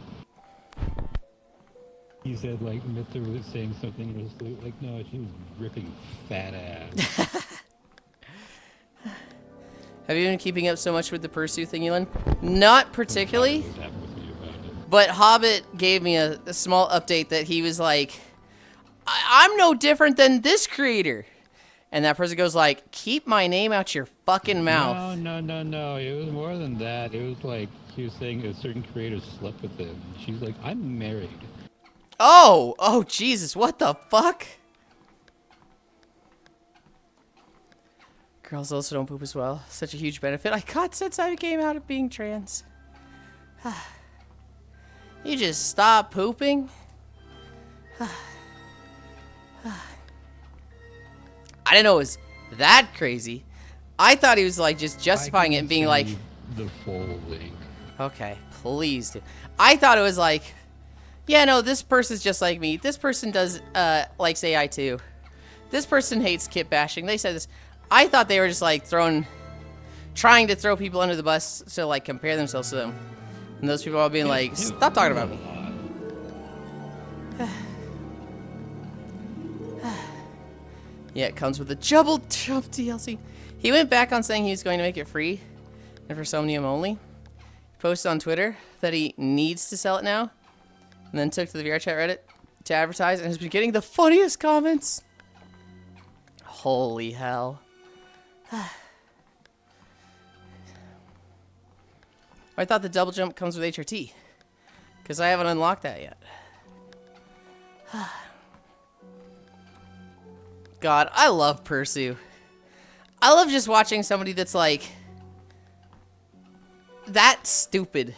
he said like Mr. was saying something and was like, no, she was ripping fat ass. Have you been keeping up so much with the Pursue thing, Yulind? Not particularly. But Hobbit gave me a small update that he was like, I'm no different than this creator. And that person goes like, keep my name out your fucking mouth. No. It was more than that. It was like he was saying a certain creator slept with him. She's like, I'm married. Oh, Jesus, what the fuck? Girls also don't poop as well. Such a huge benefit I got since I came out of being trans. You just stop pooping? I didn't know it was that crazy. I thought he was like just justifying it and being like, the full link. Okay, please do. I thought it was like, yeah, no, this person's just like me. This person does likes AI too. This person hates kit bashing. They said this. I thought they were just like trying to throw people under the bus to like compare themselves to them. And those people all being like, stop talking about me. Yeah, it comes with a double jump DLC. He went back on saying he was going to make it free and for Somnium only. He posted on Twitter that he needs to sell it now, and then took to the VRChat Reddit to advertise and has been getting the funniest comments. Holy hell. I thought the double jump comes with HRT, because I haven't unlocked that yet. God, I love Pursue. I love just watching somebody that's like that stupid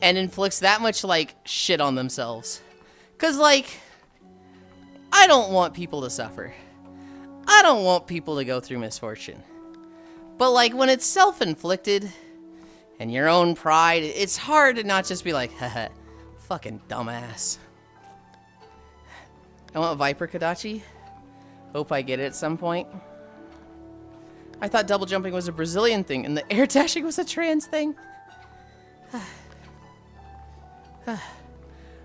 and inflicts that much like shit on themselves. Cause like, I don't want people to suffer. I don't want people to go through misfortune. But like when it's self-inflicted and your own pride, it's hard to not just be like, haha, fucking dumbass. I want Viper Kodachi. Hope I get it at some point. I thought double jumping was a Brazilian thing and the air dashing was a trans thing.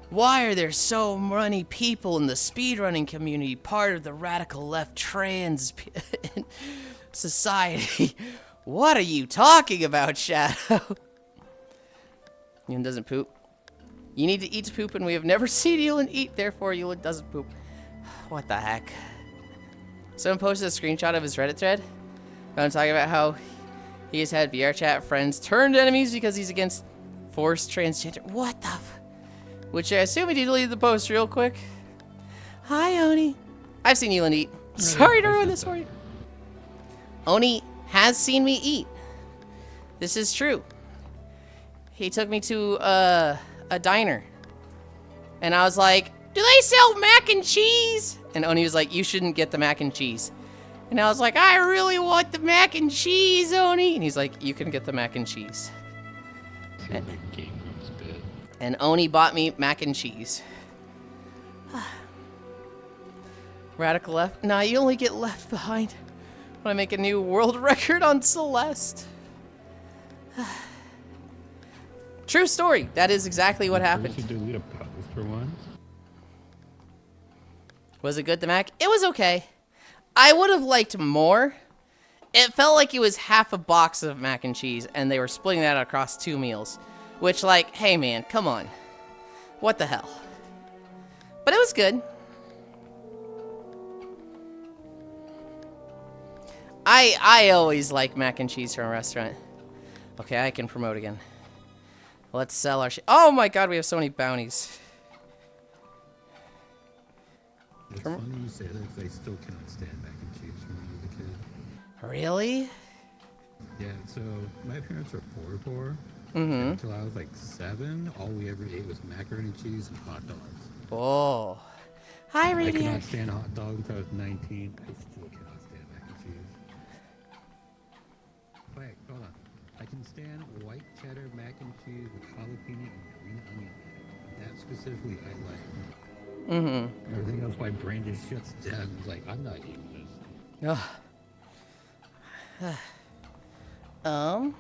Why are there so many people in the speedrunning community part of the radical left trans society? What are you talking about, Shadow? Yulind doesn't poop. You need to eat to poop and we have never seen Yulind eat, therefore Yulind doesn't poop. What the heck? Someone posted a screenshot of his Reddit thread. I'm talking about how he has had VRChat friends turned enemies because he's against forced transgender. What the which I assume he deleted the post real quick. Hi, Oni. I've seen Yulind eat. Sorry to ruin this for you. Oni has seen me eat. This is true. He took me to a diner. And I was like, do they sell mac and cheese? And Oni was like, you shouldn't get the mac and cheese. And I was like, I really want the mac and cheese, Oni. And he's like, you can get the mac and cheese. And Oni bought me mac and cheese. Radical left? Nah, you only get left behind when I make a new world record on Celeste. True story. That is exactly what happened. Did you delete a post for once? Was it good, the Mac? It was okay. I would have liked more It felt like it was half a box of mac and cheese, and they were splitting that across 2 meals. Which, like, hey man, come on. What the hell? But it was good. I always like mac and cheese from a restaurant. Okay, I can promote again. Let's sell our shit. Oh my god, we have so many bounties. It's funny you say that because I still cannot stand mac and cheese from when I was a kid. Really? Yeah, so my parents were poor. Mm-hmm. Until I was like 7, all we ever ate was macaroni and cheese and hot dogs. Oh. Hi, I Radiant. could not stand hot dogs until I was 19. I still cannot stand mac and cheese. Wait, hold on. I can stand white cheddar mac and cheese with jalapeno and green onion in it. That specifically I like. Mm-hmm. Everything else, my brain just shuts down. It's like, I'm not eating this. Ugh.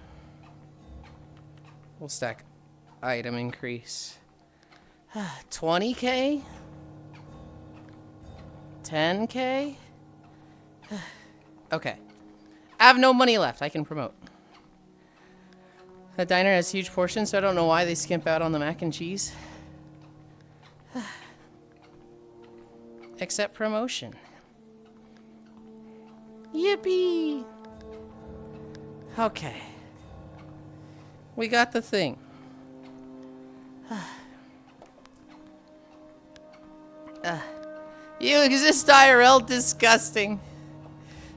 We'll stack item increase. 20k? 10k? Okay. I have no money left. I can promote. That diner has huge portions, so I don't know why they skimp out on the mac and cheese. Accept promotion. Yippee! Okay. We got the thing. You exist IRL, disgusting.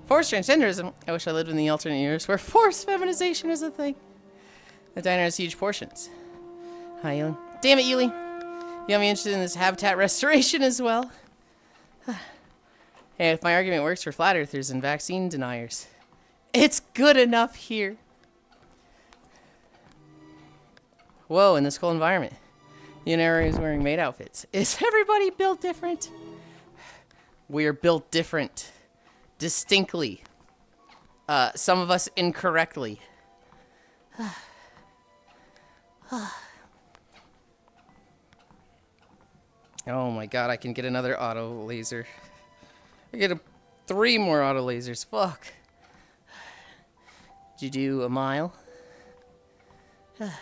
Forced transgenderism. I wish I lived in the alternate years where forced feminization is a thing. The diner has huge portions. Hi, Yulind. Damn it, Yulind. You got me interested in this habitat restoration as well. Hey, if my argument works for flat earthers and vaccine deniers, it's good enough here. Whoa, in this cold environment. Yunera is wearing maid outfits. Is everybody built different? We are built different. Distinctly. Some of us incorrectly. Oh my god, I can get another auto laser. I get 3 more auto lasers. Fuck. Did you do a mile? I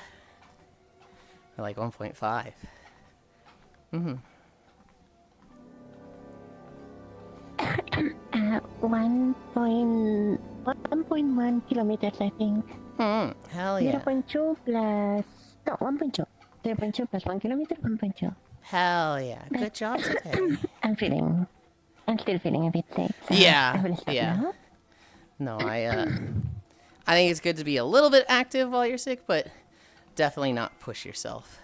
like 1.5. Mm-hmm. 1.1 kilometers, I think. Hell yeah. 0.2 plus... No, 1.2. 0.2 plus 1 kilometer, 1.2. Hell yeah. Good job today. I'm still feeling a bit sick. So Yeah, I will stop yeah. now. No, I think it's good to be a little bit active while you're sick, but definitely not push yourself.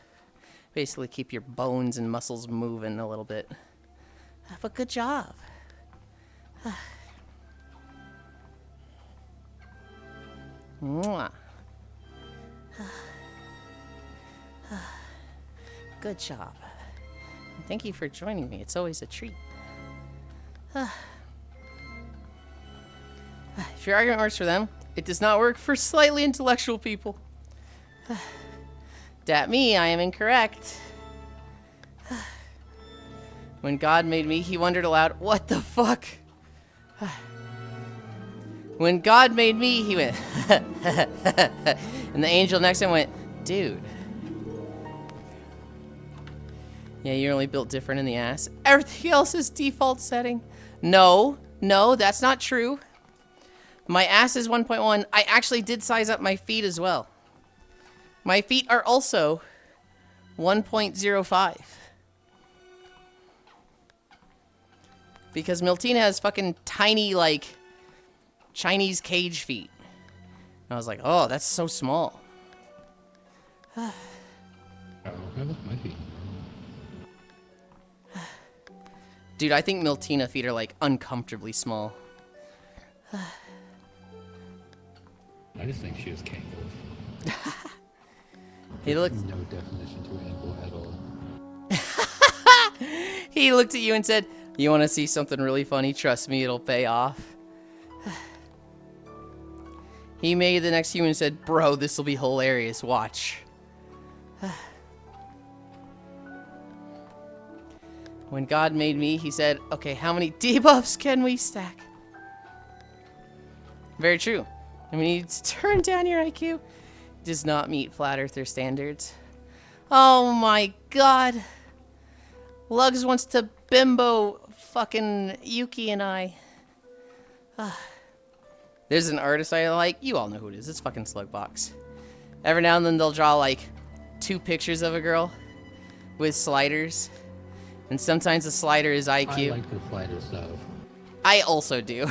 Basically keep your bones and muscles moving a little bit. But good job. Mwah. Good job. Thank you for joining me. It's always a treat. If your argument works for them, it does not work for slightly intellectual people. Dat me, I am incorrect. When God made me, he wondered aloud, what the fuck? When God made me, he went, and the angel next to him went, dude. Yeah, you're only built different in the ass. Everything else is default setting. No, that's not true. My ass is 1.1. I actually did size up my feet as well. My feet are also 1.05. Because Miltina has fucking tiny, like, Chinese cage feet. And I was like, oh, that's so small. Oh, I love my feet. Dude, I think Miltina feet are, like, uncomfortably small. I just think she has cankles. He looked... No definition to ankle at all. He looked at you and said, you want to see something really funny? Trust me, it'll pay off. He made the next human and said, bro, this will be hilarious. Watch. When God made me, he said, okay, how many debuffs can we stack? Very true. I mean, you need to turn down your IQ. Does not meet flat earther standards. Oh my god. Lugs wants to bimbo fucking Yuki and I. There's an artist I like. You all know who it is. It's fucking Slugbox. Every now and then they'll draw like 2 pictures of a girl with sliders. And sometimes the slider is IQ. I like the slider stuff. I also do.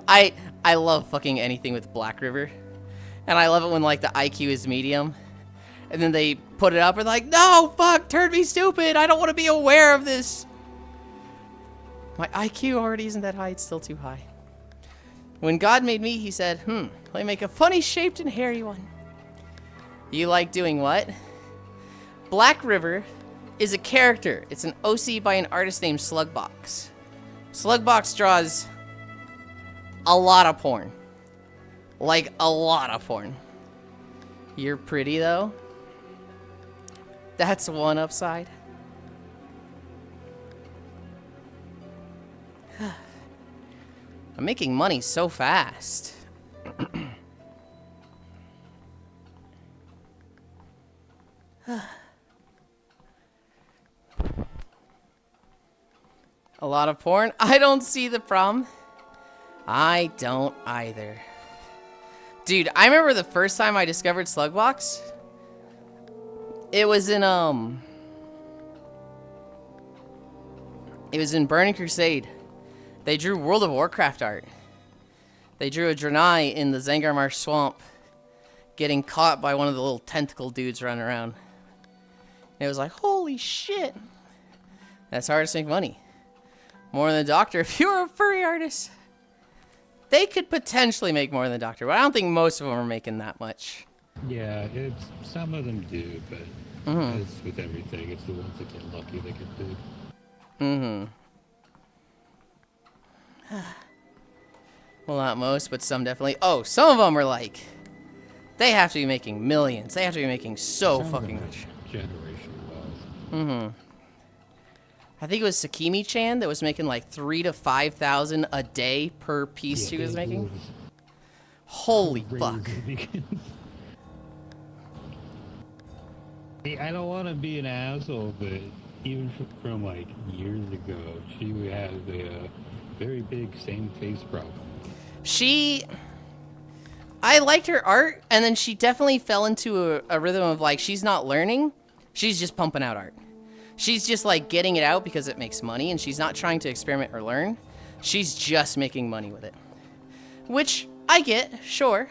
I love fucking anything with Black River. And I love it when like the IQ is medium. And then they put it up and like, no, fuck, turn me stupid. I don't want to be aware of this. My IQ already isn't that high. It's still too high. When God made me, he said, let me make a funny shaped and hairy one. You like doing what? Black River is a character. It's an OC by an artist named Slugbox. Slugbox draws a lot of porn. Like, a lot of porn. You're pretty, though. That's one upside. I'm making money so fast. A lot of porn? I don't see the problem. I don't either. Dude, I remember the first time I discovered Slugbox. It was in Burning Crusade. They drew World of Warcraft art. They drew a Draenei in the Zangar Marsh swamp getting caught by one of the little tentacle dudes running around. And it was like, holy shit. That's hard to make money. More than a doctor if you're a furry artist. They could potentially make more than a doctor, but I don't think most of them are making that much. Yeah, it's some of them do, but as with everything, it's the ones that get lucky that get big. Well, not most, but some definitely. Oh, some of them are like, they have to be making millions. They have to be making so Some fucking of them much. are generational wealth. I think it was Sakimi-chan that was making like 3,000 to 5,000 a day per piece she was making. Holy fuck. Hey, I don't want to be an asshole, but even from like years ago, she had a very big same face problem. I liked her art, and then she definitely fell into a rhythm of like, she's not learning, she's just pumping out art. She's just like getting it out because it makes money, and she's not trying to experiment or learn. She's just making money with it. Which I get, sure.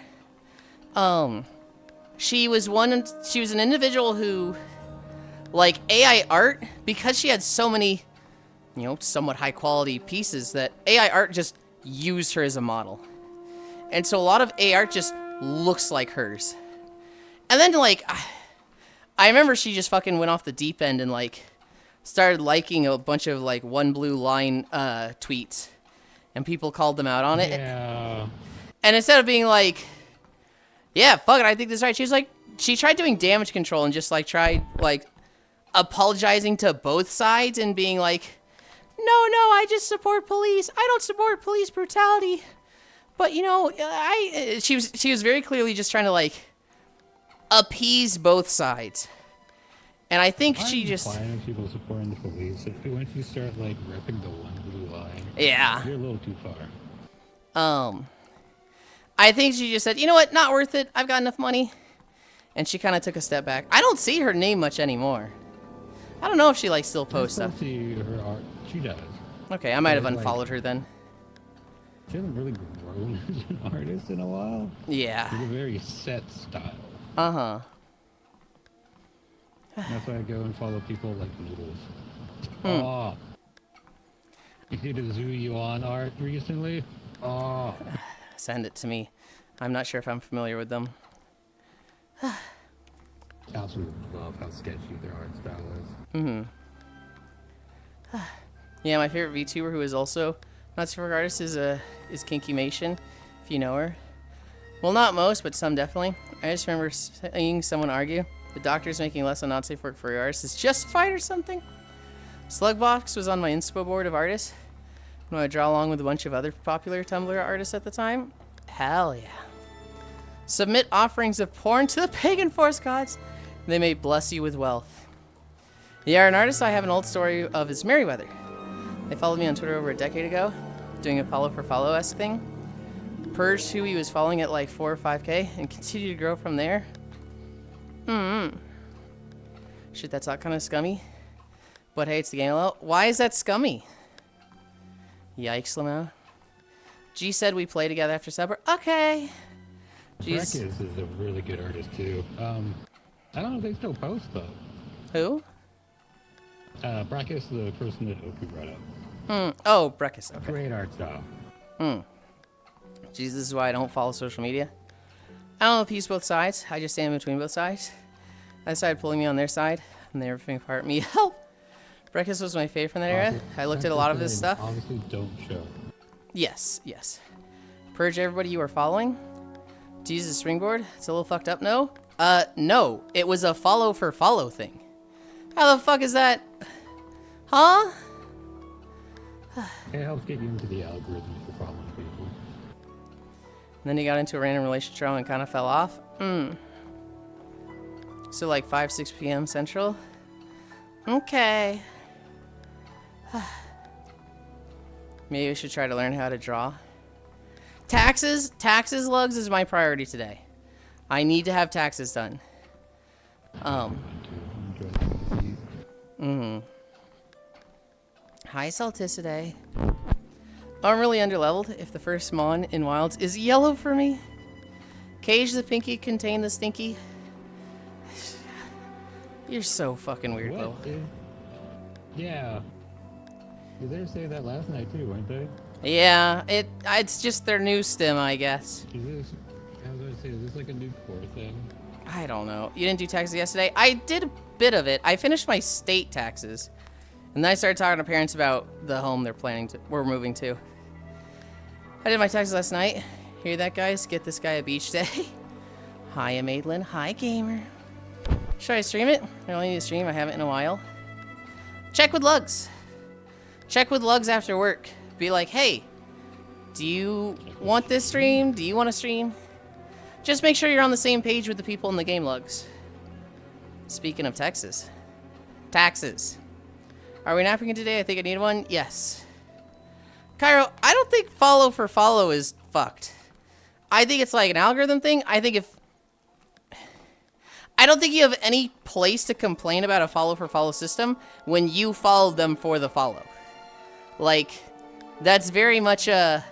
She was an individual who, like, AI art, because she had so many, you know, somewhat high quality pieces, that AI art just used her as a model. And so a lot of AI art just looks like hers. And then, like, I remember she just fucking went off the deep end and, like, started liking a bunch of, like, one blue line tweets. And people called them out on it. Yeah. And instead of being like, yeah, fuck it, I think this is right, she was like, she tried doing damage control and just, like, tried, like, apologizing to both sides and being like, no, I just support police. I don't support police brutality. But, you know, she was very clearly just trying to, like, appease both sides. And I think she just... I'm fine with people supporting the police. Once you start, like, repping the one blue line, yeah, you're a little too far. I think she just said, you know what, not worth it. I've got enough money. And she kind of took a step back. I don't see her name much anymore. I don't know if she, like, still posts I stuff. still see her art. She does. Okay, I might have Like- unfollowed her then. She hasn't really grown as an artist in a while. Yeah. She's a very set style. Uh-huh. That's why I go and follow people like Noodles. Oh. You see the Zhu Yuan art recently? Oh. Send it to me. I'm not sure if I'm familiar with them. I absolutely love how sketchy their art style is. Yeah, my favorite VTuber who is also not safe work artist is Kinky Mation, if you know her. Well, not most, but some definitely. I just remember seeing someone argue the doctors making less on not safe work for artists is justified or something. Slugbox was on my inspo board of artists when I would draw along with a bunch of other popular Tumblr artists at the time. Hell yeah. Submit offerings of porn to the pagan forest gods. They may bless you with wealth. Yeah, an artist. I have an old story of his Merryweather. They followed me on Twitter over a decade ago, doing a follow for follow-esque thing. Purged who he was following at like 4 or 5K and continued to grow from there. Shit, that's not kind of scummy. But hey, it's the game alone. Why is that scummy? Yikes, Lamau. G said we play together after supper. Okay. Brekis is a really good artist too. I don't know if they still post though. Who? Brekis, the person that Oku brought up. Oh, Brekis. Okay. Great art style. Jeez, this is why I don't follow social media. I don't appease both sides. I just stand between both sides. I decided pulling me on their side, and they were ripping apart me. Help! Brekis was my favorite from that era. I looked at a lot of his stuff. Obviously, don't show. Yes, yes. Purge everybody you are following. To use a springboard? It's a little fucked up, no? No. It was a follow for follow thing. How the fuck is that? Huh? It helps get you into the algorithm for following people. And then he got into a random relationship and kind of fell off. So like 5, 6 p.m. Central? Okay. Maybe we should try to learn how to draw. Taxes, lugs is my priority today. I need to have taxes done. Hi, Salticide. I'm really underleveled if the first Mon in Wilds is yellow for me. Cage the pinky, contain the stinky. You're so fucking weird, Bo. Yeah. Did they say that last night too, weren't they? Yeah, it's just their new stem, I guess. I was going to say, is this like a new core thing? I don't know. You didn't do taxes yesterday? I did a bit of it. I finished my state taxes. And then I started talking to parents about the home we're moving to. I did my taxes last night. Hear that, guys? Get this guy a beach day. Hi, Madeline. Hi, gamer. Should I stream it? I only need to stream. I haven't in a while. Check with Lugs. Check with Lugs after work. Be like, hey, do you want this stream? Do you want to stream? Just make sure you're on the same page with the people in the game, Lugs. Speaking of taxes. Are we napping today? I think I need one. Yes. Cairo, I don't think follow for follow is fucked. I think it's like an algorithm thing. I don't think you have any place to complain about a follow for follow system when you followed them for the follow. Like, that's very much a...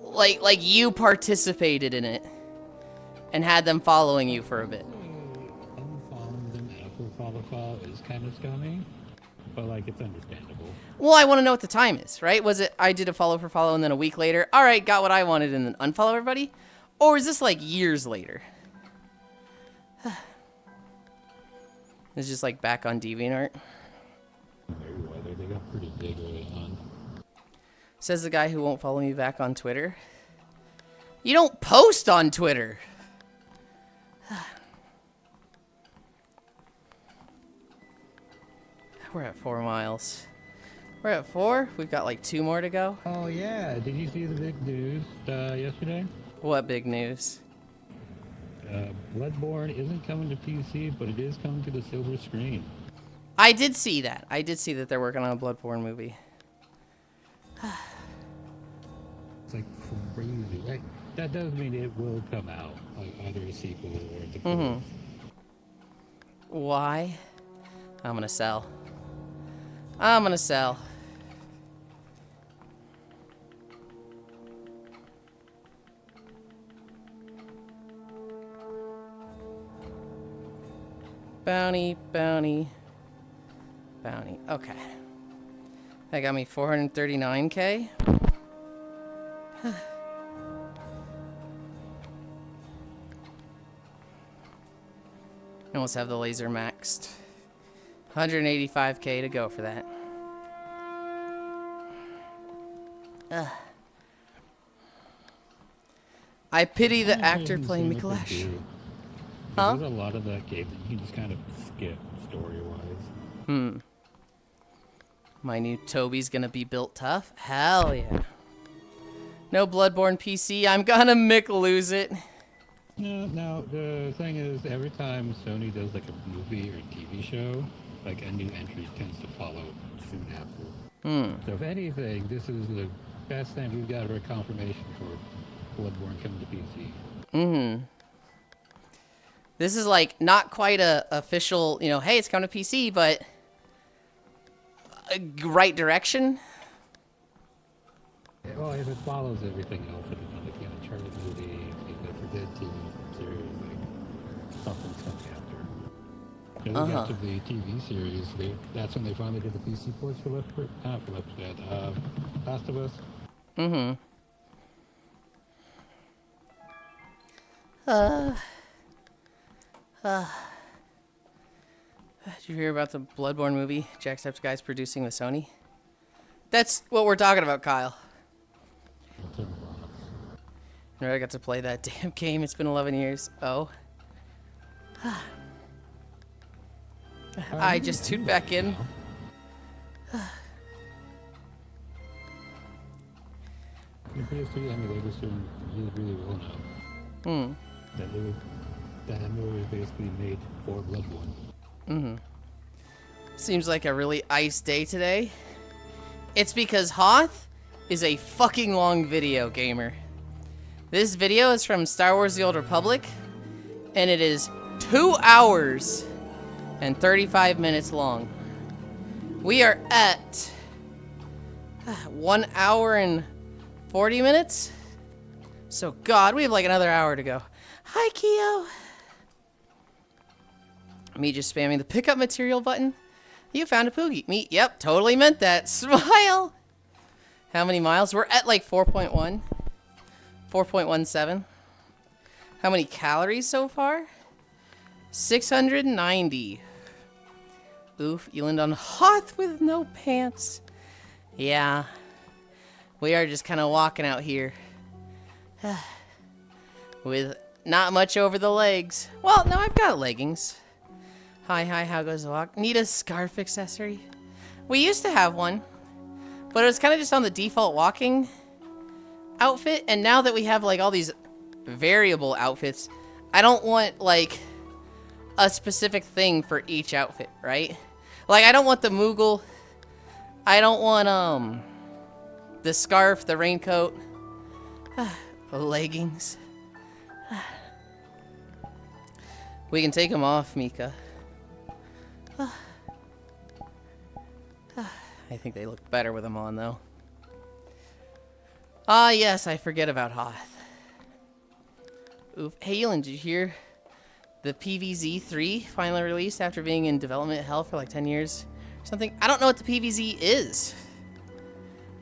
Like you participated in it and had them following you for a bit. Unfollowing them after follow is kind of scummy, but like it's understandable. Well, I want to know what the time is, right? Was it I did a follow for follow and then a week later, all right, got what I wanted and then unfollow everybody? Or is this like years later? It's just like back on DeviantArt. Merryweather, they got pretty big early on. Says the guy who won't follow me back on Twitter. You don't post on Twitter. We're at 4 miles. We're at 4. We've got like 2 more to go. Oh yeah, did you see the big news yesterday? What big news? Bloodborne isn't coming to PC, but it is coming to the silver screen. I did see that. I did see that they're working on a Bloodborne movie. It's like crazy. Like, that does mean it will come out, like either a sequel or the prequel. Why? I'm gonna sell. Bounty. Okay. That got me 439K. Almost have the laser maxed. 185K to go for that. I pity the actor playing Mikolash. Huh? There's a lot of that game that you just kind of skip story-wise. My new Toby's gonna be built tough? Hell yeah. No Bloodborne PC. I'm gonna lose it. No, the thing is, every time Sony does like a movie or a TV show, like a new entry tends to follow soon after. So if anything, this is the best thing we've got for confirmation for Bloodborne coming to PC. This is like not quite a official, you know, hey, it's coming to PC, but a right direction. Yeah, well, if it follows everything else, like the Uncharted movie, the For Dead TV series, like something's coming after. When we got to the TV series, that's when they finally did the PC ports for Last of Us. Did you hear about the Bloodborne movie Jacksepticeye's producing with Sony? That's what we're talking about, Kyle. I got to play that damn game. It's been 11 years. Oh. I just tuned back in. The PS3 emulators doing really well now. That emulator was basically made for Bloodborne. Seems like a really ice day today. It's because Hoth is a fucking long video gamer. This video is from Star Wars The Old Republic, and it is 2 hours and 35 minutes long. We are at 1 hour and 40 minutes. So, God, we have like another hour to go. Hi, Keo. Me just spamming the pickup material button. You found a Poogie. Me, yep, totally meant that. Smile. How many miles? We're at like 4.1. 4.17. How many calories so far? 690. Oof, Yulind on Hoth with no pants. Yeah. We are just kind of walking out here. With not much over the legs. Well, no, I've got leggings. Hi, how goes the walk? Need a scarf accessory? We used to have one, but it was kind of just on the default walking outfit, and now that we have like all these variable outfits, I don't want like a specific thing for each outfit, right? Like I don't want the Moogle, I don't want the scarf, the raincoat, the leggings. We can take them off, Mika. I think they look better with them on, though. Ah, yes, I forget about Hoth. Oof. Hey, Yulind, did you hear the PVZ-3 finally released after being in development hell for like 10 years or something? I don't know what the PVZ is.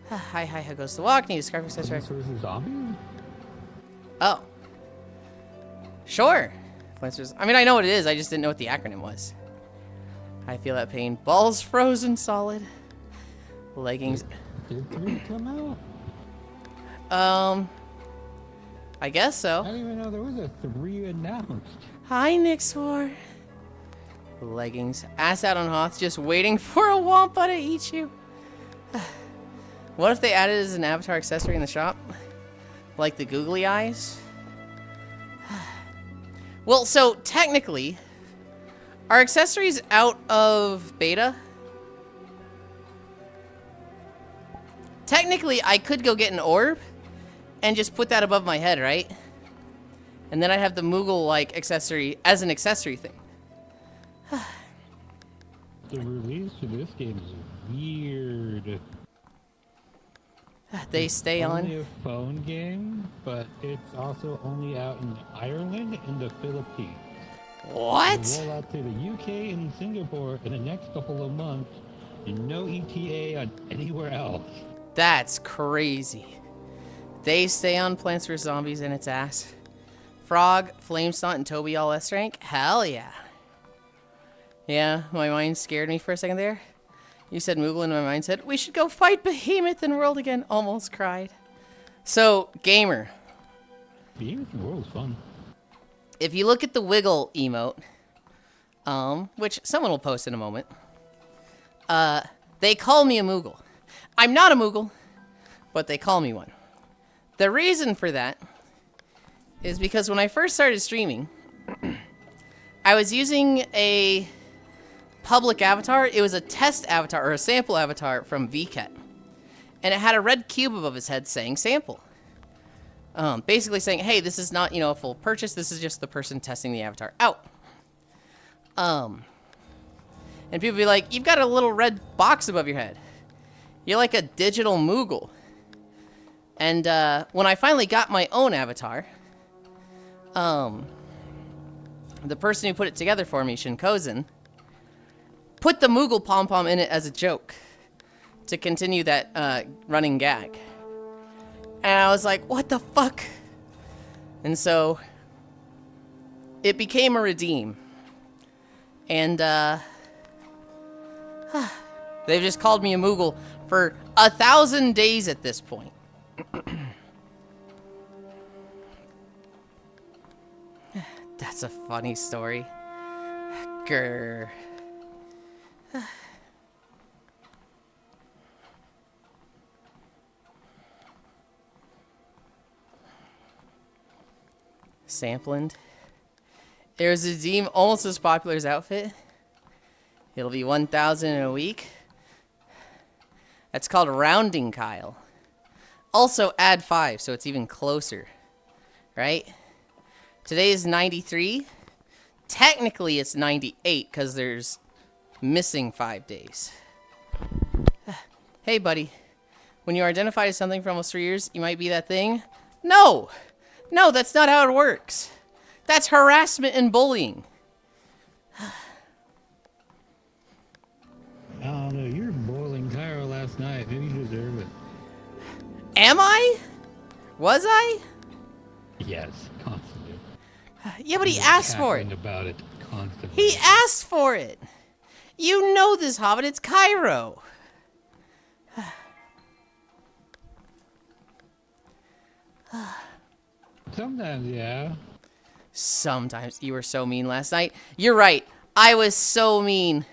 Hi, how goes the walk? Need a scarf accessory. So this is zombie? Oh. Sure. I mean, I know what it is. I just didn't know what the acronym was. I feel that pain. Balls frozen solid. Leggings. Did 3 come out? I guess so. I didn't even know there was a 3 announced. Hi, Nixor. Leggings. Ass out on Hoth, just waiting for a Wampa to eat you. What if they added it as an avatar accessory in the shop? Like the googly eyes? Well, so technically, are accessories out of beta? Technically, I could go get an orb and just put that above my head, right? And then I'd have the Moogle-like accessory as an accessory thing. The release for this game is weird. They stay on. It's only a phone game, but it's also only out in Ireland and the Philippines. What? It'll roll out to the UK and Singapore in the next couple of months, and no ETA on anywhere else. That's crazy. They stay on Plants vs. Zombies and its ass. Frog, Flamestunt, and Toby all S rank? Hell yeah. Yeah, my mind scared me for a second there. You said Moogle, and my mind said, we should go fight Behemoth in World again. Almost cried. So, gamer. Behemoth in the World is fun. If you look at the Wiggle emote, which someone will post in a moment, they call me a Moogle. I'm not a Moogle, but they call me one. The reason for that is because when I first started streaming, I was using a public avatar. It was a test avatar or a sample avatar from VCAT. And it had a red cube above his head saying sample. Basically saying, hey, this is not, a full purchase. This is just the person testing the avatar out. And people be like, you've got a little red box above your head. You're like a digital Moogle. And when I finally got my own avatar, the person who put it together for me, Shinkozan, put the Moogle pom-pom in it as a joke to continue that running gag. And I was like, what the fuck? And so it became a redeem. And they've just called me a Moogle for 1,000 days at this point. That's a funny story. Grr. Sampland. There's a Redeem almost as popular as outfit. It'll be 1,000 in a week. That's called rounding, Kyle. Also add 5, so it's even closer. Right? Today is 93. Technically, it's 98 because there's missing 5 days. Hey, buddy. When you are identified as something for almost 3 years, you might be that thing. No! No, that's not how it works. That's harassment and bullying. I don't know. You were boiling Cairo last night. Maybe you deserve it. Am I? Was I? Yes, constantly. Yeah, but he asked for it. About it constantly. He asked for it. You know this, Hobbit. It's Cairo. Sometimes, yeah. Sometimes. You were so mean last night. You're right. I was so mean.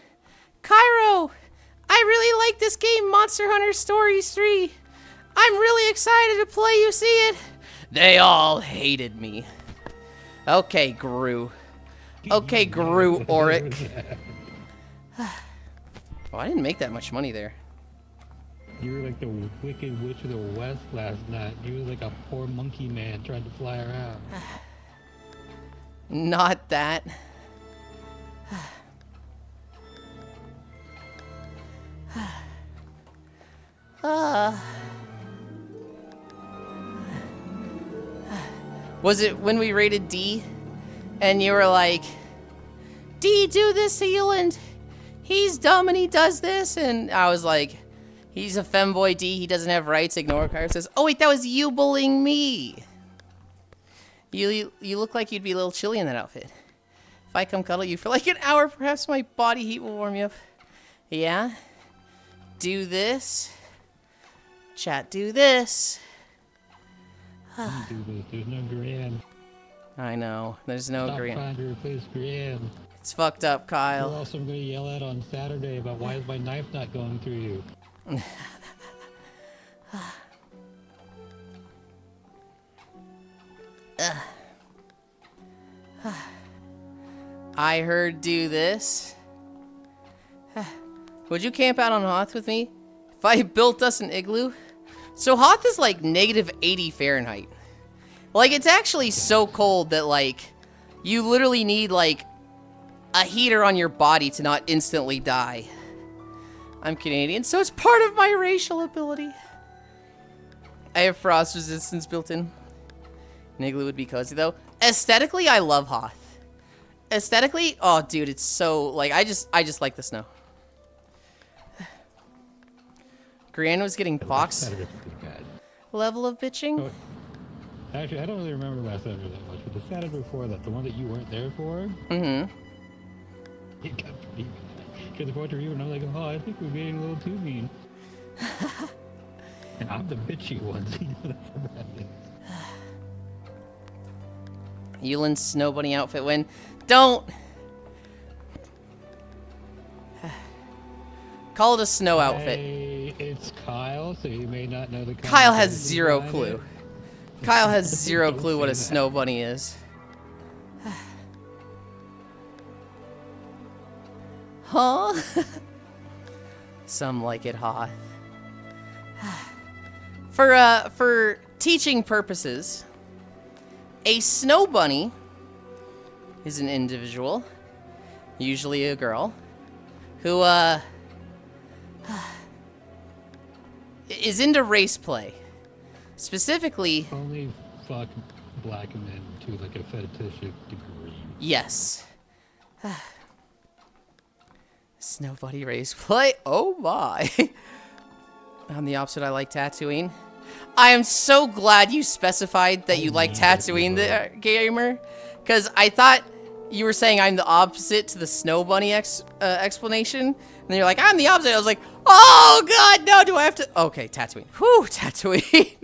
Cairo, I really like this game, Monster Hunter Stories 3. I'm really excited to play. You see it? They all hated me. Okay, Gru. Okay, Gru Auric. Oh, I didn't make that much money there. You were like the Wicked Witch of the West last night. You were like a poor monkey man trying to fly around. Not that. Was it when we rated D? And you were like, D, do this to Yulind. He's dumb and he does this. And I was like, he's a femboy, D. He doesn't have rights. Ignore. Kyra says, oh, wait, that was you bullying me. You look like you'd be a little chilly in that outfit. If I come cuddle you for like an hour, perhaps my body heat will warm you up. Yeah? Do this. Chat, do this. Do this. There's no Gran. I know. There's no Stop green. trying to replace Gran. It's fucked up, Who Kyle. else I'm going to yell at on Saturday about why is my knife not going through you? I heard do this. Would you camp out on Hoth with me? If I built us an igloo? So Hoth is like negative 80 Fahrenheit. Like, it's actually so cold that, like, you literally need, like, a heater on your body to not instantly die. I'm Canadian, so it's part of my racial ability. I have frost resistance built in. An igloo would be cozy, though. Aesthetically, I love Hoth. Aesthetically, oh, dude, it's so, like, I just like the snow. Grianne was getting box Saturday's pretty bad. level of bitching. Oh, actually, I don't really remember last Saturday that much, but the Saturday before that, the one that you weren't there for, Mm-hmm. it got pretty bad. Because the point you and I'm like, oh, I think we're getting a little too mean. And I'm the bitchy one, so you know that's what that is. Yulind's snow bunny outfit win. Don't! Call it a snow outfit. Hey, it's Kyle, so you may not know the Kyle has conversation zero behind clue. it. Kyle has zero Don't clue what a say that. snow bunny is. Huh? Some like it hot. For teaching purposes, a snow bunny is an individual, usually a girl, who is into race play. Specifically, Only fuck black men to like a fetishistic degree. yes. Snow bunny race play? Oh my. I'm the opposite, I like Tatooine. I am so glad you specified that you like Tatooine, the gamer, because I thought you were saying I'm the opposite to the snow bunny explanation, and then you're like, I'm the opposite. I was like, oh god, no, do I have to? Okay, Tatooine. Whew, Tatooine.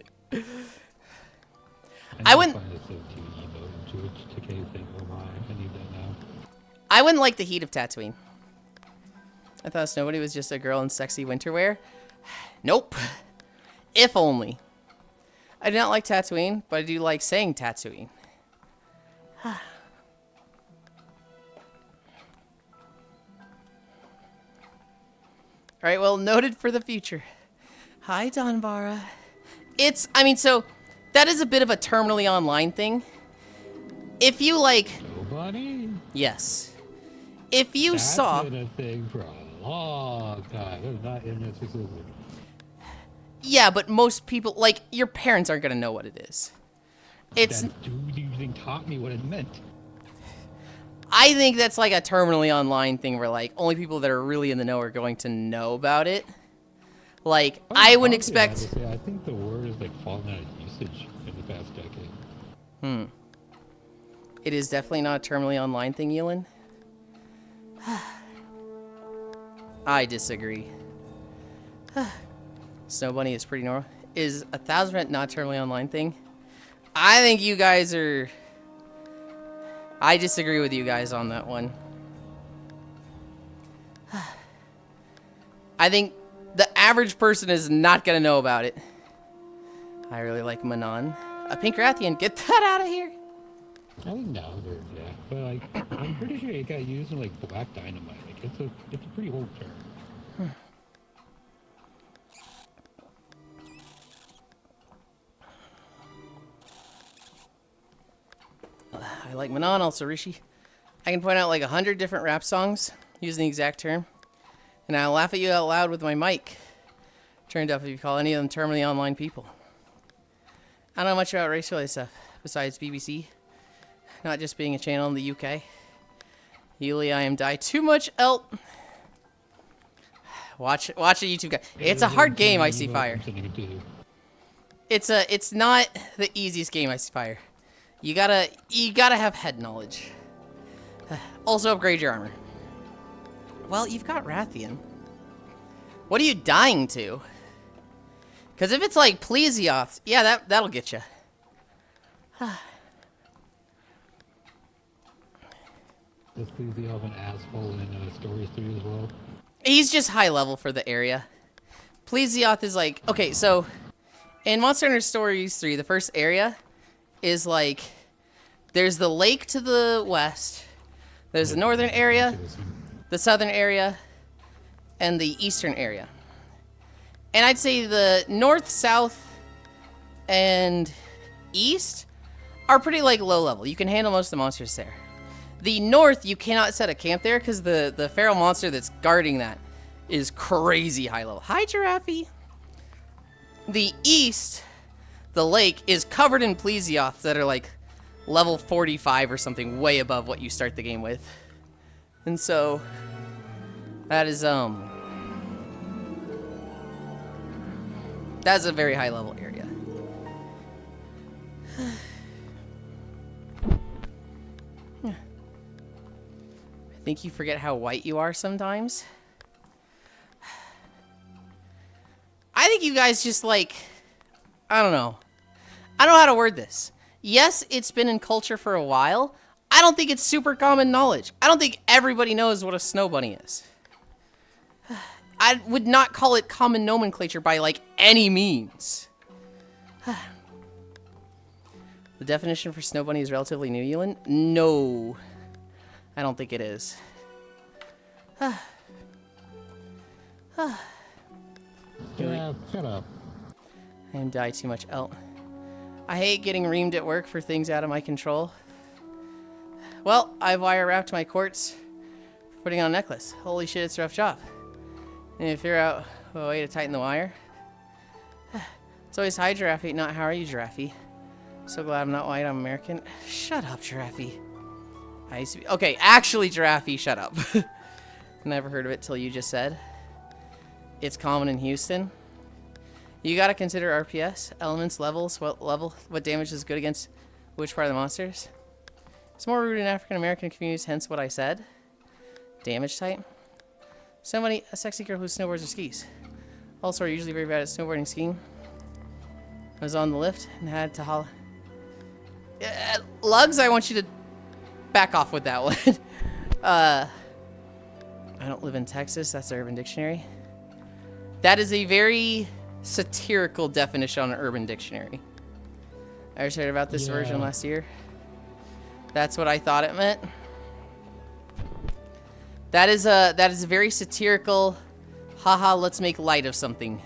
I wouldn't. Find it so too emo to which Takei think, oh my, I need that now. I wouldn't like the heat of Tatooine. I thought snow bunny was just a girl in sexy winter wear. Nope. If only. I do not like Tatooine, but I do like saying Tatooine. Alright, well, noted for the future. Hi, Donbara. So, that is a bit of a terminally online thing. If you, like... Nobody? Yes. If you That's saw... been a thing for a long time. It's not in this exclusive. Yeah, but most people, like, your parents aren't gonna know what it is. It's... That dude using taught me what it meant. I think that's like a terminally online thing where, like, only people that are really in the know are going to know about it. Like, I wouldn't expect... Honestly, I think the word is, like, fallen out of usage in the past decade. It is definitely not a terminally online thing, Yulind. I disagree. Snow bunny is pretty normal. Is 1000% not a terminally online thing? I think you guys are... I disagree with you guys on that one. I think the average person is not gonna know about it. I really like Manon. A pink Rathian, get that out of here! I think nowadays, yeah. But, like, I'm pretty sure it got used in, like, Black Dynamite. Like, it's a pretty old term. I like Manon, also Rishi. I can point out like 100 different rap songs using the exact term, and I'll laugh at you out loud with my mic. Turned up if you call any of them terminally online people. I don't know much about race-related stuff besides BBC, not just being a channel in the UK. Yuli, I am die too much elt. Watch a YouTube guy. It's a hard game, Icy Fire. It's not the easiest game, Icy Fire. You gotta have head knowledge. Also upgrade your armor. Well, you've got Rathian. What are you dying to? Because if it's like Plesioth, yeah, that'll get you. Is Plesioth an asshole in Stories 3 as well? He's just high level for the area. Plesioth is like, okay, so in Monster Hunter Stories 3, the first area is like, there's the lake to the west, there's the northern area, the southern area, and the eastern area. And I'd say the north, south, and east are pretty like low level. You can handle most of the monsters there. The north, you cannot set a camp there because the feral monster that's guarding that is crazy high level. Hi, Giraffe. The east, the lake, is covered in Plesioths that are like level 45 or something, way above what you start the game with. And so, that is, that's a very high level area. I think you forget how white you are sometimes. I think you guys just like, I don't know. I don't know how to word this. Yes, it's been in culture for a while. I don't think it's super common knowledge. I don't think everybody knows what a snow bunny is. I would not call it common nomenclature by like any means. The definition for snow bunny is relatively new, Yulind? No. I don't think it is. Yeah, shut up. I am die too much. Oh. I hate getting reamed at work for things out of my control. Well, I've wire wrapped my quartz for putting on a necklace. Holy shit, it's a rough job. And you figure out a way to tighten the wire. It's always hi, Giraffe, not how are you, Giraffe. So glad I'm not white, I'm American. Shut up, Giraffe. I used to be... Okay, actually, Giraffe, shut up. Never heard of it till you just said. It's common in Houston. You gotta consider RPS, elements, levels, what damage is good against which part of the monsters. It's more rooted in African American communities, hence what I said. Damage type. Somebody, a sexy girl who snowboards or skis. Also, are usually very bad at snowboarding and skiing. I was on the lift and had to holler. Lugs, I want you to back off with that one. I don't live in Texas. That's the Urban Dictionary. That is a very satirical definition on an Urban Dictionary. I just heard about this version last year. That's what I thought it meant. That is a very satirical. Haha, let's make light of something.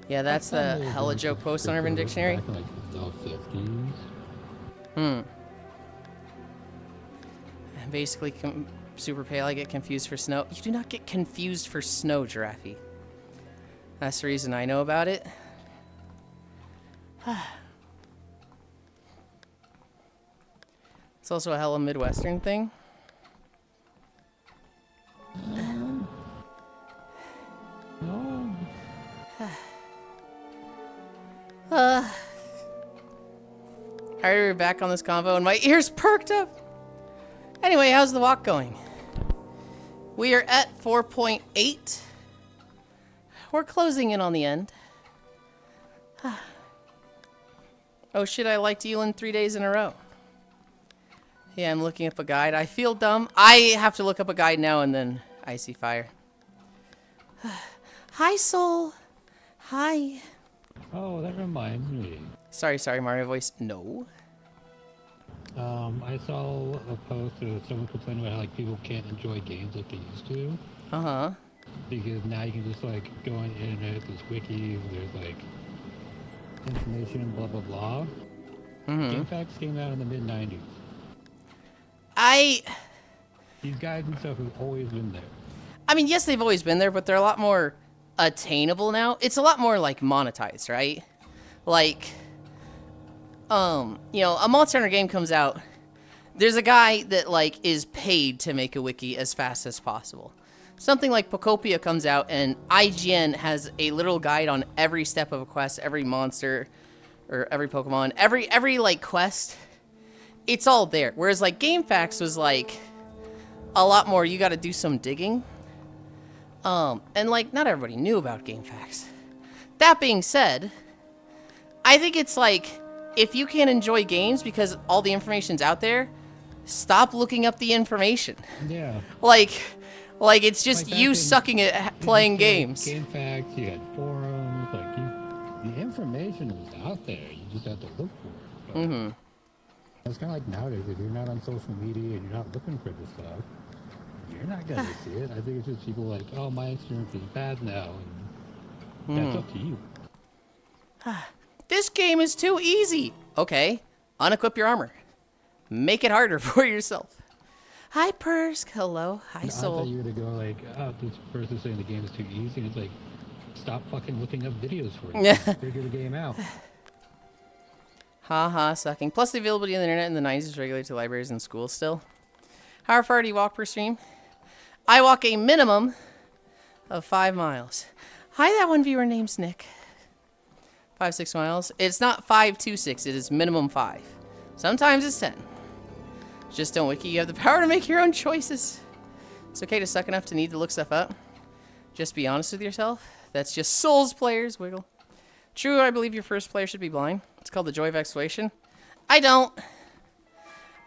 Yeah, that's the hella joke post on Urban Dictionary. Back in, like, the 50s. Basically, super pale, I get confused for snow. You do not get confused for snow, Giraffe. That's the reason I know about it. It's also a hella Midwestern thing. Alright, we're back on this convo and my ears perked up. Anyway, how's the walk going? We are at 4.8. We're closing in on the end. Oh shit, I liked Yulind 3 days in a row. Yeah, I'm looking up a guide. I feel dumb. I have to look up a guide now and then I see fire. Hi, Soul. Hi. Oh, that reminds me. Sorry, Mario voice. No. I saw a post of someone complaining about how like people can't enjoy games like they used to. Uh-huh. Because now you can just like go on the internet, there's wikis, there's like information, blah blah blah. GameFAQs came out in the mid-90s. These guys and stuff have always been there. I mean, yes, they've always been there, but they're a lot more attainable now. It's a lot more like monetized, right? Like, you know, a Monster Hunter game comes out. There's a guy that like is paid to make a wiki as fast as possible. Something like Pocopia comes out and IGN has a literal guide on every step of a quest, every monster, or every Pokemon, every like quest. It's all there. Whereas like GameFAQs was like a lot more. You got to do some digging. And like not everybody knew about GameFAQs. That being said, I think it's like if you can't enjoy games because all the information's out there, stop looking up the information. Yeah. Like it's just Like you back in- sucking at playing games. GameFAQs, you had forums, like the information is out there. You just have to look for it. It's kind of like nowadays, if you're not on social media and you're not looking for this stuff, you're not gonna see it. I think it's just people like, oh, my experience is bad now, and that's up to you. This game is too easy. Okay, unequip your armor. Make it harder for yourself. Hi, Persk. Hello. Hi, I thought Soul. you were gonna go like, oh, this person's saying the game is too easy, and it's like, stop fucking looking up videos for it. Yeah. Figure the game out. Haha, sucking. Plus, the availability on the internet in the 90s was regulated to libraries and schools still. How far do you walk per stream? I walk a minimum of 5 miles. Hi, that one viewer name's Nick. 5-6 miles. It's not 5-6. It is minimum 5. Sometimes it's 10. Just don't wiki. You have the power to make your own choices. It's okay to suck enough to need to look stuff up. Just be honest with yourself. That's just Souls players. Wiggle. True, I believe your first player should be blind. It's called the joy of exploration. I don't.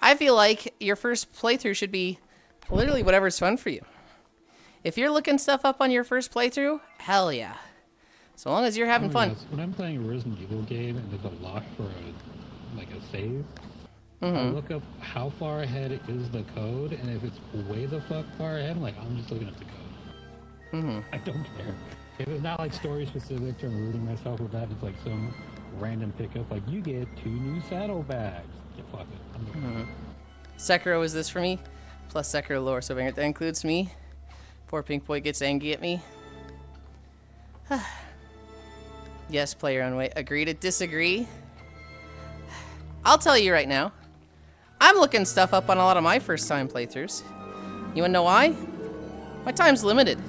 I feel like your first playthrough should be literally whatever's fun for you. If you're looking stuff up on your first playthrough, hell yeah. So long as you're having fun. Yes. When I'm playing a Resident Evil game and there's a lock for a save, Mm-hmm. I look up how far ahead is the code, and if it's way the fuck far ahead, I'm just looking up the code. Mm-hmm. I don't care. If it's not like story specific or rooting myself with that, it's like some random pickup, like you get 2 new saddlebags. Yeah, fuck it. Sekiro is this for me, plus Sekiro lore, so that includes me. Poor Pink Boy gets angry at me. Yes, play your own way. Agree to disagree. I'll tell you right now, I'm looking stuff up on a lot of my first time playthroughs. You wanna know why? My time's limited.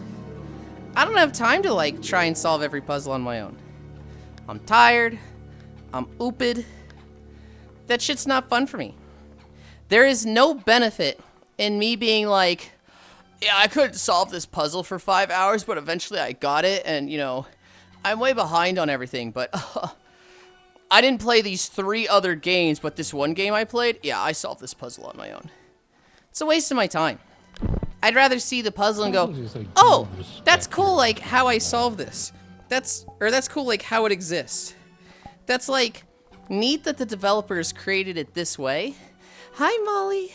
I don't have time to like try and solve every puzzle on my own. I'm tired. I'm ooped. That shit's not fun for me. There is no benefit in me being like, yeah, I couldn't solve this puzzle for 5 hours, but eventually I got it, and, you know, I'm way behind on everything, but I didn't play these 3 other games, but this one game I played, yeah, I solved this puzzle on my own. It's a waste of my time. I'd rather see the puzzle and go, oh, that's cool, like, how I solved this. That's cool, like, how it exists. That's, like, neat that the developers created it this way. Hi, Molly.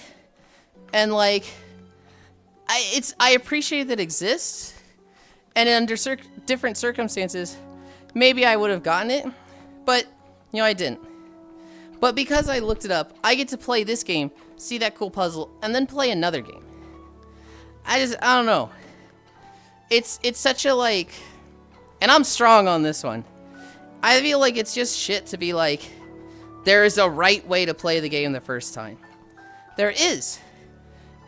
And, like, I appreciate that it exists. And under different circumstances, maybe I would have gotten it. But, you know, I didn't. But because I looked it up, I get to play this game, see that cool puzzle, and then play another game. I don't know. It's such a, like... And I'm strong on this one. I feel like it's just shit to be like, there is a right way to play the game the first time. There is.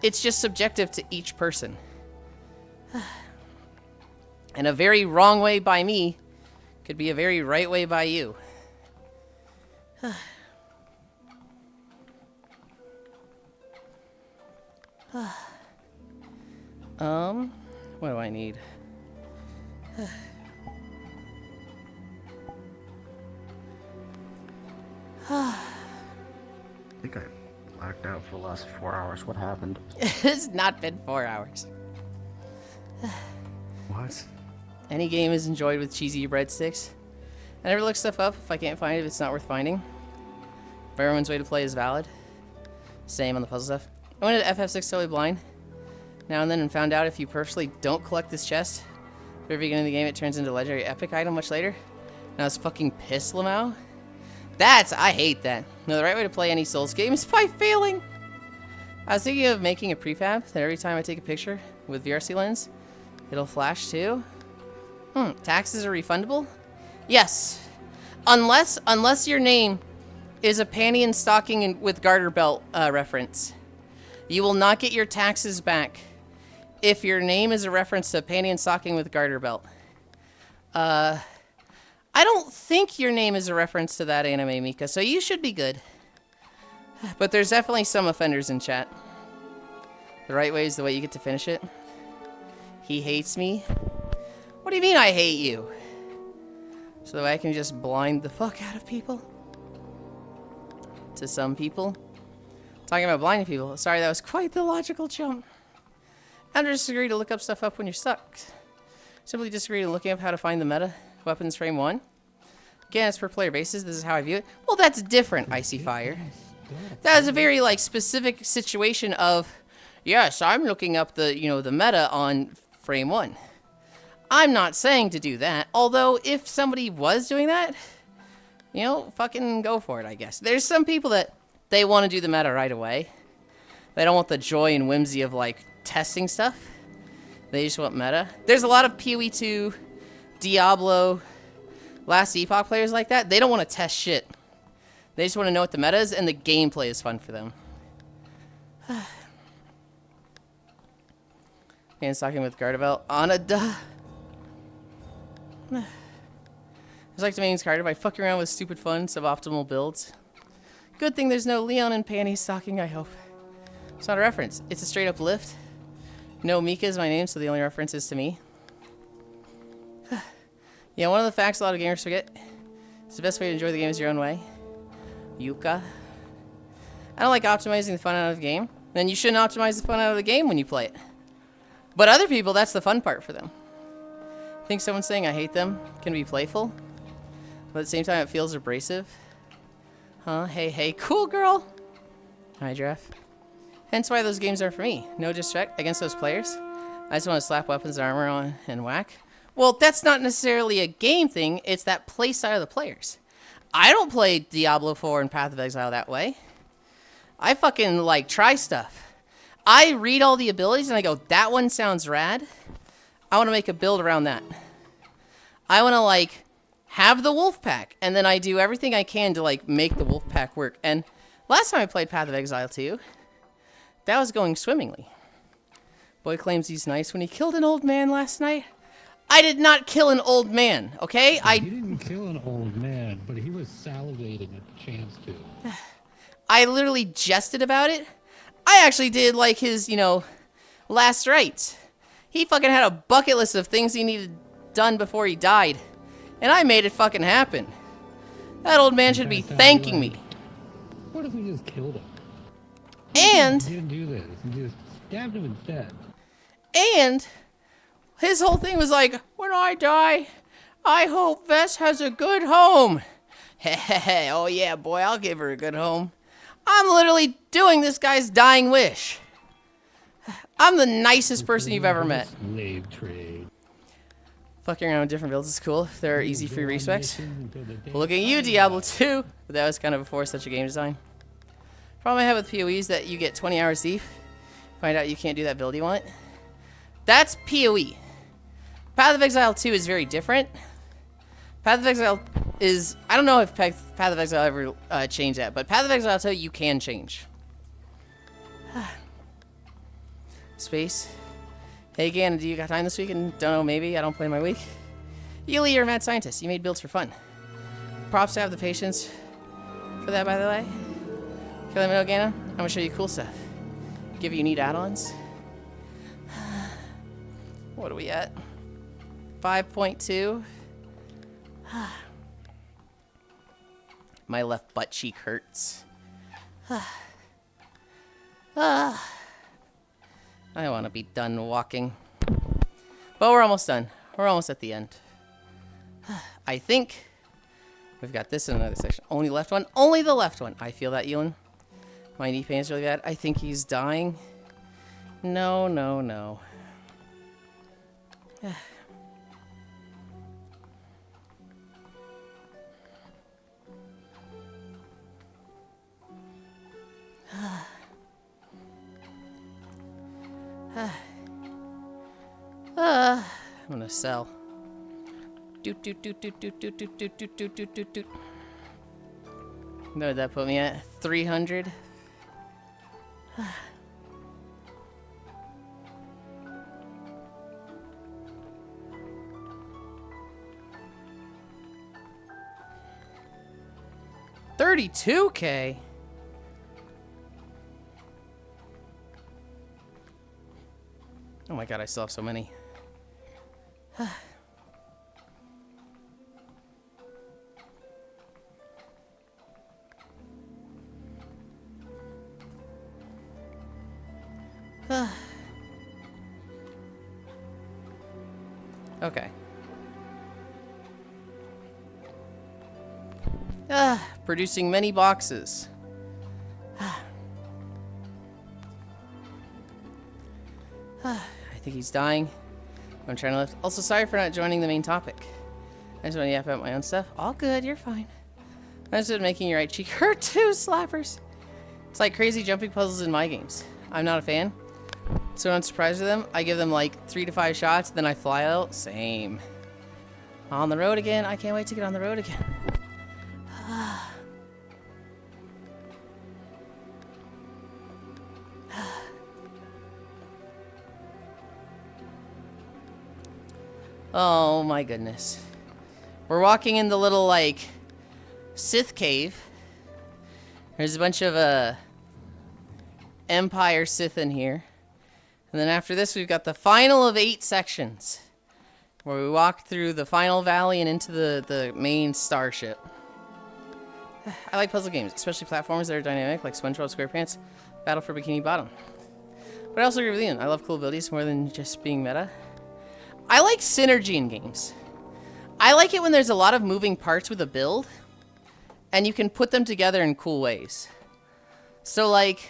It's just subjective to each person. And a very wrong way by me could be a very right way by you. What do I need? I think I blacked out for the last 4 hours. What happened? It's not been 4 hours. What? Any game is enjoyed with cheesy breadsticks. I never look stuff up if I can't find it, if it's not worth finding. But everyone's way to play is valid. Same on the puzzle stuff. I went into FF6 totally blind now and then and found out if you purposely don't collect this chest, at the beginning of the game it turns into a legendary epic item much later. And I was fucking pissed, Lamau. I hate that. No, the right way to play any Souls game is by failing. I was thinking of making a prefab that every time I take a picture with VRC lens, it'll flash too. Taxes are refundable? Yes. Unless your name is a panty and stocking with garter belt reference. You will not get your taxes back if your name is a reference to panty and stocking with garter belt. I don't think your name is a reference to that anime, Mika, so you should be good. But there's definitely some offenders in chat. The right way is the way you get to finish it. He hates me. What do you mean I hate you? So that way I can just blind the fuck out of people? To some people? Talking about blinding people. Sorry, that was quite the logical jump. I disagree to look up stuff up when you're stuck. Simply disagree to looking up how to find the meta. Weapons frame 1. Again, it's per player basis. This is how I view it. Well, that's different, Icy Fire. That is a very, like, specific situation of, yes, I'm looking up the, you know, the meta on frame 1. I'm not saying to do that. Although, if somebody was doing that, you know, fucking go for it, I guess. There's some people that they want to do the meta right away. They don't want the joy and whimsy of, like, testing stuff. They just want meta. There's a lot of PoE 2, Diablo, Last Epoch players like that. They don't want to test shit. They just want to know what the meta is, and the gameplay is fun for them. And talking with Gardavel on a duh. It's like the main card by fucking around with stupid fun, suboptimal builds. Good thing there's no Leon and panties stocking, I hope. It's not a reference. It's a straight up lift. No, Mika is my name, so the only reference is to me. Yeah, one of the facts a lot of gamers forget is the best way to enjoy the game is your own way. Yuka. I don't like optimizing the fun out of the game. Then you shouldn't optimize the fun out of the game when you play it. But other people, that's the fun part for them. I think someone saying I hate them can be playful, but at the same time it feels abrasive. Huh? Hey, cool girl. Hi, Jeff. Hence why those games are for me. No disrespect against those players. I just want to slap weapons and armor on and whack. Well, that's not necessarily a game thing. It's that play style of the players. I don't play Diablo 4 and Path of Exile that way. I fucking, like, try stuff. I read all the abilities and I go, that one sounds rad. I want to make a build around that. I want to, like, have the wolf pack. And then I do everything I can to, like, make the wolf pack work. And last time I played Path of Exile 2, that was going swimmingly. Boy claims he's nice when he killed an old man last night. I did not kill an old man, okay? He didn't kill an old man, but he was salivating at the chance to. I literally jested about it. I actually did, like, his, you know, last rites. He fucking had a bucket list of things he needed done before he died. And I made it fucking happen. That old man should be thanking me. What if we just killed him? And... He didn't do this. He just stabbed him instead. And... his whole thing was like, when I die, I hope Vess has a good home. Hehehe, oh yeah, boy, I'll give her a good home. I'm literally doing this guy's dying wish. I'm the nicest person you've ever met. Slave trade. Fucking around with different builds is cool. There are easy free respecs. Look at you, Diablo 2. But that was kind of before such a game design. Problem I have with PoE is that you get 20 hours deep. Find out you can't do that build you want. That's PoE. Path of Exile 2 is very different. Path of Exile is... I don't know if Path of Exile ever changed that, but Path of Exile 2 you can change. Space. Hey, Gannon, do you got time this week? And don't know, maybe. I don't play my week. Yuli, you're a mad scientist. You made builds for fun. Props to have the patience for that, by the way. Okay, let me know, Gannon. I'm going to show you cool stuff. Give you neat add-ons. What are we at? 5.2. My left butt cheek hurts. I want to be done walking. But we're almost done. We're almost at the end. I think we've got this in another section. Only left one. Only the left one. I feel that, Yulind. My knee pain is really bad. I think he's dying. No, no, no. I'm gonna sell. Doot doot doot doot doot doot doot doot doot doot doot doot doot. What did that put me at? 300. $32K. Oh my god, I still have so many. Okay. Producing many boxes. I think he's dying. I'm trying to lift. Also, sorry for not joining the main topic. I just want to yap about my own stuff. All good, you're fine. I just been making your right cheek hurt too, slappers. It's like crazy jumping puzzles in my games. I'm not a fan. So when I'm surprised with them, I give them like 3 to 5 shots, then I fly out. Same. On the road again. I can't wait to get on the road again. Oh my goodness. We're walking in the little, like, Sith cave. There's a bunch of, Empire Sith in here. And then after this, we've got the final of 8 sections. Where we walk through the final valley and into the main starship. I like puzzle games, especially platformers that are dynamic, like SpongeBob SquarePants, Battle for Bikini Bottom. But I also agree with Ian. I love cool abilities more than just being meta. I like synergy in games. I like it when there's a lot of moving parts with a build, and you can put them together in cool ways. So, like,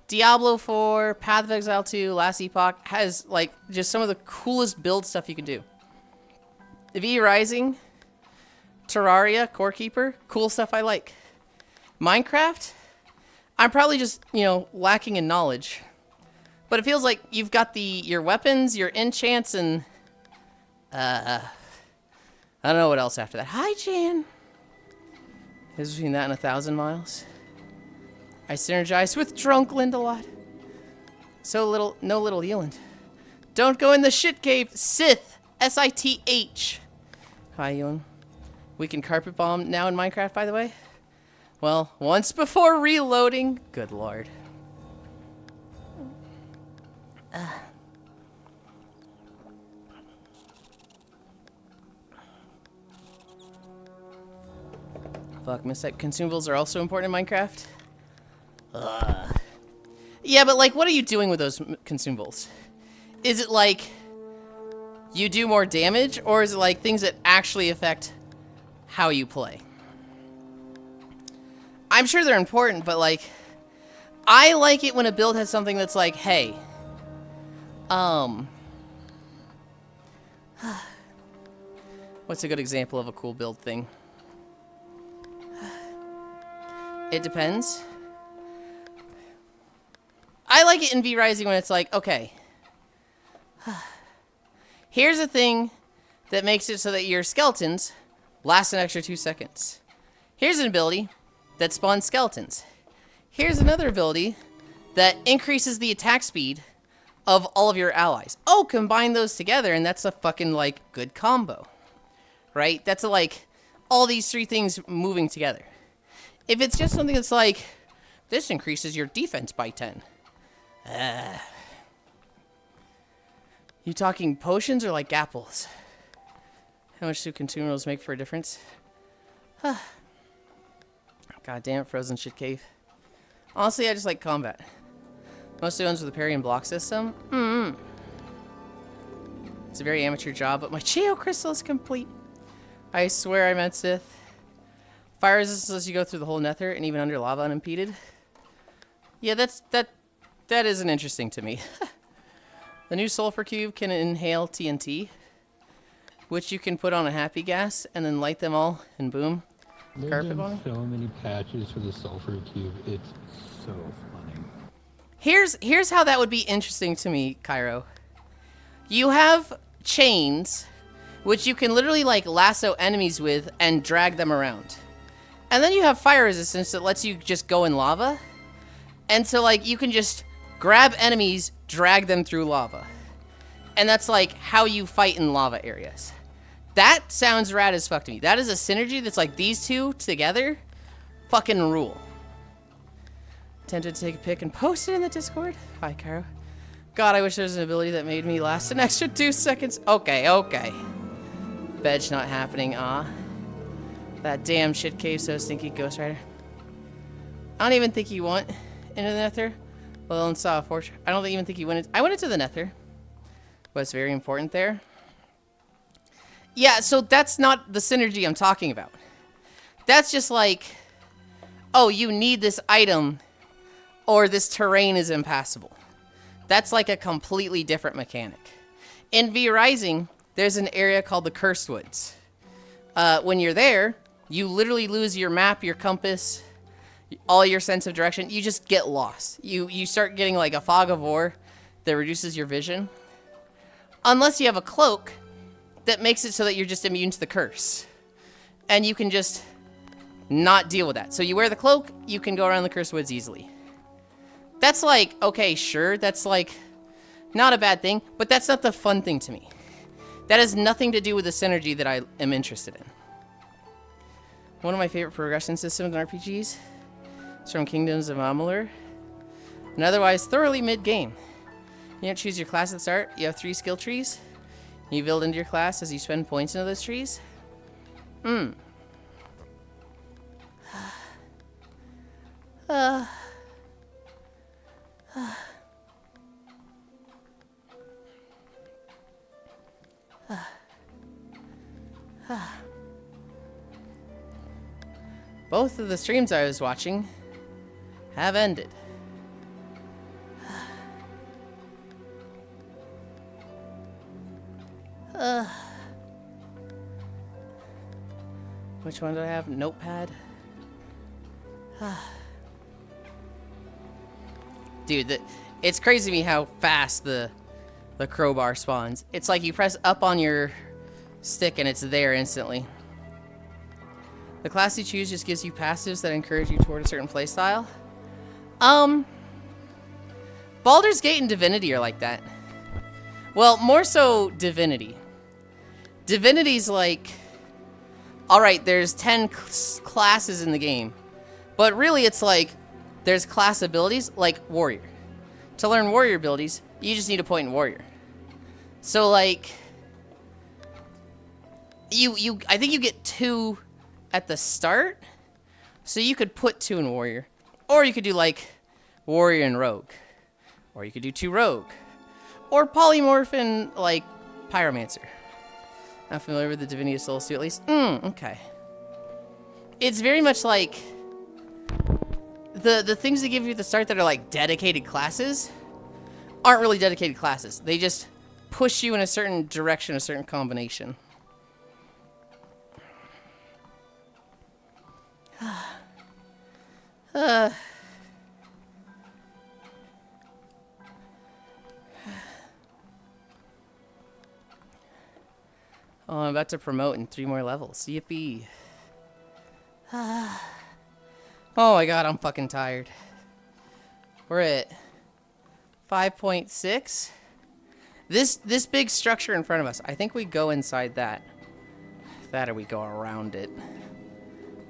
Diablo 4, Path of Exile 2, Last Epoch has, like, just some of the coolest build stuff you can do. V Rising, Terraria, Core Keeper, cool stuff I like. Minecraft, I'm probably just, you know, lacking in knowledge. But it feels like you've got your weapons, your enchants, and... I don't know what else after that. Hi, Jan! Is between that and 1,000 miles. I synergize with Drunkland a lot. No little Yulind. Don't go in the shit cave, Sith! S-I-T-H. Hi, Yulind. We can carpet bomb now in Minecraft, by the way. Well, once before reloading. Good lord. Fuck, mistype consumables are also important in Minecraft. Yeah, but like, what are you doing with those consumables? Is it like you do more damage, or is it like things that actually affect how you play? I'm sure they're important, but like, I like it when a build has something that's like, hey, what's a good example of a cool build thing? It depends. I like it in V Rising when it's like, okay, here's a thing that makes it so that your skeletons last an extra 2 seconds. Here's an ability that spawns skeletons. Here's another ability that increases the attack speed of all of your allies. Oh, combine those together and that's a fucking, like, good combo. Right? That's like all these three things moving together. If it's just something that's like, this increases your defense by 10. You talking potions or like apples? How much do consumables make for a difference? God damn it, frozen shit cave. Honestly, I just like combat. Mostly ones with a parry and block system. It's a very amateur job, but my Geo Crystal is complete. I swear I meant Sith. Fire resistance lets you go through the whole nether and even under lava unimpeded. Yeah, that isn't interesting to me. The new sulfur cube can inhale TNT, which you can put on a happy gas and then light them all and boom. There's Carpet been bomb. so many patches for the sulfur cube. It's so funny. Here's how that would be interesting to me, Cairo. You have chains, which you can literally like lasso enemies with and drag them around. And then you have fire resistance that lets you just go in lava. And so like you can just grab enemies, drag them through lava. And that's like how you fight in lava areas. That sounds rad as fuck to me. That is a synergy that's like these two together. Fucking rule. Tempted to take a pic and post it in the Discord. Hi, Caro. God, I wish there was an ability that made me last an extra 2 seconds. Okay. Veg not happening, That damn shit cave so stinky, Ghost Rider. I don't even think you went into the nether. Well, and saw a fortress. I don't even think you went I went into the nether. But it's very important there. Yeah, so that's not the synergy I'm talking about. That's just like, oh, you need this item or this terrain is impassable. That's like a completely different mechanic. In V Rising, there's an area called the Cursed Woods. When you're there, you literally lose your map, your compass, all your sense of direction. You just get lost. You start getting like a fog of war that reduces your vision. Unless you have a cloak that makes it so that you're just immune to the curse. And you can just not deal with that. So you wear the cloak, you can go around the Cursed Woods easily. That's like, okay, sure, that's like not a bad thing, but that's not the fun thing to me. That has nothing to do with the synergy that I am interested in. One of my favorite progression systems in RPGs is from Kingdoms of Amalur. And otherwise, thoroughly mid-game. You don't choose your class at the start. You have 3 skill trees. You build into your class as you spend points into those trees. Both of the streams I was watching have ended. Which one do I have? Notepad? Dude, it's crazy to me how fast the crowbar spawns. It's like you press up on your stick and it's there instantly. The class you choose just gives you passives that encourage you toward a certain playstyle. Baldur's Gate and Divinity are like that. Well, more so Divinity. Divinity's like, alright, there's 10 classes in the game. But really it's like, there's class abilities like Warrior. To learn Warrior abilities, you just need a point in Warrior. So like, I think you get 2 at the start, so you could put 2 in Warrior, or you could do like Warrior and Rogue, or you could do 2 Rogue, or Polymorph and like Pyromancer. I'm familiar with the Divinity of Souls too, at least. Okay. It's very much like the things they give you at the start that are like dedicated classes aren't really dedicated classes. They just push you in a certain direction, a certain combination. Oh, I'm about to promote in 3 more levels. Yippee. Oh my god, I'm fucking tired. We're at 5.6. This big structure in front of us, I think we go inside that. That or we go around it.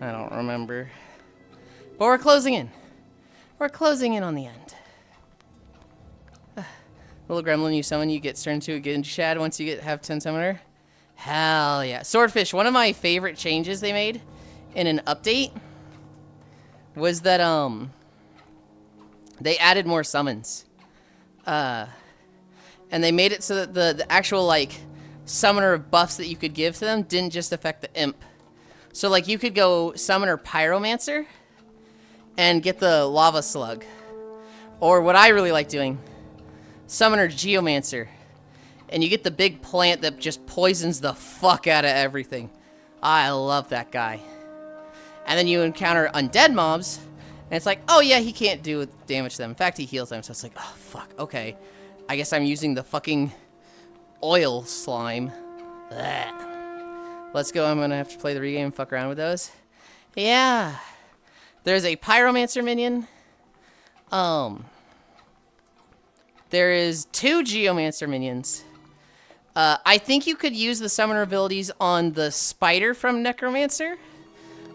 I don't remember. But we're closing in. We're closing in on the end. Little gremlin you summon, you get turned to a Genji Shad once you have 10 summoner. Hell yeah. Swordfish, one of my favorite changes they made in an update was that they added more summons. And they made it so that the actual like summoner buffs that you could give to them didn't just affect the imp. So like you could go summoner Pyromancer and get the lava slug. Or what I really like doing, summoner Geomancer. And you get the big plant that just poisons the fuck out of everything. I love that guy. And then you encounter undead mobs, and it's like, oh yeah, he can't do damage to them. In fact, he heals them, so it's like, oh fuck, okay. I guess I'm using the fucking oil slime. Blech. Let's go, I'm gonna have to play the regame and fuck around with those. Yeah. There's a Pyromancer minion. There is 2 Geomancer minions. I think you could use the summoner abilities on the spider from Necromancer.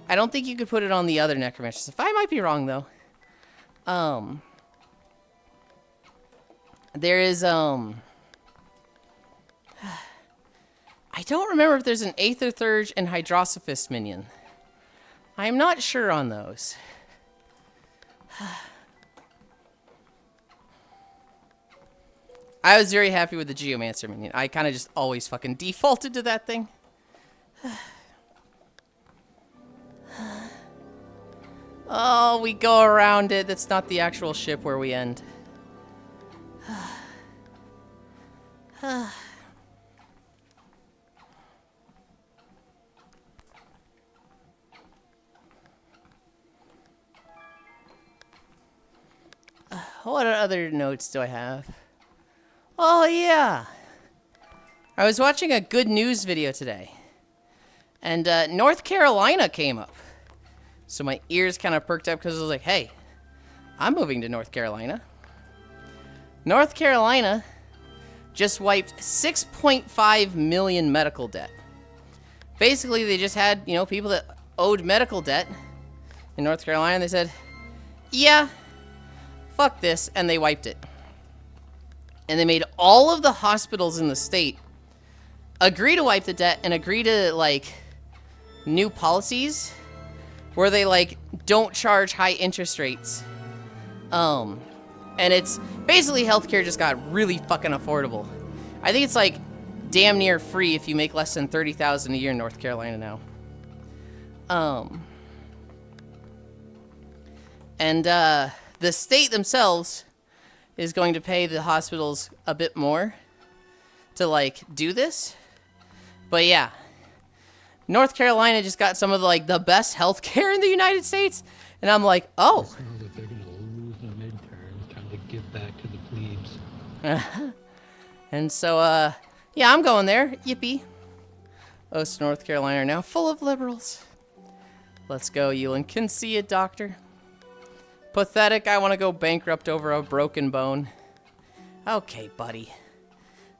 I don't think you could put it on the other Necromancers. If I might be wrong, though. There is, I don't remember if there's an Aether Thurge and Hydrosophist minion. I'm not sure on those. I was very happy with the Geomancer minion. I kind of just always fucking defaulted to that thing. Oh, we go around it. That's not the actual ship where we end. What other notes do I have? Oh, yeah. I was watching a good news video today. And North Carolina came up. So my ears kind of perked up because I was like, hey, I'm moving to North Carolina. North Carolina just wiped 6.5 million medical debt. Basically, they just had, you know, people that owed medical debt in North Carolina. They said, yeah, fuck this. And they wiped it. And they made all of the hospitals in the state agree to wipe the debt and agree to, like, new policies where they like don't charge high interest rates. And it's basically healthcare just got really fucking affordable. I think it's like damn near free if you make less than $30,000 a year in North Carolina now. And the state themselves is going to pay the hospitals a bit more to like do this. But yeah, North Carolina just got some of the, like the best healthcare in the United States, and I'm like, oh. Sounds like they're gonna lose the midterms. Time to give back to the plebes. And so yeah, I'm going there. Yippee. Most North Carolina are now full of liberals. Let's go, Yulind. Can see it, doctor. Pathetic, I want to go bankrupt over a broken bone. Okay, buddy.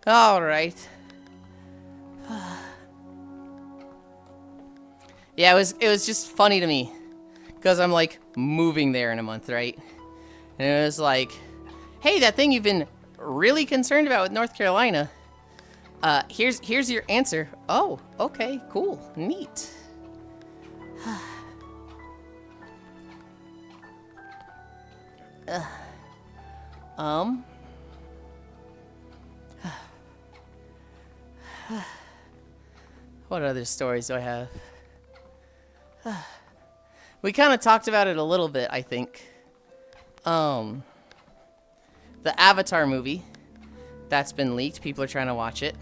All right. Yeah, it was just funny to me because I'm like moving there in a month, right? And it was like, hey, that thing you've been really concerned about with North Carolina. Here's your answer. Oh, okay, cool, neat. What other stories do I have? We kind of talked about it a little bit, I think. The Avatar movie, that's been leaked. People are trying to watch it.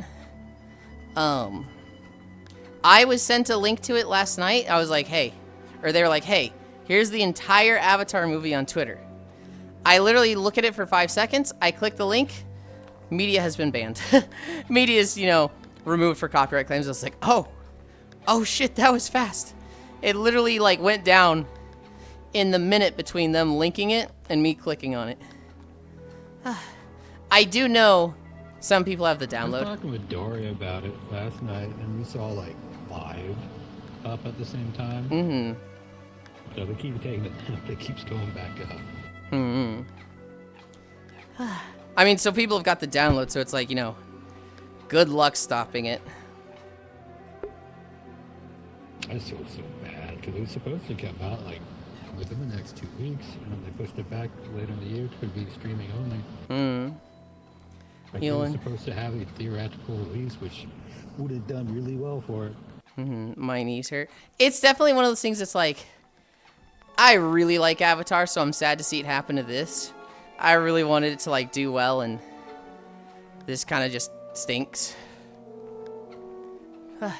I was sent a link to it last night. I was like, hey, or they were like, hey, here's the entire Avatar movie on Twitter. I literally look at it for 5 seconds. I click the link. Media has been banned. Media is, you know, removed for copyright claims. I was like, oh shit, that was fast. It literally like went down in the minute between them linking it and me clicking on it. I do know some people have the I was download. talking with Dory about it last night, and we saw like 5 up at the same time. Mm-hmm. So they keep taking it down. It keeps going back up. Mm-hmm. I mean, so people have got the download, so it's like, you know, good luck stopping it. I just feel so bad because it was supposed to come out like within the next 2 weeks, and they pushed it back later in the year to be streaming only. Mm. Like it was supposed to have a theoretical release, which would have done really well for it. Mm-hmm. My knees hurt. It's definitely one of those things that's like, I really like Avatar, so I'm sad to see it happen to this. I really wanted it to like do well, and this kind of just stinks.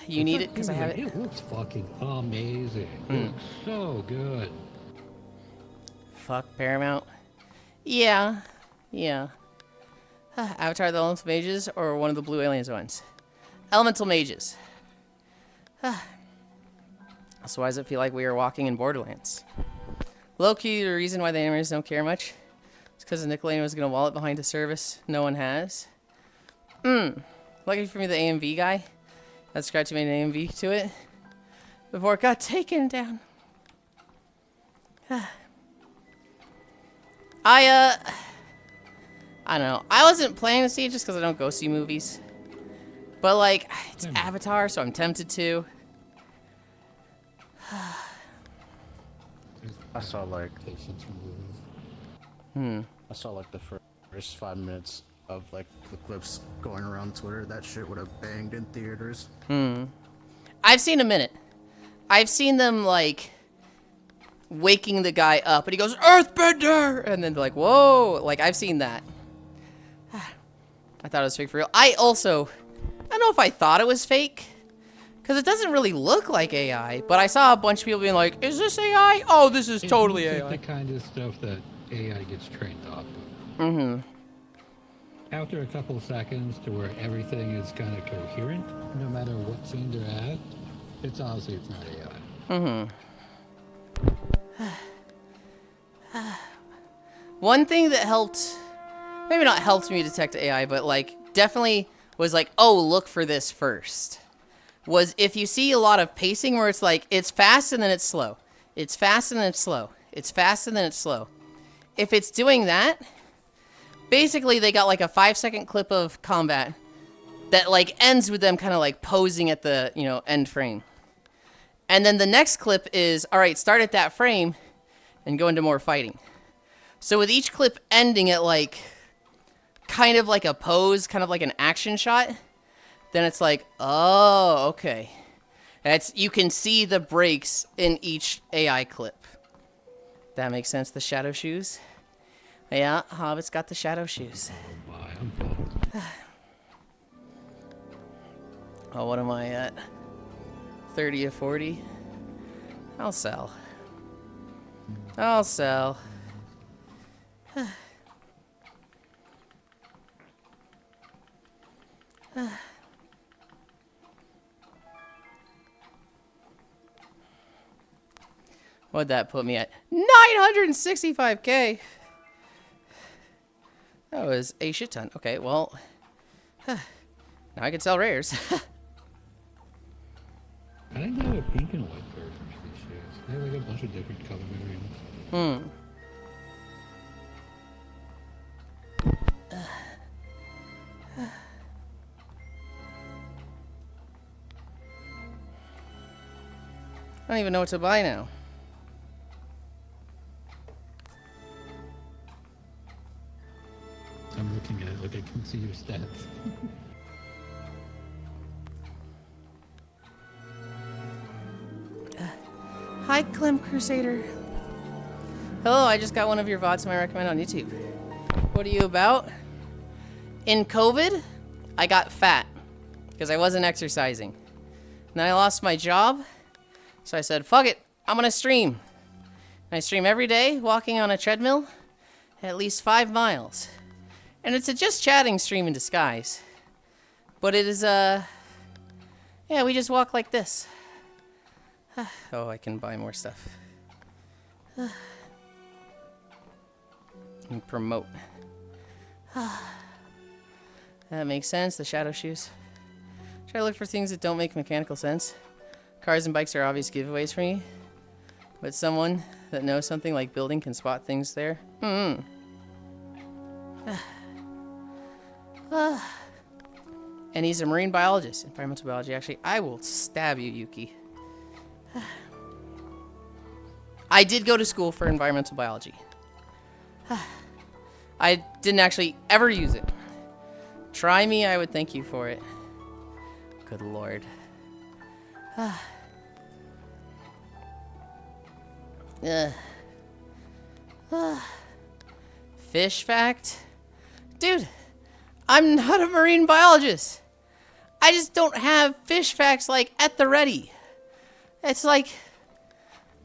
You need it because I have it. It looks fucking amazing. It looks so good. Fuck Paramount. Yeah. Avatar: The Elemental Mages or one of the Blue Aliens ones? Elemental Mages. So why does it feel like we are walking in Borderlands? Low-key, the reason why the animators don't care much is because Nickelodeon was going to wallet behind a service no one has. Lucky for me, the AMV guy. That Scratchy made an AMV to it before it got taken down. I don't know. I wasn't planning to see it just because I don't go see movies. But, like, it's Avatar, so I'm tempted to. I saw like Patience from movies. I saw like the first 5 minutes of like the clips going around Twitter. That shit would have banged in theaters. I've seen a minute. I've seen them, like, waking the guy up, and he goes, Earthbender! And then they're like, whoa! Like, I've seen that. I thought it was fake for real. I don't know if I thought it was fake, because it doesn't really look like AI, but I saw a bunch of people being like, is this AI? Oh, this is totally It's AI. like the kind of stuff that AI gets trained off of. Mm-hmm. After a couple of seconds to where everything is kind of coherent, no matter what scene they're at, it's honestly, it's not AI. One thing that helped, maybe not helped me detect AI, but like definitely was like, oh, look for this first, was if you see a lot of pacing where it's like, it's fast and then it's slow. It's fast and then it's slow. It's fast and then it's slow. If it's doing that, basically they got like a 5-second clip of combat that like ends with them kind of like posing at the, you know, end frame. And then the next clip is, all right, start at that frame and go into more fighting. So with each clip ending at like, kind of like a pose, kind of like an action shot, then it's like, oh, okay. You can see the breaks in each AI clip. That makes sense, the shadow shoes. Yeah, Hobbit's got the shadow shoes. Oh my, I'm pumped. Oh, what am I at? 30 or 40? I'll sell. I'll sell. What'd that put me at? 965K! That was a shit ton. Okay, well, now I can sell rares. I think they have a pink and white version for these shoes. They have like a bunch of different color variants. I don't even know what to buy now. I'm looking at it like I can see your stats. Hi, Clem Crusader. Hello, I just got one of your VODs I recommend on YouTube. What are you about? In COVID, I got fat because I wasn't exercising. And then I lost my job, so I said, fuck it, I'm gonna stream. And I stream every day, walking on a treadmill, at least 5 miles. And it's a just chatting stream in disguise. But it is, yeah, we just walk like this. Oh, I can buy more stuff. And promote. That makes sense, the shadow shoes. Try to look for things that don't make mechanical sense. Cars and bikes are obvious giveaways for me. But someone that knows something like building can spot things there. And he's a marine biologist, environmental biology. Actually, I will stab you, Yuki. I did go to school for environmental biology. I didn't actually ever use it. Try me, I would thank you for it. Good lord. Fish fact? Dude, I'm not a marine biologist. I just don't have fish facts like at the ready. It's like,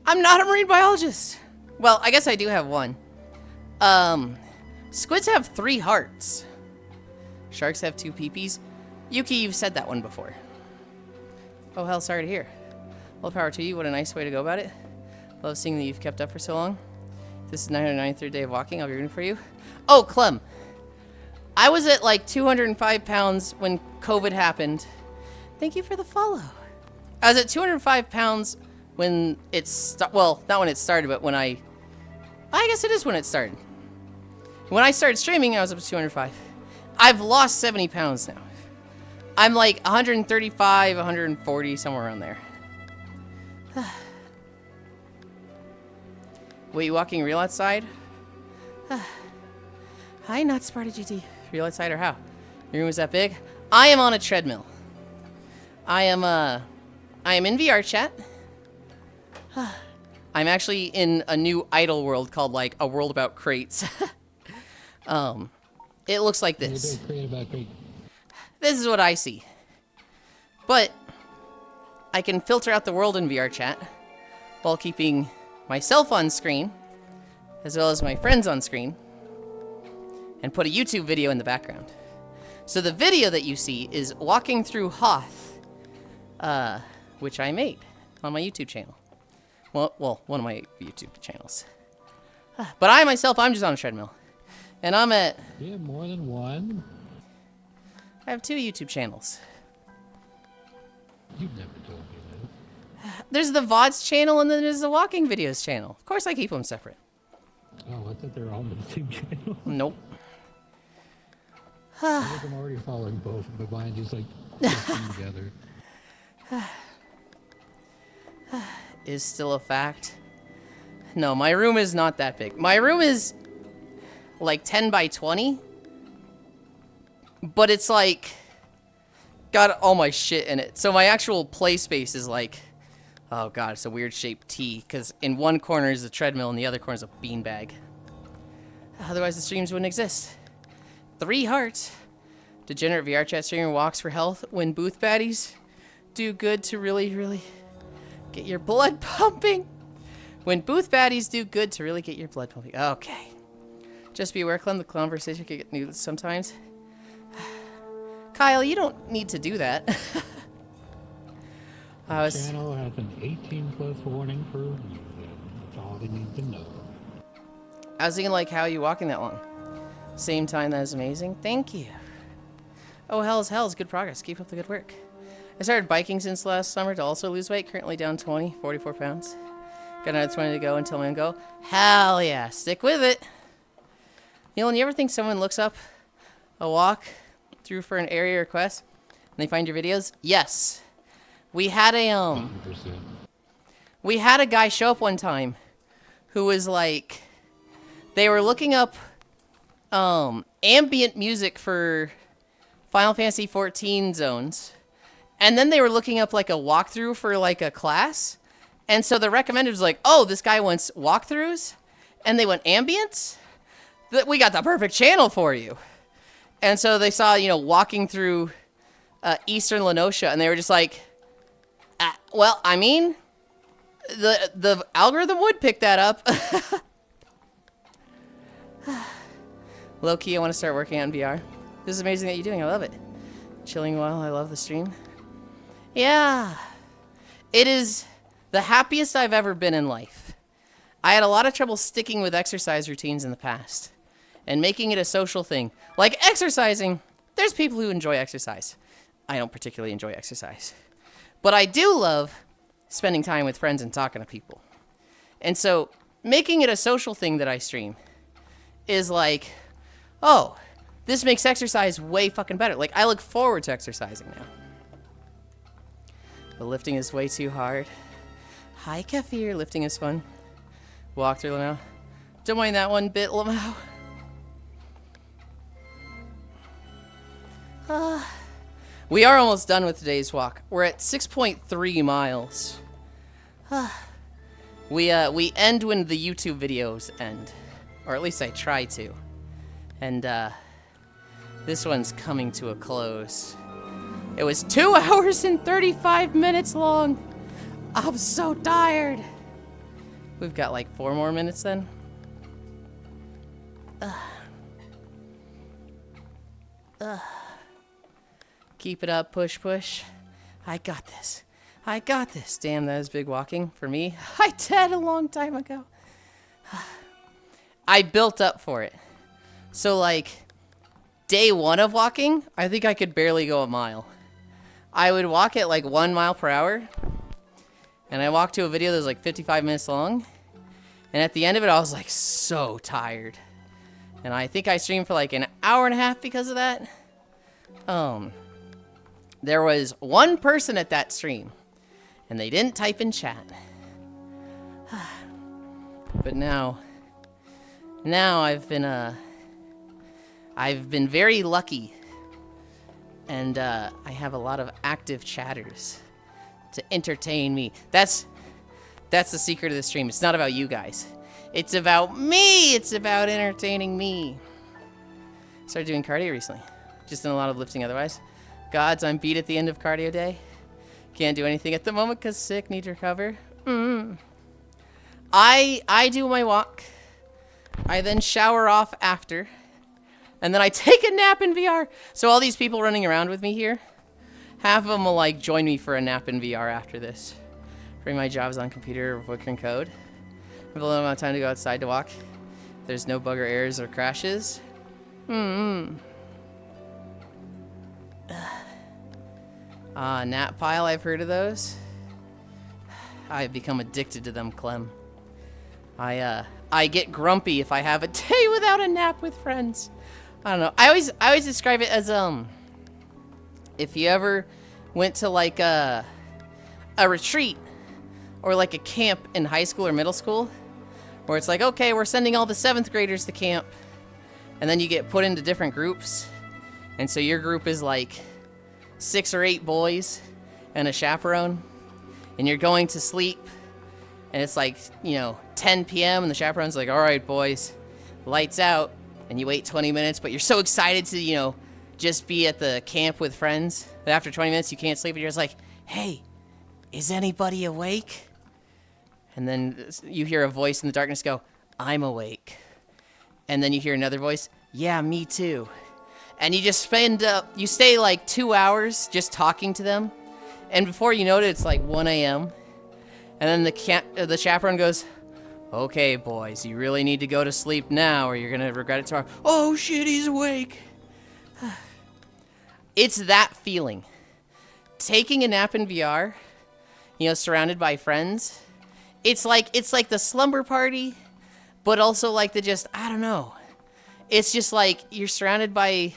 I'm not a marine biologist. Well, I guess I do have one. Squids have 3 hearts. Sharks have 2 peepees. Yuki, you've said that one before. Oh hell, sorry to hear. All power to you, what a nice way to go about it. Love seeing that you've kept up for so long. This is 993rd day of walking, I'll be rooting for you. Oh, Clem. I was at like 205 pounds when COVID happened. Thank you for the follow. I was at 205 pounds when well, not when it started, but when I guess it is when it started. When I started streaming, I was up to 205. I've lost 70 pounds now. I'm like 135, 140, somewhere around there. Wait, you walking real outside? Hi, not Sparta GT. Real outside or how? Your room is that big? I am on a treadmill. I am in VR chat. I'm actually in a new idle world called like a world about crates. It looks like this. This is what I see. But I can filter out the world in VR chat while keeping myself on screen, as well as my friends on screen, and put a YouTube video in the background. So the video that you see is walking through Hoth, which I made on my YouTube channel. Well, one of my YouTube channels. But I myself, I'm just on a treadmill. And I'm at... You have more than one? I have 2 YouTube channels. You've never told me that. There's the VODs channel and then there's the walking videos channel. Of course I keep them separate. Oh, I thought they were all on the same channel. Nope. I think I'm already following both, but mine just like together. is still a fact. No, my room is not that big. My room is like 10 by 20. But it's like got all my shit in it. So my actual play space is like, oh god, it's a weird shaped T. Because in one corner is a treadmill and the other corner is a beanbag. Otherwise the streams wouldn't exist. 3 hearts. Degenerate VR chat streamer walks for health when booth baddies do good to really get your blood pumping. When booth baddies do good to really get your blood pumping. Okay. Just be aware, Clem, the conversation can get new sometimes. Kyle, you don't need to do that. Channel has an 18+ warning for reviews. That's all they need to know. I was thinking, like, how are you walking that long? Same time, that is amazing. Thank you. Oh, hell's good progress. Keep up the good work. I started biking since last summer to also lose weight. Currently down 44 pounds. Got another 20 to go until my goal. Hell yeah, stick with it. Yulind, you ever think someone looks up a walk through for an area request and they find your videos? Yes. We had a 100%. we had a guy show up one time who was like, they were looking up ambient music for Final Fantasy 14 zones, and then they were looking up like a walkthrough for like a class, and so the recommended was like, oh, this guy wants walkthroughs, and they went ambience. We got the perfect channel for you. And so they saw, you know, walking through Eastern Lenosha, and they were just like, well, I mean, the algorithm would pick that up. Low-key, I want to start working on VR. This is amazing that you're doing. I love it. Chilling while I love the stream. Yeah. It is the happiest I've ever been in life. I had a lot of trouble sticking with exercise routines in the past and making it a social thing. Like exercising, there's people who enjoy exercise. I don't particularly enjoy exercise. But I do love spending time with friends and talking to people. And so making it a social thing that I stream is like, oh, this makes exercise way fucking better. Like, I look forward to exercising now. But lifting is way too hard. Hi, Kefir. Lifting is fun. Walk through Lamau. Don't mind that one bit, Lamau. We are almost done with today's walk. We're at 6.3 miles. We end when the YouTube videos end. Or at least I try to. And, this one's coming to a close. It was 2 hours and 35 minutes long. I'm so tired. We've got like 4 more minutes then. Keep it up, push, push. I got this. I got this. Damn, that was big walking for me. I did a long time ago. I built up for it. So like, day 1 of walking, I think I could barely go a mile. I would walk at like 1 mile per hour. And I walked to a video that was like 55 minutes long. And at the end of it, I was like so tired. And I think I streamed for like an hour and a half because of that. There was one person at that stream. And they didn't type in chat. But now I've been very lucky. And I have a lot of active chatters to entertain me. That's the secret of the stream. It's not about you guys. It's about me. It's about entertaining me. Started doing cardio recently. Just done a lot of lifting otherwise. Gods, I'm beat at the end of cardio day. Can't do anything at the moment because sick, need to recover. I do my walk. I then shower off after. And then I take a nap in VR. So all these people running around with me here, half of them will like join me for a nap in VR after this. Bring my jobs on computer, working code. Have a little amount of time to go outside to walk. There's no bugger errors or crashes. Nap pile, I've heard of those. I've become addicted to them, Clem. I get grumpy if I have a day without a nap with friends. I don't know. I always describe it as if you ever went to like a retreat, or like a camp in high school or middle school, where it's like, okay, we're sending all the 7th graders to camp, and then you get put into different groups, and so your group is like 6 or 8 boys and a chaperone, and you're going to sleep, and it's like, 10 p.m., and the chaperone's like, all right, boys, lights out, and you wait 20 minutes, but you're so excited to, just be at the camp with friends, but after 20 minutes, you can't sleep, and you're just like, hey, is anybody awake? And then you hear a voice in the darkness go, I'm awake. And then you hear another voice, yeah, me too. And you just you stay like 2 hours just talking to them, and before you know it, it's like 1 a.m., and then the chaperone goes, okay, boys, you really need to go to sleep now or you're going to regret it tomorrow. Oh, shit, he's awake. It's that feeling. Taking a nap in VR, surrounded by friends, it's like the slumber party, but also like I don't know. It's just like you're surrounded by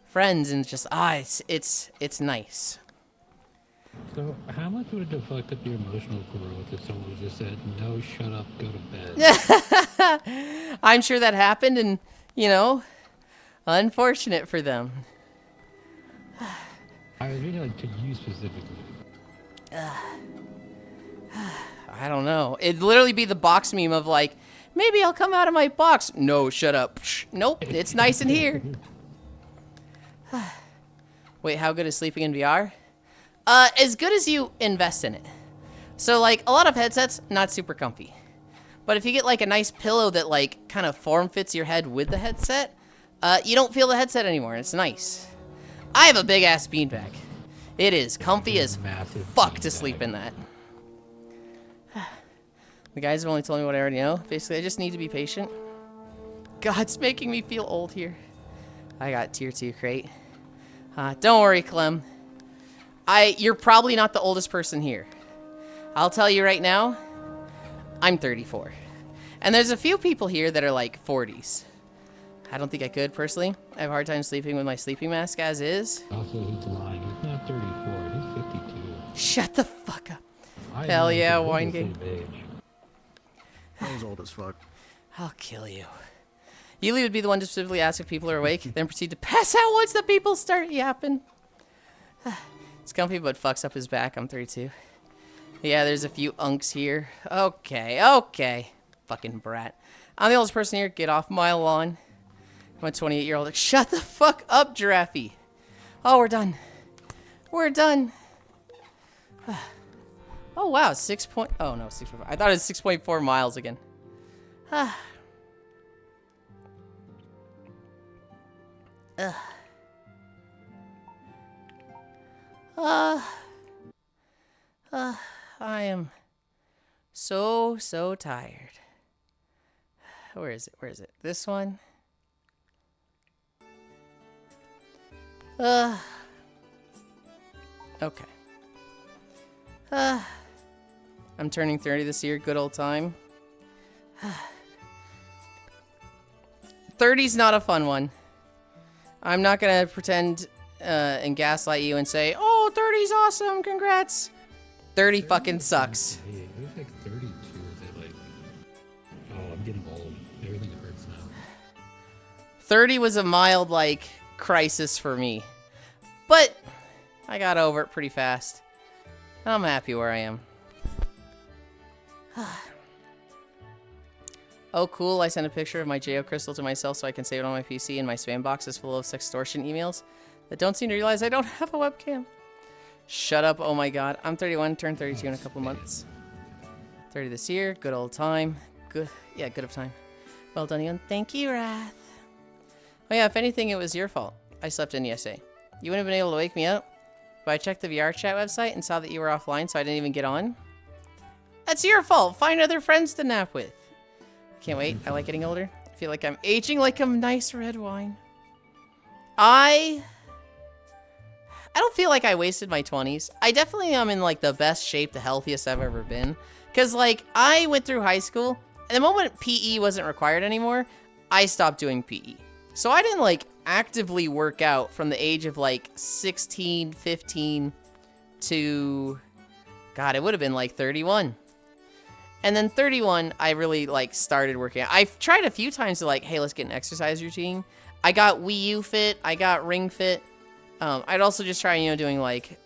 friends and just, it's nice. So, how much would it have fucked up your emotional growth if someone just said, no, shut up, go to bed? I'm sure that happened, and, unfortunate for them. I was really to you specifically. I don't know. It'd literally be the box meme of like, maybe I'll come out of my box. No, shut up. Nope, it's nice in here. Wait, how good is sleeping in VR? As good as you invest in it. So, like, a lot of headsets, not super comfy. But if you get, like, a nice pillow that, like, kind of form-fits your head with the headset, you don't feel the headset anymore, and it's nice. I have a big-ass beanbag. It is comfy as fuck to sleep in that. The guys have only told me what I already know. Basically, I just need to be patient. God, it's making me feel old here. I got tier 2 crate. Don't worry, Clem. You're probably not the oldest person here. I'll tell you right now, I'm 34. And there's a few people here that are like 40s. I don't think I could, personally. I have a hard time sleeping with my sleeping mask as is. Also, he's lying. He's not 34. He's 52. Shut the fuck up. Hell yeah, wine game. I was old as fuck. I'll kill you. Yulind would be the one to specifically ask if people are awake, then proceed to pass out once the people start yapping. It's comfy, but fucks up his back. I'm 32. Yeah, there's a few unks here. Okay. Fucking brat. I'm the oldest person here. Get off my lawn. I'm a 28-year-old. Shut the fuck up, Giraffe. Oh, we're done. We're done. Oh, wow. 6.5. I thought it was 6.4 miles again. I am so tired. Where is it? This one? Okay. I'm turning 30 this year. Good old time. 30's not a fun one. I'm not gonna pretend and gaslight you and say, oh, 30's awesome, congrats. 30 fucking sucks. Hey, it was like 32. Is it like, oh, I'm getting old. Everything hurts now. 30 was a mild, like, crisis for me. But I got over it pretty fast. I'm happy where I am. Oh, cool. I sent a picture of my JO crystal to myself so I can save it on my PC, and my spam box is full of sextortion emails that don't seem to realize I don't have a webcam. Shut up. Oh my god. I'm 31, turn 32 in a couple months. 30 this year. Good old time. Good. Yeah, good of time. Well done, Ian. Thank you, Wrath. Oh yeah, if anything, it was your fault. I slept in yesterday. You wouldn't have been able to wake me up, but I checked the VR chat website and saw that you were offline, so I didn't even get on. That's your fault. Find other friends to nap with. Can't wait. I like getting older. I feel like I'm aging like a nice red wine. I don't feel like I wasted my 20s. I definitely am in, like, the best shape, the healthiest I've ever been. Because, like, I went through high school, and the moment PE wasn't required anymore, I stopped doing PE. So I didn't, like, actively work out from the age of, like, 16, 15 to... God, it would have been, like, 31. And then 31, I really like started working out. I've tried a few times to like, hey, let's get an exercise routine. I got Wii U Fit. I got Ring Fit. I'd also just try, you know, doing like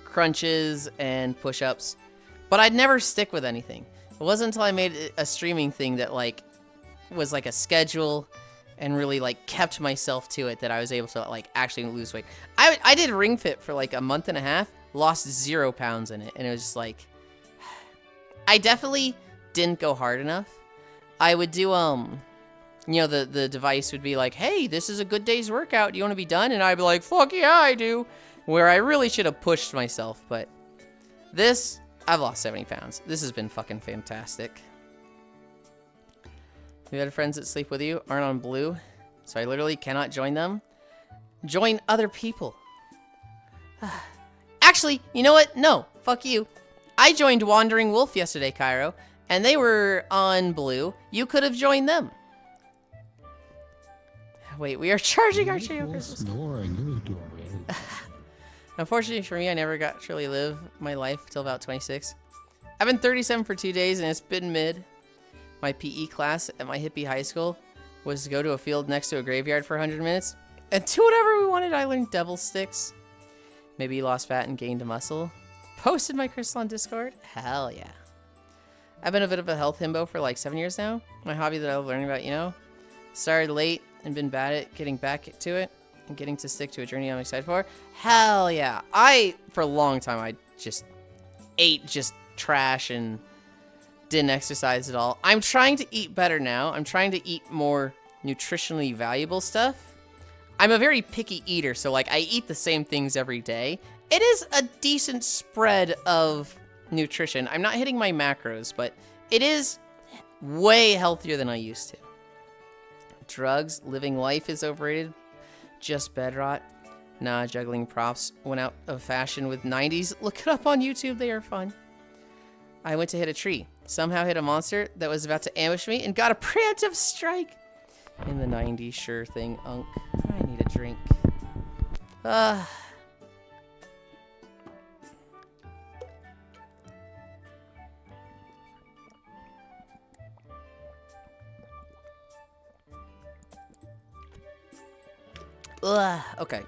crunches and push-ups. But I'd never stick with anything. It wasn't until I made a streaming thing that like was like a schedule and really like kept myself to it that I was able to like actually lose weight. I did Ring Fit for like a month and a half, lost 0 pounds in it, and it was just like, I definitely didn't go hard enough. I would do, you know, the device would be like, hey, this is a good day's workout. Do you want to be done? And I'd be like, fuck yeah, I do. Where I really should have pushed myself. But this, I've lost 70 pounds. This has been fucking fantastic. You had friends that sleep with you, aren't on Blue, so I literally cannot join them. Join other people. Actually, you know what? No, fuck you. I joined Wandering Wolf yesterday, Cairo, and they were on Blue. You could have joined them. Wait, we are charging our trio Christmas. Unfortunately for me, I never got to truly live my life till about 26. I've been 37 for 2 days, and it's been mid. My PE class at my hippie high school was to go to a field next to a graveyard for 100 minutes and do whatever we wanted. I learned devil sticks. Maybe lost fat and gained a muscle. Posted my crystal on Discord. Hell yeah. I've been a bit of a health himbo for like 7 years now. My hobby that I love learning about, you know. Started late and been bad at getting back to it and getting to stick to a journey I'm excited for. Hell yeah. For a long time, I just ate just trash and didn't exercise at all. I'm trying to eat better now. I'm trying to eat more nutritionally valuable stuff. I'm a very picky eater, so like I eat the same things every day. It is a decent spread of nutrition. I'm not hitting my macros, but it is way healthier than I used to. Drugs, living life is overrated. Just bed rot. Nah, juggling props went out of fashion with 90s. Look it up on YouTube, they are fun. I went to hit a tree. Somehow hit a monster that was about to ambush me and got a preemptive strike. In the 90s, sure thing, Unk. I need a drink. Okay.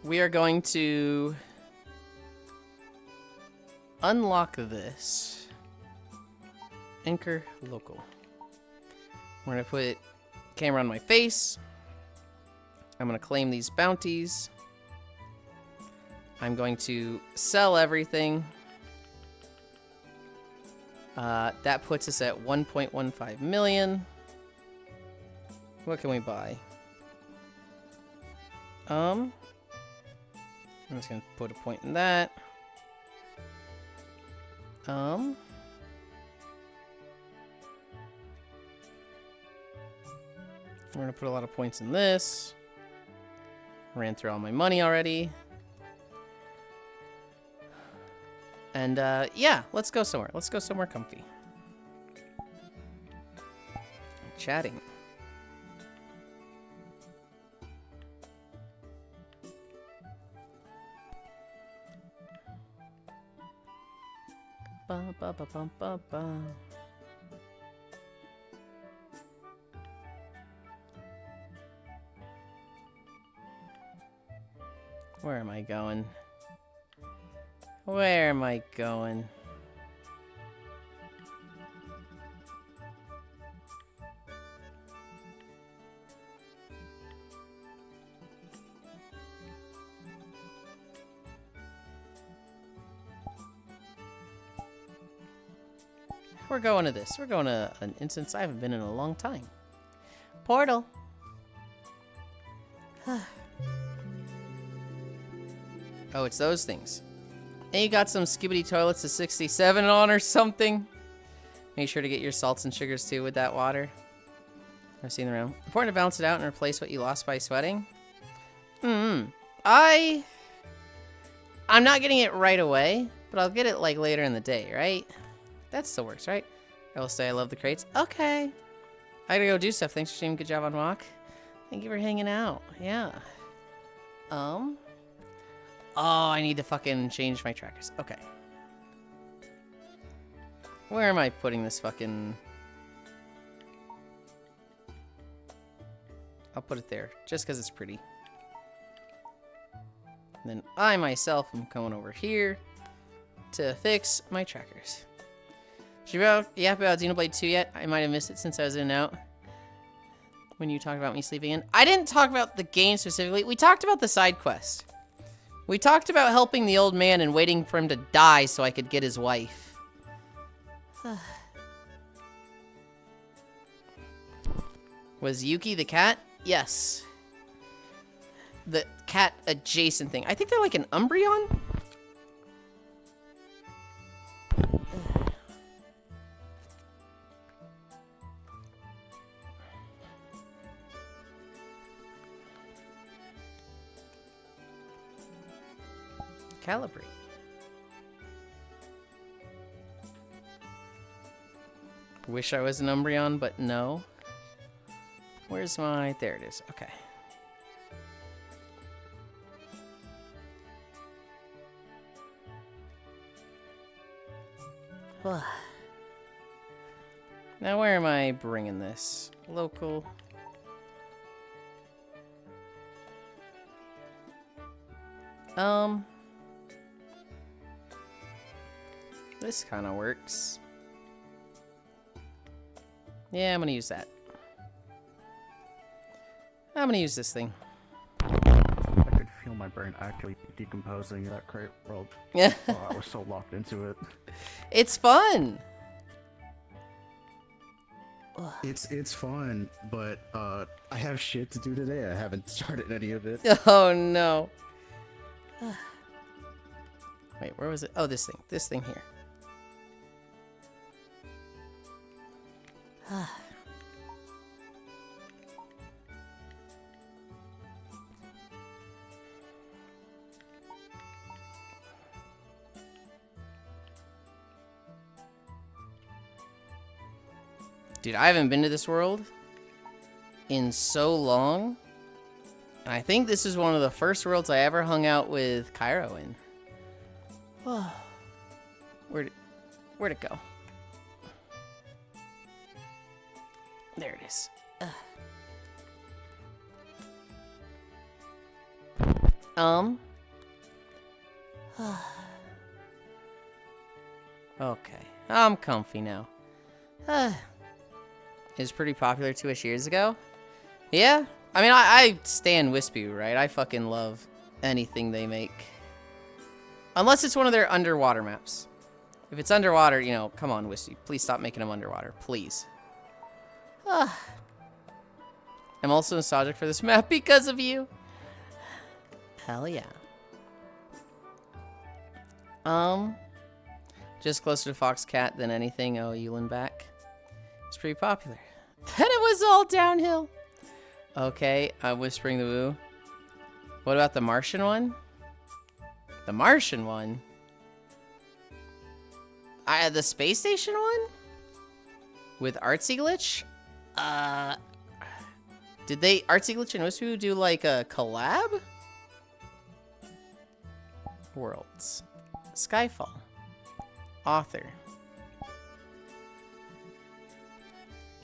We are going to unlock this. Anchor local. We're gonna put camera on my face. I'm gonna claim these bounties. I'm going to sell everything. That puts us at 1.15 million. What can we buy? I'm just gonna put a point in that. We're gonna put a lot of points in this. Ran through all my money already. And, yeah, let's go somewhere. Let's go somewhere comfy. Chatting. Ba, ba, ba, ba, ba, ba. Where am I going? Where am I going? We're going to this. We're going to an instance I haven't been in a long time. Portal. Oh, it's those things. And you got some skibbity toilets to 67 on or something. Make sure to get your salts and sugars too with that water. I've seen around. Important to balance it out and replace what you lost by sweating. I'm not getting it right away, but I'll get it like later in the day, right? That still works, right? I will say I love the crates. Okay. I gotta go do stuff. Thanks for streaming. Good job on walk. Thank you for hanging out. Yeah. Oh, I need to fucking change my trackers. Okay. Where am I putting this fucking... I'll put it there, just because it's pretty. And then I myself am going over here to fix my trackers. Did you yap about Xenoblade 2 yet? I might have missed it since I was in and out. When you talked about me sleeping in. I didn't talk about the game specifically. We talked about the side quest. We talked about helping the old man and waiting for him to die so I could get his wife. Was Yuki the cat? Yes. The cat adjacent thing. I think they're like an Umbreon? Calibrate. Wish I was an Umbreon, but no. Where's my... There it is. Okay. Now where am I bringing this? Local. This kind of works. Yeah, I'm gonna use that. I'm gonna use this thing. I could feel my brain actually decomposing that crate world. Yeah. Oh, I was so locked into it. It's fun. It's fun, but I have shit to do today. I haven't started any of it. Oh no. Wait, where was it? Oh, this thing. This thing here. Dude, I haven't been to this world in so long. And I think this is one of the first worlds I ever hung out with Cairo in. Where'd it go? There it is. Okay, I'm comfy now. It was pretty popular 2-ish years ago. Yeah, I mean, I stan Wispy, right? I fucking love anything they make. Unless it's one of their underwater maps. If it's underwater, you know, come on, Wispy. Please stop making them underwater, please. I'm also nostalgic for this map because of you. Hell yeah. Just closer to Foxcat than anything. Oh, Yulind back. It's pretty popular. Then it was all downhill. Okay, I'm whispering the woo. What about the Martian one? The Martian one? The space station one? With Artsy Glitch? Did they, Artsy Glitch and Wispy, do like a collab? Worlds. Skyfall. Author.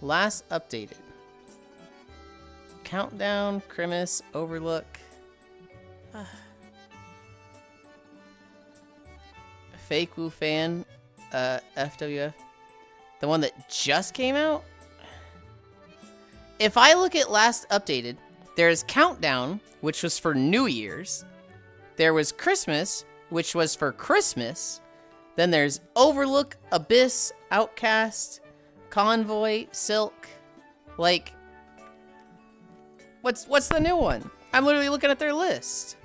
Last updated. Countdown, Crimis, Overlook. Fake Woo Fan, FWF. The one that just came out? If I look at last updated, there's Countdown, which was for New Year's. There was Christmas, which was for Christmas. Then there's Overlook, Abyss, Outcast, Convoy, Silk. Like, what's the new one? I'm literally looking at their list.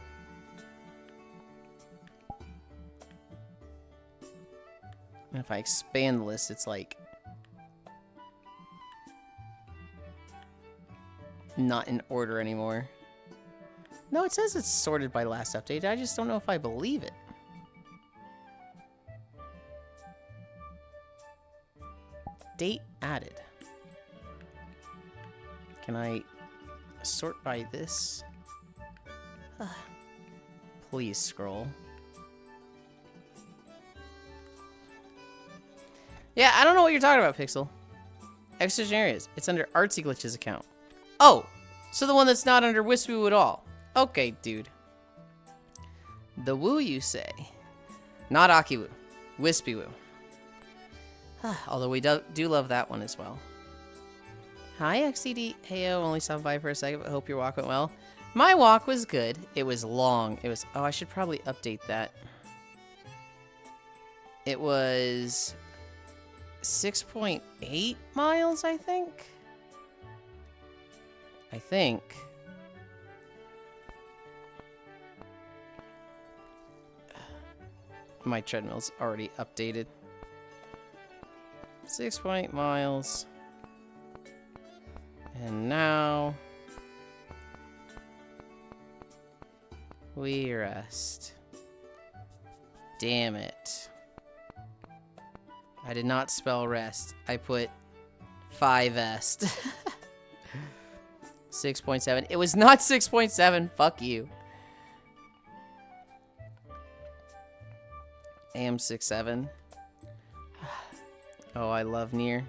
And if I expand the list, it's like not in order anymore. No, it says it's sorted by last update. I just don't know if I believe it. Date added. Can I sort by this? Please scroll. Yeah, I don't know what you're talking about, Pixel. Exhibition areas. It's under Artsy Glitches account. Oh, so the one that's not under Wispy Woo at all. Okay, dude. The Woo, you say? Not Aki Woo. Wispy Woo. Although we do love that one as well. Hi, XCD. Heyo, only stopped by for a second, but hope your walk went well. My walk was good. It was long. It was... Oh, I should probably update that. It was 6.8 miles, I think. My treadmill's already updated. 6.8 miles. And now we rest. Damn it. I did not spell rest. I put 5est. 6.7. It was not 6.7. Fuck you. AM 6.7. Oh, I love Nier.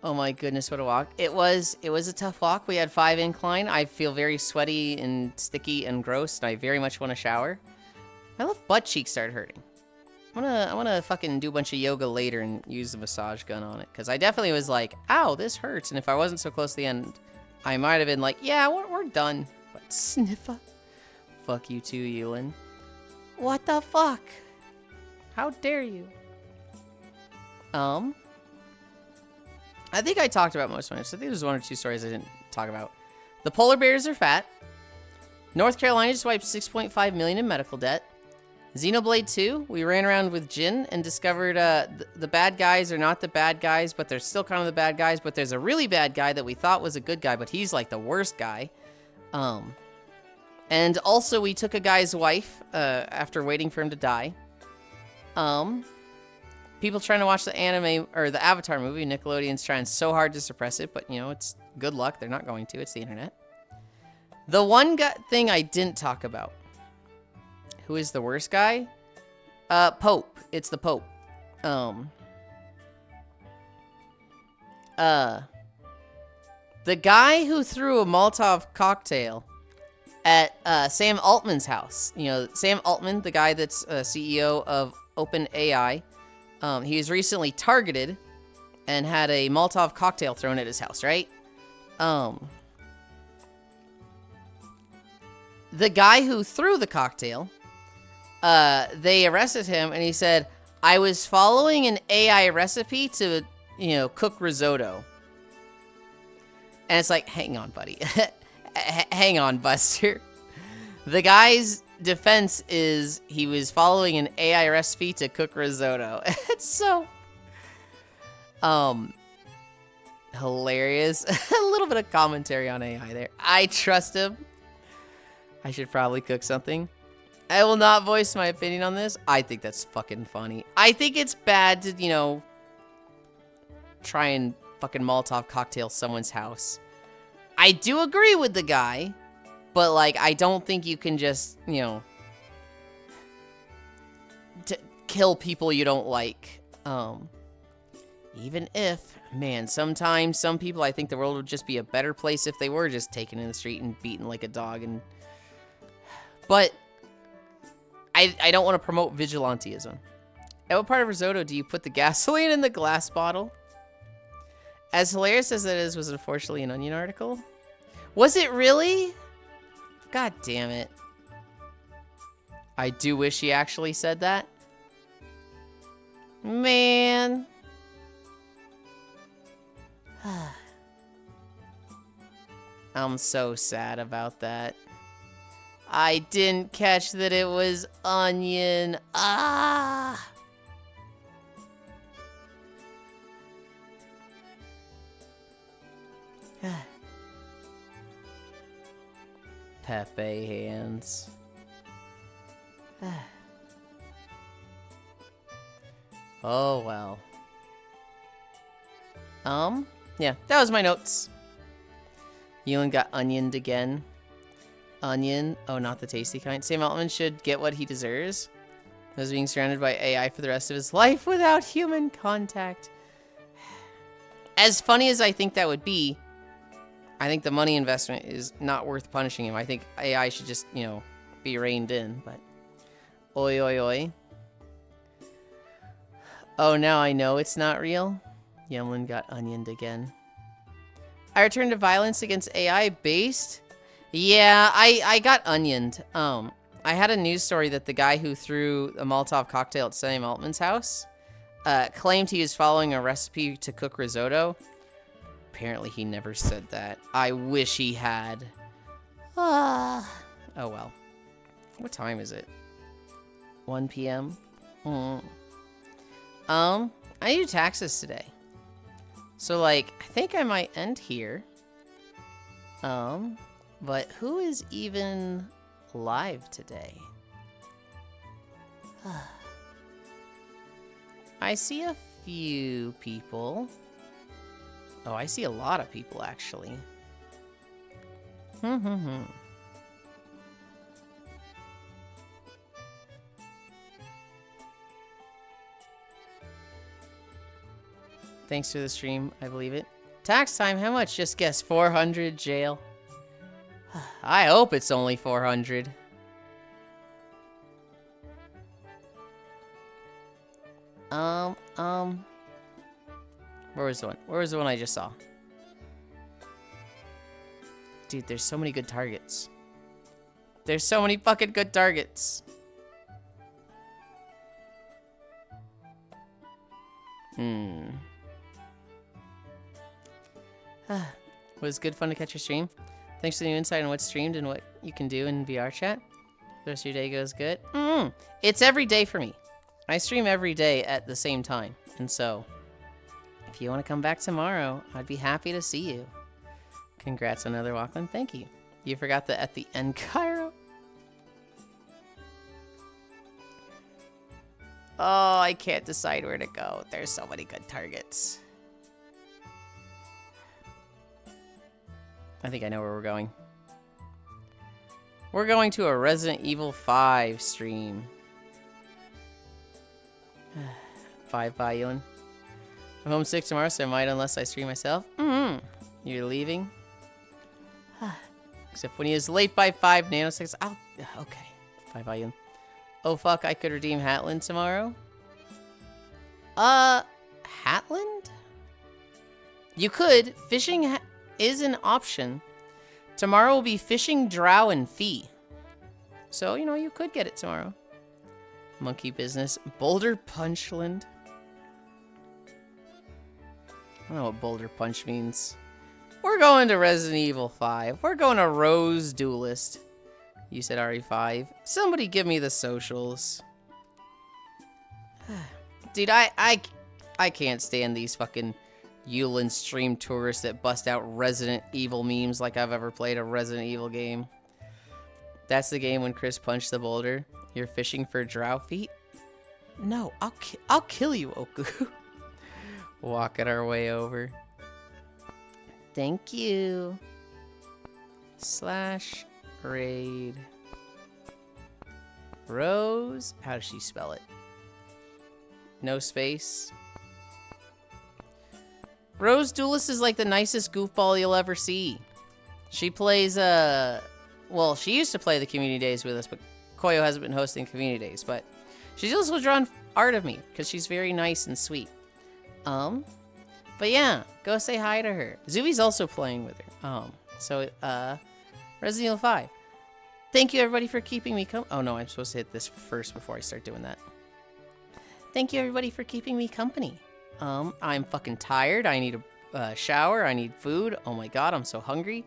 Oh my goodness, what a walk. It was a tough walk. We had 5 incline. I feel very sweaty and sticky and gross, and I very much want to shower. My left butt cheek started hurting. I wanna fucking do a bunch of yoga later and use the massage gun on it, because I definitely was like, ow, this hurts. And if I wasn't so close to the end, I might have been like, yeah, we're done. But sniffer. Fuck you too, Yulind. What the fuck? How dare you? I think I talked about most of it. So I think there's 1 or 2 stories I didn't talk about. The polar bears are fat. North Carolina just wiped 6.5 million in medical debt. Xenoblade 2, we ran around with Jin and discovered the bad guys are not the bad guys, but they're still kind of the bad guys. But there's a really bad guy that we thought was a good guy, but he's like the worst guy. And also we took a guy's wife after waiting for him to die. People trying to watch the anime or the Avatar movie. Nickelodeon's trying so hard to suppress it, but you know, it's good luck. They're not going to. It's the internet. The one thing I didn't talk about. Who is the worst guy? Pope. It's the Pope. The guy who threw a Molotov cocktail at Sam Altman's house. You know, Sam Altman, the guy that's CEO of OpenAI. He was recently targeted and had a Molotov cocktail thrown at his house, right? The guy who threw the cocktail, they arrested him and he said, I was following an AI recipe to, you know, cook risotto. And it's like, hang on, buddy. Hang on, Buster. The guy's defense is he was following an AI recipe to cook risotto. It's so hilarious. A little bit of commentary on AI there. I trust him. I should probably cook something. I will not voice my opinion on this. I think that's fucking funny. I think it's bad to, you know, try and fucking Molotov cocktail someone's house. I do agree with the guy. But, like, I don't think you can just, you know, kill people you don't like. Even if, man, sometimes some people, I think the world would just be a better place if they were just taken in the street and beaten like a dog. But I don't want to promote vigilantism. At what part of risotto do you put the gasoline in the glass bottle? As hilarious as it is, was unfortunately an Onion article. Was it really? God damn it. I do wish he actually said that. Man. I'm so sad about that. I didn't catch that it was onion. Ah. Pepe hands. Oh, well. Yeah, that was my notes. Yulind got onioned again. Onion. Oh, not the tasty kind. Sam Altman should get what he deserves. As being surrounded by AI for the rest of his life without human contact. As funny as I think that would be, I think the money investment is not worth punishing him. I think AI should just, you know, be reined in, but... Oi, oi, oi. Oh, now I know it's not real. Yulind got onioned again. I returned to violence against AI based? Yeah, I got onioned. I had a news story that the guy who threw a Molotov cocktail at Sam Altman's house claimed he was following a recipe to cook risotto. Apparently he never said that. I wish he had. Oh well. What time is it? 1 p.m. I do taxes today. So like, I think I might end here. But who is even live today? I see a few people. Oh, I see a lot of people actually. Thanks for the stream, I believe it. Tax time, how much? Just guess, 400 jail. I hope it's only 400. Where was the one? Where was the one I just saw? Dude, there's so many good targets. There's so many fucking good targets. Was good fun to catch your stream. Thanks for the new insight on what's streamed and what you can do in VR chat. The rest of your day goes good. It's every day for me. I stream every day at the same time. And so, if you want to come back tomorrow, I'd be happy to see you. Congrats on another Walkman. Thank you. You forgot the at the end, Cairo. Oh, I can't decide where to go. There's so many good targets. I think I know where we're going. We're going to a Resident Evil 5 stream. 5 by Yulind. I'm homesick tomorrow, so I might unless I stream myself. You're leaving? Except when he is late by 5 nanoseconds. Oh, okay. 5 by Yulind. Oh fuck, I could redeem Hatland tomorrow? Hatland? You could. Fishing is an option. Tomorrow will be fishing, drow, and fee. So, you know, you could get it tomorrow. Monkey business. Boulder Punchland. I don't know what Boulder Punch means. We're going to Resident Evil 5. We're going to Rose Duelist. You said RE5. Somebody give me the socials. Dude, I can't stand these fucking Yulind stream tourists that bust out Resident Evil memes like I've ever played a Resident Evil game. That's the game when Chris punched the boulder. You're fishing for drow feet? No, I'll kill you, Oku. Walking our way over. Thank you. / raid. Rose. How does she spell it? No space. Rose Duelist is like the nicest goofball you'll ever see. She plays, well, she used to play the community days with us, but Koyo hasn't been hosting community days, but she's also drawn art of me, because she's very nice and sweet. But yeah, go say hi to her. Zubi's also playing with her. Resident Evil 5. Thank you, everybody, for keeping me oh, no, I'm supposed to hit this first before I start doing that. Thank you, everybody, for keeping me company. I'm fucking tired. I need a shower. I need food. Oh my god, I'm so hungry.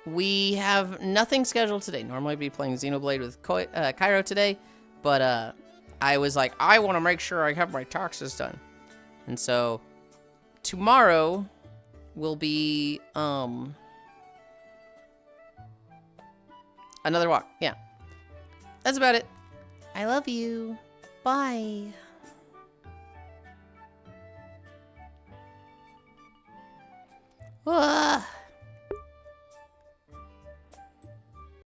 We have nothing scheduled today. Normally I'd be playing Xenoblade with Cairo today, but I was like, I want to make sure I have my taxes done. And so tomorrow will be another walk. Yeah. That's about it. I love you. Bye. Whoa.